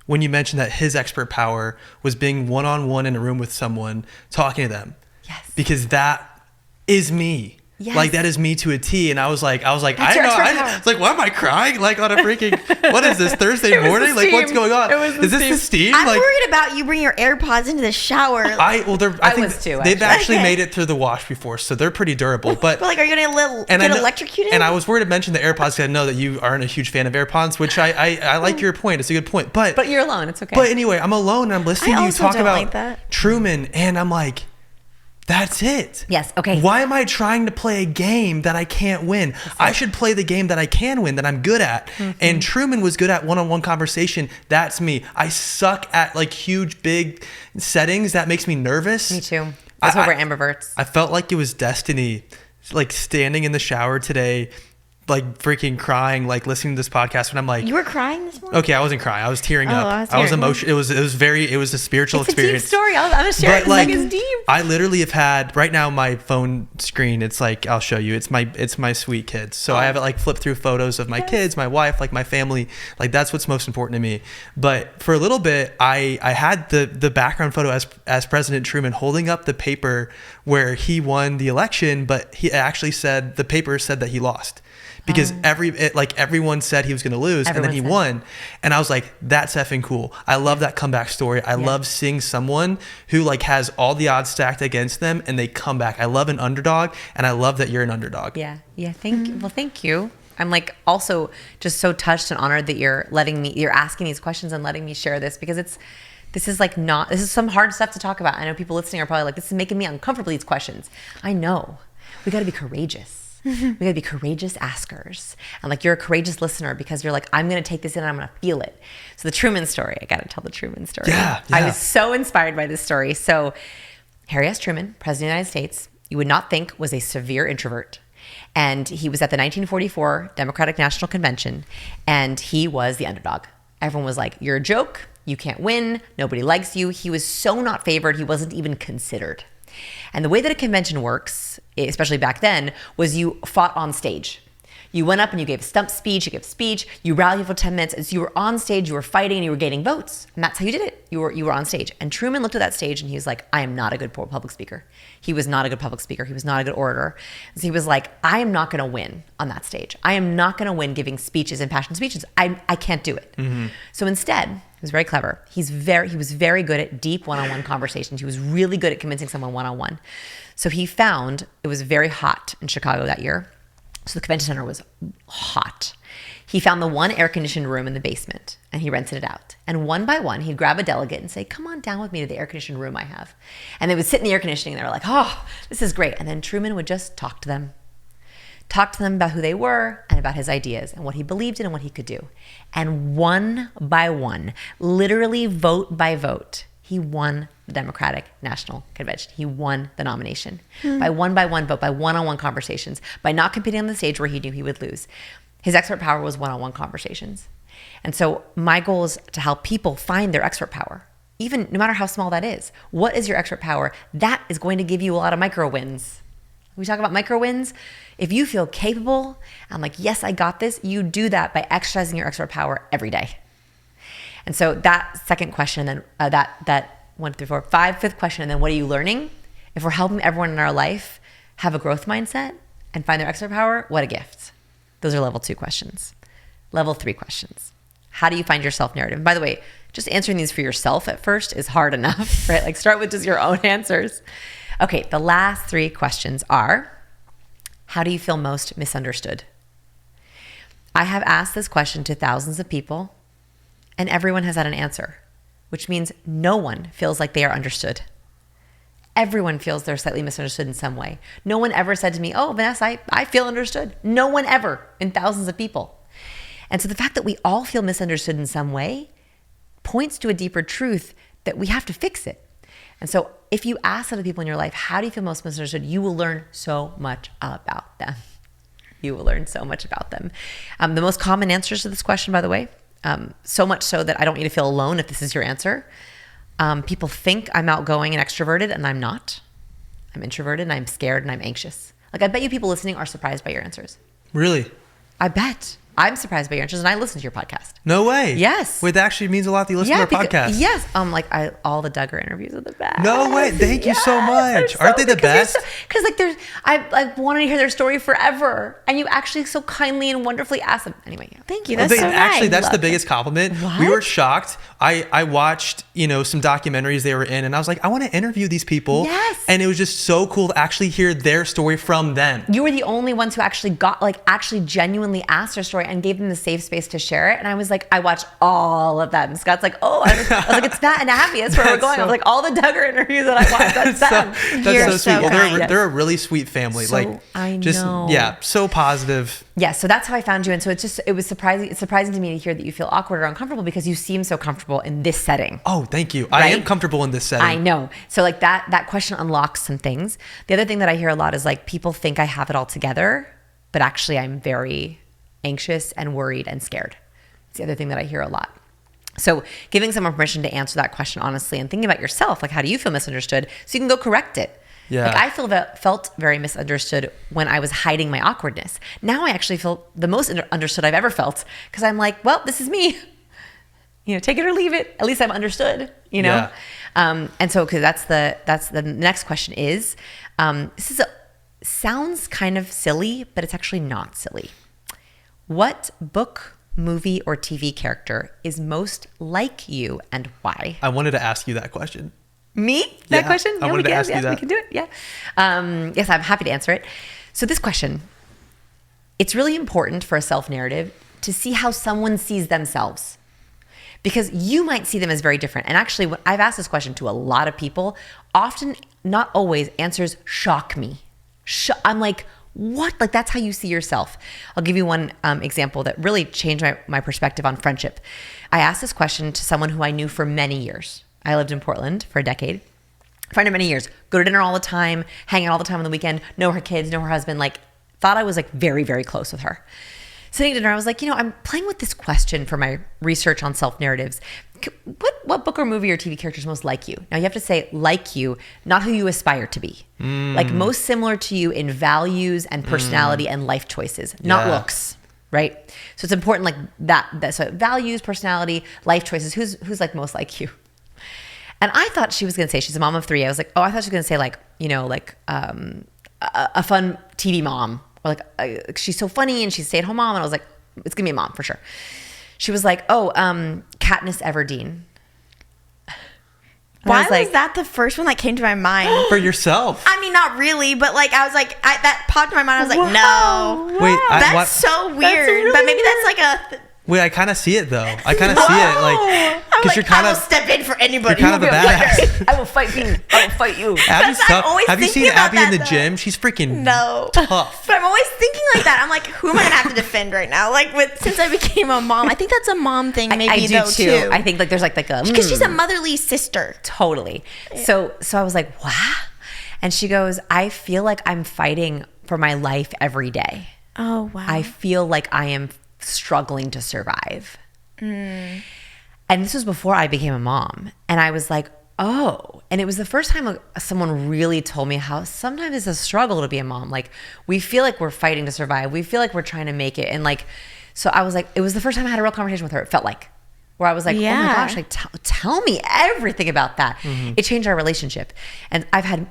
when you mentioned that his expert power was being one-on-one in a room with someone, talking to them. Yes. Because that is me. Yes. Like that is me to a T. And I was like, That's I your don't know. expert power. It's like, why am I crying? Like on a freaking, what is this, Thursday It was the morning? Like what's steam. going on? It was the Is this the steam? I'm Like, worried about you bringing your AirPods into the shower. I think was too, they've actually Okay. made it through the wash before, so they're pretty durable. But But like, are you gonna get electrocuted? And I was worried to mention the AirPods because I know that you aren't a huge fan of AirPods, which I like your point. It's a good point. But you're alone. It's okay. But anyway, I'm alone and I'm listening I to you also talk don't about like that. Truman, and I'm like, that's it. Yes, okay. Why am I trying to play a game that I can't win? I should play the game that I can win, that I'm good at. And Truman was good at one-on-one conversation. That's me. I suck at like huge, big settings. That makes me nervous. Me too. That's why we're ambiverts. I felt like it was destiny, like standing in the shower today, like freaking crying, like listening to this podcast when I'm like, You were crying this morning? okay, I wasn't crying. I was tearing up. I was I was tearing. emotional. It was a spiritual It's a experience. deep story. I'm gonna share it. But like, It's deep. I literally have had right now my phone screen. It's like, I'll show you. It's my sweet kids. So I have it like flip through photos of my kids, my wife, like my family. Like that's what's most important to me. But for a little bit, I had the background photo as President Truman holding up the paper where he won the election, but he actually said the paper said that he lost. Because everyone said he was going to lose, and then he won. And I was like, that's effing cool. I love that comeback story. I love seeing someone who like has all the odds stacked against them and they come back. I love an underdog, and I love that you're an underdog. Yeah. Thank you. Well, thank you. I'm like also just so touched and honored that you're asking these questions and letting me share this, because this is some hard stuff to talk about. I know people listening are probably like, this is making me uncomfortable, these questions. I know. We got to be courageous. We gotta be courageous askers. And like, you're a courageous listener because you're like, I'm gonna take this in and I'm gonna feel it. So the Truman story, I gotta tell the Truman story. Yeah. I was so inspired by this story. So Harry S. Truman, President of the United States, you would not think was a severe introvert. And he was at the 1944 Democratic National Convention, and he was the underdog. Everyone was like, you're a joke, you can't win, nobody likes you. He was so not favored, he wasn't even considered. And the way that a convention works, especially back then, was you fought on stage. You went up and you gave a stump speech, you rallied for 10 minutes. And so you were on stage, you were fighting, and you were gaining votes. And that's how you did it. You were on stage. And Truman looked at that stage and he was like, I am not a good public speaker. He was not a good public speaker. He was not a good orator. So he was like, I am not gonna win on that stage. I am not gonna win giving speeches, impassioned speeches. I can't do it. So instead, he was very clever. He was very good at deep one-on-one conversations. He was really good at convincing someone one-on-one. So he found, it was very hot in Chicago that year. So the convention center was hot. He found the one air-conditioned room in the basement, and he rented it out. And one by one, he'd grab a delegate and say, come on down with me to the air-conditioned room I have. And they would sit in the air conditioning, and they were like, oh, this is great. And then Truman would just talk to them about who they were and about his ideas and what he believed in and what he could do. And one by one, literally vote by vote, he won the Democratic National Convention. He won the nomination by one vote, by one-on-one conversations, by not competing on the stage where he knew he would lose. His expert power was one-on-one conversations. And so my goal is to help people find their expert power, even no matter how small that is. What is your expert power? That is going to give you a lot of micro wins. We talk about micro wins. If you feel capable, I'm like, yes, I got this. You do that by exercising your expert power every day. And so that second question, and then that 1, 2, 3, 4, 5, fifth question, and then what are you learning? If we're helping everyone in our life have a growth mindset and find their expert power, what a gift. Those are level 2 questions. Level 3 questions. How do you find your self-narrative? And by the way, just answering these for yourself at first is hard enough, right? Like start with just your own answers. Okay, the last 3 questions are, how do you feel most misunderstood? I have asked this question to thousands of people, and everyone has had an answer, which means no one feels like they are understood. Everyone feels they're slightly misunderstood in some way. No one ever said to me, oh, Vanessa, I feel understood. No one ever, in thousands of people. And so the fact that we all feel misunderstood in some way points to a deeper truth that we have to fix it. And so if you ask other people in your life, how do you feel most misunderstood? You will learn so much about them. You will learn so much about them. The most common answers to this question, by the way, so much so that I don't need to feel alone if this is your answer. People think I'm outgoing and extroverted, and I'm not. I'm introverted, and I'm scared, and I'm anxious. Like, I bet you people listening are surprised by your answers. Really? I bet. I'm surprised by your answers, and I listen to your podcast. No way. Yes. Wait, that actually means a lot that you listen to our podcast. Yes. All the Duggar interviews are the best. No way. Thank you so much. Aren't they the best? Because like I wanted to hear their story forever, and you actually so kindly and wonderfully asked them. Anyway, yeah. Thank you. That's so actually, nice. that's the biggest compliment. What? We were shocked. I watched, some documentaries they were in, and I was like, I want to interview these people. Yes. And it was just so cool to actually hear their story from them. You were the only ones who actually genuinely asked their story and gave them the safe space to share it. And I was like, I watched all of them. Scott's like, I was like, it's Matt and Abby. That's where we're going. I was like, all the Duggar interviews that I watched, that's them. That's so sweet. kind. Well, they're a really sweet family. I know. Yeah, so positive. Yeah, so that's how I found you. And so it was surprising. It's surprising to me to hear that you feel awkward or uncomfortable because you seem so comfortable in this setting. Oh, thank you. Right? I am comfortable in this setting. I know. So like that question unlocks some things. The other thing that I hear a lot is like people think I have it all together, but actually I'm very anxious and worried and scared. It's the other thing that I hear a lot. So giving someone permission to answer that question honestly and thinking about yourself, like how do you feel misunderstood, so you can go correct it. Yeah. Like I felt very misunderstood when I was hiding my awkwardness. Now I actually feel the most understood I've ever felt because I'm like, well, this is me. Take it or leave it. At least I'm understood. Yeah. And so because that's the next question is, sounds kind of silly, but it's actually not silly. What book, movie, or TV character is most like you and why? I wanted to ask you that question. Me? That question? I wanted to ask you that. We can do it. Yeah. Yes, I'm happy to answer it. So this question, it's really important for a self-narrative to see how someone sees themselves. Because you might see them as very different. And actually, when I've asked this question to a lot of people, often, not always, answers shock me. I'm like, what? Like, that's how you see yourself. I'll give you one example that really changed my perspective on friendship. I asked this question to someone who I knew for many years. I lived in Portland for a decade. Friend of many years. Go to dinner all the time, hang out all the time on the weekend, know her kids, know her husband, thought I was very, very close with her. Sitting at dinner, I was like, I'm playing with this question for my research on self-narratives. What book or movie or TV character is most like you? Now, you have to say like you, not who you aspire to be. Like most similar to you in values and personality and life choices, not looks, right? So it's important like that. So values, personality, life choices, who's like most like you? And I thought she was going to say, she's a mom of 3. I was like, I thought she was going to say a fun TV mom. Or she's so funny and she's a stay-at-home mom. And I was like, it's gonna be a mom for sure. She was like, Katniss Everdeen. Why was that the first one that came to my mind? For yourself. I mean, not really, but I was like, that popped in my mind. I was like, no. Wait, that's so weird. Really but maybe that's a... Wait, I kind of see it though. I kind of see it, because you're kind I of. will step in for anybody. You're kind of a badass. I will fight you. I will fight you. Abby's tough. Have you seen Abby in the though. gym? She's freaking tough. But I'm always thinking like that. I'm like, who am I gonna have to defend right now? Since I became a mom, I think that's a mom thing. Maybe I do too. I think there's because she's a motherly sister. Totally. So I was like, wow. And she goes, I feel like I'm fighting for my life every day. Oh wow. I feel like I am struggling to survive. And this was before I became a mom. And I was like, oh. And it was the first time someone really told me how sometimes it's a struggle to be a mom. We feel like we're fighting to survive. We feel like we're trying to make it. And so I was like, it was the first time I had a real conversation with her. It felt like, where I was like, oh my gosh, tell me everything about that. It changed our relationship. And I've had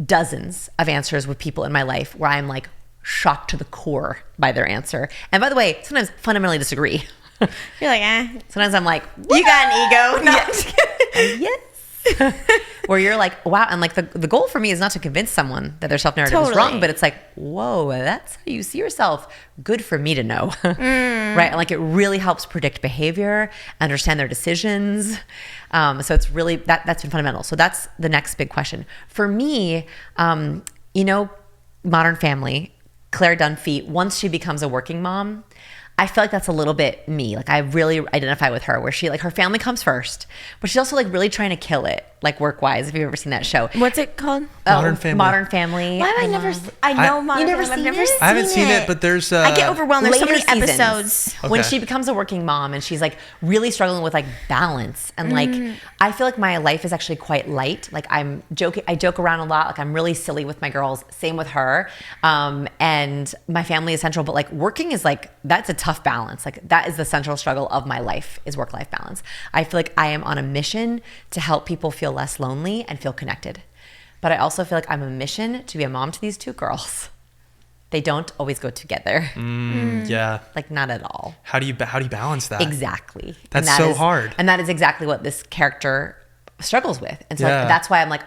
dozens of answers with people in my life where I'm shocked to the core by their answer. And by the way, sometimes fundamentally disagree. You're like, Sometimes I'm like, you got an ego. No. Yes. Where you're like, wow. And the goal for me is not to convince someone that their self-narrative is wrong, but it's like, whoa, that's how you see yourself. Good for me to know. Right? And it really helps predict behavior, understand their decisions. So it's really, that's been fundamental. So that's the next big question. For me, Modern Family, Claire Dunphy, once she becomes a working mom, I feel like that's a little bit me. I really identify with her where she her family comes first, but she's also really trying to kill it. like work-wise, if you've ever seen that show. What's it called? Modern Family. Modern Family. Why have I never? I know Modern never Family. I've seen never it? seen I haven't seen it, but there's I get overwhelmed. There's so later many seasons episodes. when Okay. she becomes a working mom and she's like really struggling with like balance and like I feel like my life is actually quite light. Like I joke around a lot. Like I'm really silly with my girls. Same with her. And my family is central, but like working is like that's a tough balance. Like that is the central struggle of my life is work-life balance. I feel like I am on a mission to help people feel less lonely and feel connected. But I also feel like I'm a mission to be a mom to these two girls. They don't always go together. Yeah. Like not at all. How do you balance that? Exactly. That's And that so is- hard. And that is exactly what this character struggles with. And so Yeah. like, that's why I'm like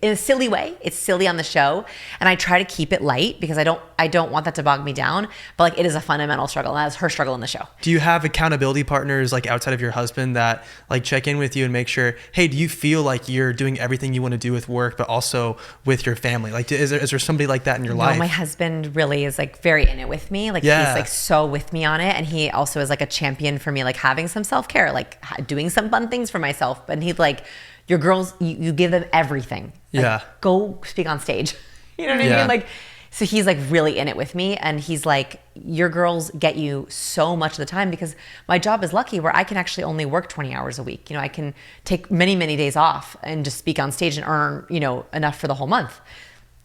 in a silly way, it's silly on the show. And I try to keep it light because I don't want that to bog me down. But like it is a fundamental struggle. And that is her struggle in the show. Do you have accountability partners like outside of your husband that like check in with you and make sure, hey, do you feel like you're doing everything you want to do with work, but also with your family? Like, is there somebody like that in your life? No, my husband really is like very in it with me. Like Yeah. he's like so with me on it. And he also is like a champion for me, like having some self-care, like doing some fun things for myself. But he's like, your girls, you give them everything. Like, Yeah. go speak on stage. You know what I Yeah. mean? Like, so he's like really in it with me. And he's like, your girls get you so much of the time because my job is lucky where I can actually only work 20 hours a week. You know, I can take many, many days off and just speak on stage and earn, you know, enough for the whole month.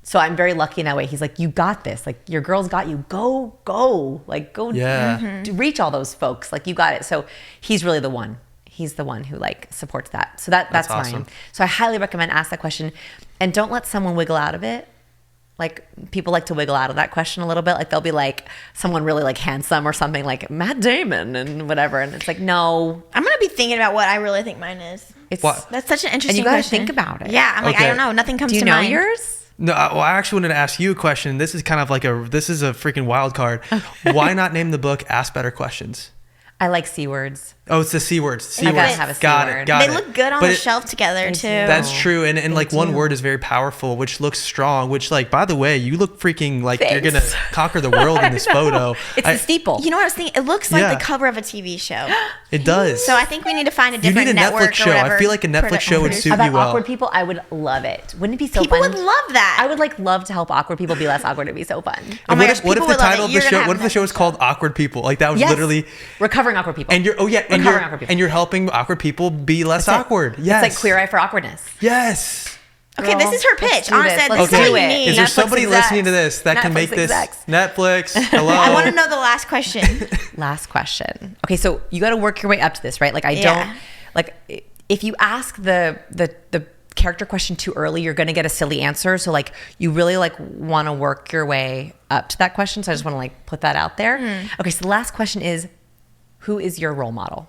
So I'm very lucky in that way. He's like, you got this. Like your girls got you. Go. Like go Yeah. reach all those folks. Like you got it. So he's really the one. He's the one who like supports that. So that's awesome. mine. So I highly recommend ask that question and don't let someone wiggle out of it. Like people like to wiggle out of that question a little bit. Like they'll be like someone really like handsome or something like Matt Damon and whatever. And it's like, no, I'm gonna be thinking about what I really think mine is. it's, What? That's such an interesting and you gotta question. think about it. Yeah, I'm like, Okay. I don't know. Nothing comes Do you to know mind. yours? No, well, I actually wanted to ask you a question. This is kind of like this is a freaking wild card. Why not name the book Ask Better Questions? I like C words. Oh, it's the C words. C I words. gotta have a C got word. it. Got They it. look good on But the it- shelf together too. That's true, and like one do. word is very powerful, which looks strong. Which, like, by the way, you look freaking like you're Thanks. gonna conquer the world in this photo. It's the steeple. You know what I was thinking? It looks like Yeah. the cover of a TV show. It does. So I think we need to find a you different need a network Netflix or show. whatever. I feel like a Netflix show would suit About you well. awkward people, I would love it. Wouldn't it be so People fun? would love that. I would like love to help awkward people be less awkward. It'd be so fun. Oh my what gosh, if, what if people the would love title it. of the You're gonna show? have What if the Netflix show was called Awkward People? Like that was Yes. literally. Recovering awkward people. And you're Recovering awkward people. and you're helping awkward people be less That's it. awkward. Yes. It's like Queer Eye for Awkwardness. Yes. Okay, this is her Let's pitch. do Honestly, this. this Let's is what do you it. need. Is there Netflix somebody execs. listening to this that can Netflix make this execs. Netflix? Hello. I want to know the last question. Last question. Okay, so you got to work your way up to this, right? Like I Yeah. don't like if you ask the character question too early, you're going to get a silly answer. So like you really like want to work your way up to that question. So I just want to like put that out there. Okay, so the last question is, who is your role model?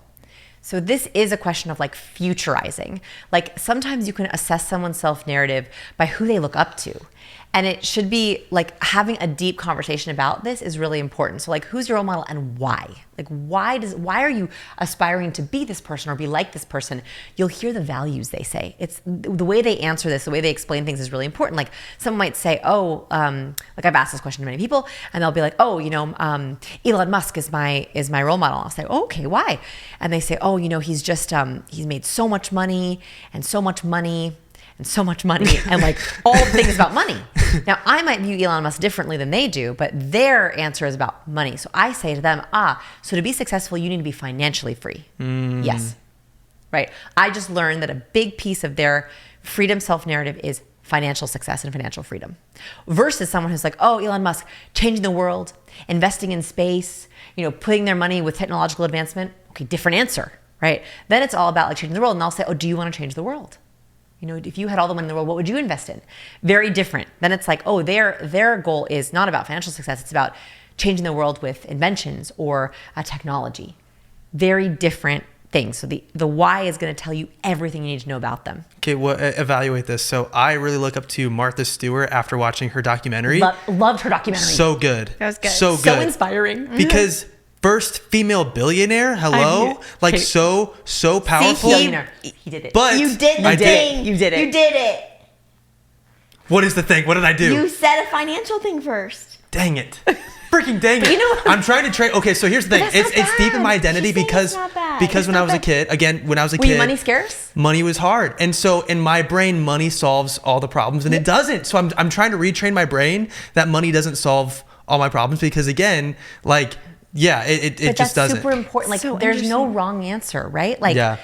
So this is a question of like futurizing. Like sometimes you can assess someone's self-narrative by who they look up to. And it should be like having a deep conversation about this is really important. So like who's your role model and why? Like why are you aspiring to be this person or be like this person? You'll hear the values they say. It's the way they answer this, the way they explain things is really important. Like someone might say, like I've asked this question to many people and they'll be like, Elon Musk is my role model. I'll say, okay, why? And they say, he's just, he's made so much money and so much money and so much money and like all the things about money. Now I might view Elon Musk differently than they do, but their answer is about money. So I say to them, so to be successful, you need to be financially free. Yes. Right. I just learned that a big piece of their freedom self-narrative is financial success and financial freedom versus someone who's like, Elon Musk, changing the world, investing in space, putting their money with technological advancement. Okay. Different answer. Right. Then it's all about like changing the world. And I'll say, do you want to change the world? If you had all the money in the world, what would you invest in? Very different. Then it's like, their goal is not about financial success. It's about changing the world with inventions or technology. Very different things. So the why is going to tell you everything you need to know about them. Okay, well, evaluate this. So I really look up to Martha Stewart after watching her documentary. Loved her documentary. So good. That was good. So good. So inspiring. Because first female billionaire. Hello. Like okay. so powerful. Billionaire. He did it. But You did the I thing. You did it. You did it. What is the thing? What did I do? You said a financial thing first. Dang it. Freaking dang it. you know- I'm trying to train. Okay, so here's the thing. that's not It's deep in my bad. identity She's saying because it's not bad. because It's when not I was a bad. kid, again, when I was a Were kid, you money scarce? money was hard. And so in my brain, money solves all the problems, and it doesn't. So I'm trying to retrain my brain that money doesn't solve all my problems, because again, like, yeah, it But just that's doesn't. super important. Like, So there's no interesting. wrong answer, right? Like, Yeah.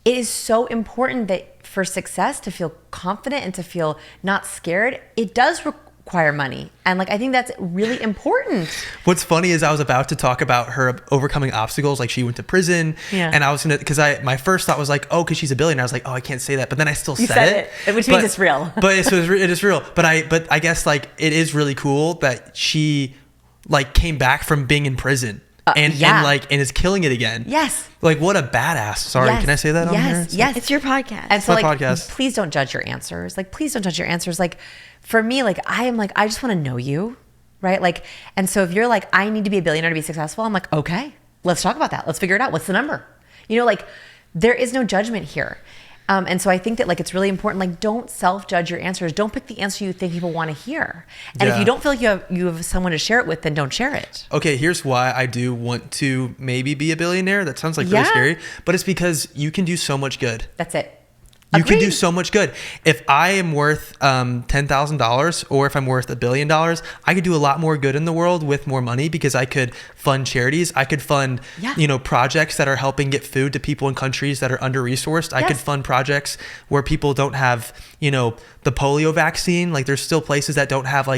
it is so important that for success to feel confident and to feel not scared, it does require money. And like, I think that's really important. What's funny is I was about to talk about her overcoming obstacles. Like, she went to prison, Yeah. and I was gonna, because my first thought was like, oh, because she's a billionaire. I was like, oh, I can't say that, but then I still You said said it, which means But- it's real. But it is real. But I guess like it is really cool that she like came back from being in prison and is killing it again. Yes. Like, what a badass. Sorry, Yes. can I say that on here? Yes. Yes. It's your podcast. And so, my like, podcast. please don't judge your answers. Like, please don't judge your answers. Like, for me, like, I just want to know you, right? Like, and so if you're like, I need to be a billionaire to be successful, I'm like, okay, let's talk about that. Let's figure it out. What's the number? You know, like, there is no judgment here. And so I think that, like, it's really important. Like, don't self-judge your answers. Don't pick the answer you think people want to hear. And if Yeah. you don't feel like you have someone to share it with, then don't share it. Okay, here's why I do want to maybe be a billionaire. That sounds like really Yeah. scary, but it's because you can do so much good. That's it. You can do Agreed. so much good. If I am worth $10,000, or if I'm worth $1 billion, I could do a lot more good in the world with more money, because I could fund charities. I could fund, Yeah. projects that are helping get food to people in countries that are under-resourced. I could Yes. fund projects where people don't have, the polio vaccine. Like, there's still places that don't have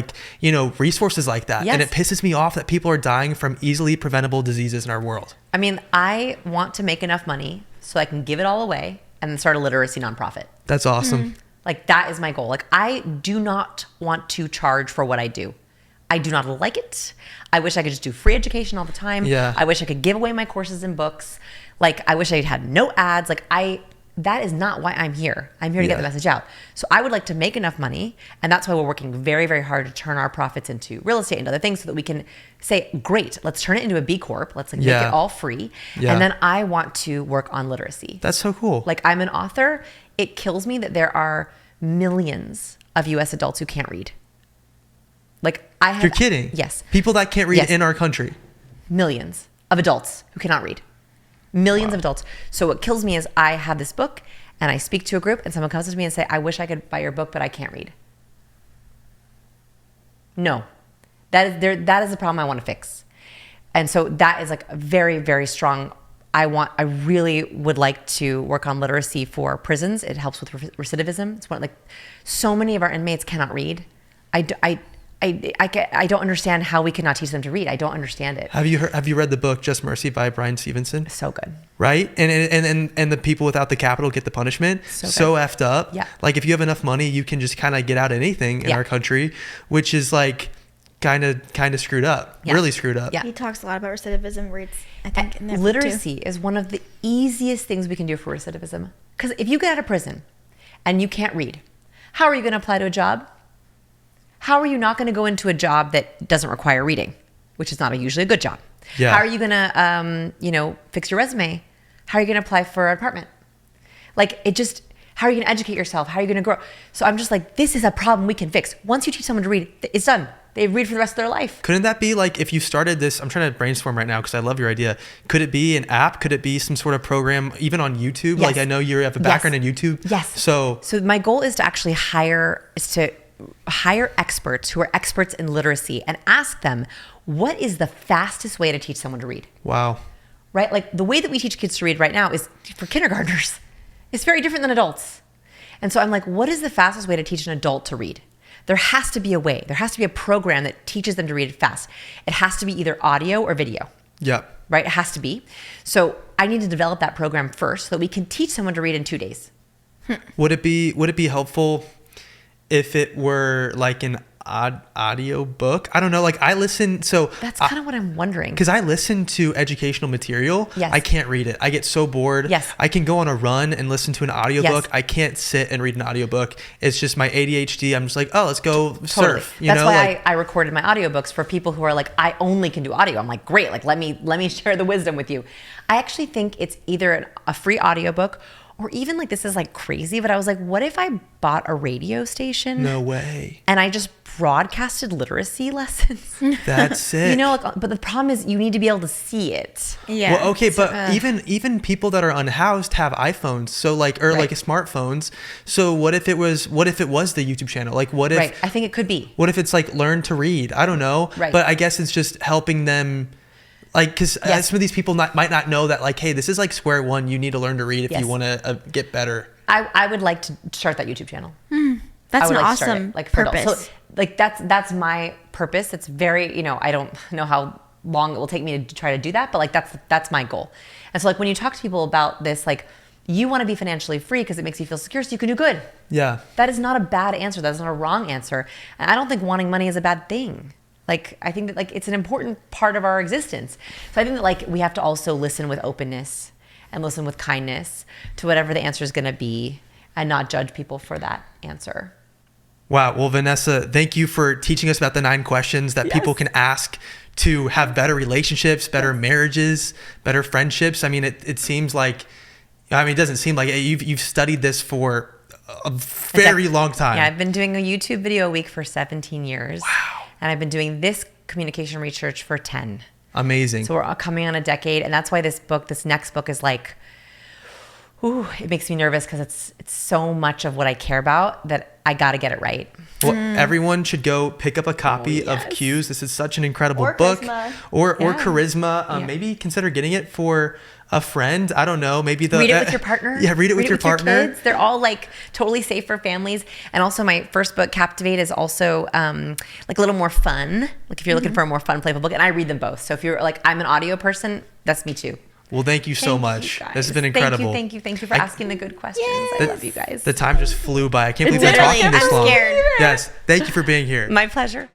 resources like that. And it Yes. pisses me off that people are dying from easily preventable diseases in our world. I mean, I want to make enough money so I can give it all away and then start a literacy nonprofit. That's awesome. Like, that is my goal. Like, I do not want to charge for what I do. I do not like it. I wish I could just do free education all the time. Yeah. I wish I could give away my courses and books. Like, I wish I had no ads. Like, that is not why I'm here. I'm here to get the message out. So I would like to make enough money. And that's why we're working very, very hard to turn our profits into real estate and other things, so that we can say, great, let's turn it into a B Corp. Let's make Yeah. it all free. Yeah. And then I want to work on literacy. That's so cool. Like, I'm an author. It kills me that there are millions of US adults who can't read. Like, I have. You're kidding. Yes. People that can't read Yes. in our country. Millions of adults who cannot read. Millions of adults. So what kills me is I have this book and I speak to a group and someone comes to me and say, I wish I could buy your book, but I can't read. No. That is the problem I want to fix. And so that is like a very, very strong. I really would like to work on literacy for prisons. It helps with recidivism. It's so many of our inmates cannot read. I don't understand how we cannot teach them to read. I don't understand it. Have you read the book Just Mercy by Brian Stevenson? So good. Right? And the people without the capital get the punishment. So effed up. Yeah. Like, if you have enough money, you can just kind of get out anything in Yeah. our country, which is like kind of screwed up. Yeah. Really screwed up. Yeah. He talks a lot about recidivism, where it's, I think, in there too. Literacy is one of the easiest things we can do for recidivism. Because if you get out of prison and you can't read, how are you going to apply to a job? How are you not going to go into a job that doesn't require reading, which is not usually a good job? Yeah. How are you going to, fix your resume? How are you going to apply for an apartment? Like, how are you going to educate yourself? How are you going to grow? So I'm just like, this is a problem we can fix. Once you teach someone to read, it's done. They read for the rest of their life. Couldn't that be like, if you started this, I'm trying to brainstorm right now because I love your idea. Could it be an app? Could it be some sort of program, even on YouTube? Yes. Like, I know you have a background in YouTube. Yes. So my goal is to actually hire experts who are experts in literacy and ask them, what is the fastest way to teach someone to read? wow. Right? Like, the way that we teach kids to read right now is for kindergartners. It's very different than adults. And so I'm like, what is the fastest way to teach an adult to read? There has to be a way. There has to be a program that teaches them to read fast. It has to be either audio or video. Yep. Right? It has to be. So I need to develop that program first so that we can teach someone to read in 2 days. Would it be helpful if it were like an audio book? I don't know. Like, I listen. So That's kind of what I'm wondering. because I listen to educational material. Yes. I can't read it. I get so bored. Yes. I can go on a run and listen to an audiobook. Yes. I can't sit and read an audiobook. It's just my ADHD. I'm just like, oh, let's go Totally. surf. That's why I recorded my audiobooks for people who are like, I only can do audio. I'm like, great. Like, let me share the wisdom with you. I actually think it's either a free audiobook Or even like, this is like crazy, but I was like, what if I bought a radio station? No way. And I just broadcasted literacy lessons. That's it. You know, like, but the problem is you need to be able to see it. Yeah. Well, okay, but even people that are unhoused have iPhones, so like, or like smartphones. So what if it was the YouTube channel? Like, what if? Right. I think it could be. What if it's like learn to read? I don't know. Right. But I guess it's just helping them. Like, because some of these people might not know that, like, hey, this is like square one. You need to learn to read if you want to get better. I would like to start that YouTube channel. That's an like to start awesome it, like for purpose. adults. So like that's my purpose. It's very, you know, I don't know how long it will take me to try to do that, but like that's my goal. And so like when you talk to people about this, like you want to be financially free because it makes you feel secure so you can do good. Yeah. That is not a bad answer. That's not a wrong answer. And I don't think wanting money is a bad thing. Like, I think that like it's an important part of our existence. So I think that like we have to also listen with openness and listen with kindness to whatever the answer is going to be and not judge people for that answer. Wow. Well, Vanessa, thank you for teaching us about the 9 questions that people can ask to have better relationships, better marriages, better friendships. I mean, it seems like, it doesn't seem like it. You've studied this for a very long time. Yeah, I've been doing a YouTube video a week for 17 years. Wow. And I've been doing this communication research for 10. Amazing. So we're all coming on a decade. And that's why this next book is like, ooh, it makes me nervous because it's so much of what I care about that I got to get it right. Well, everyone should go pick up a copy of Q's. This is such an incredible book. Charisma. Or Charisma. Maybe consider getting it for a friend. I don't know. Maybe read it with your partner. Yeah, read it with your partner. Kids. They're all like totally safe for families. And also my first book, Captivate, is also like a little more fun. Like if you're looking for a more fun, playful book. And I read them both. So if you're like, I'm an audio person, that's me too. Well, thank you so much. This has been incredible. Thank you for asking the good questions. I love you guys. The time just flew by. I can't believe we're Literally, talking this I'm long. scared. Yes. Thank you for being here. My pleasure.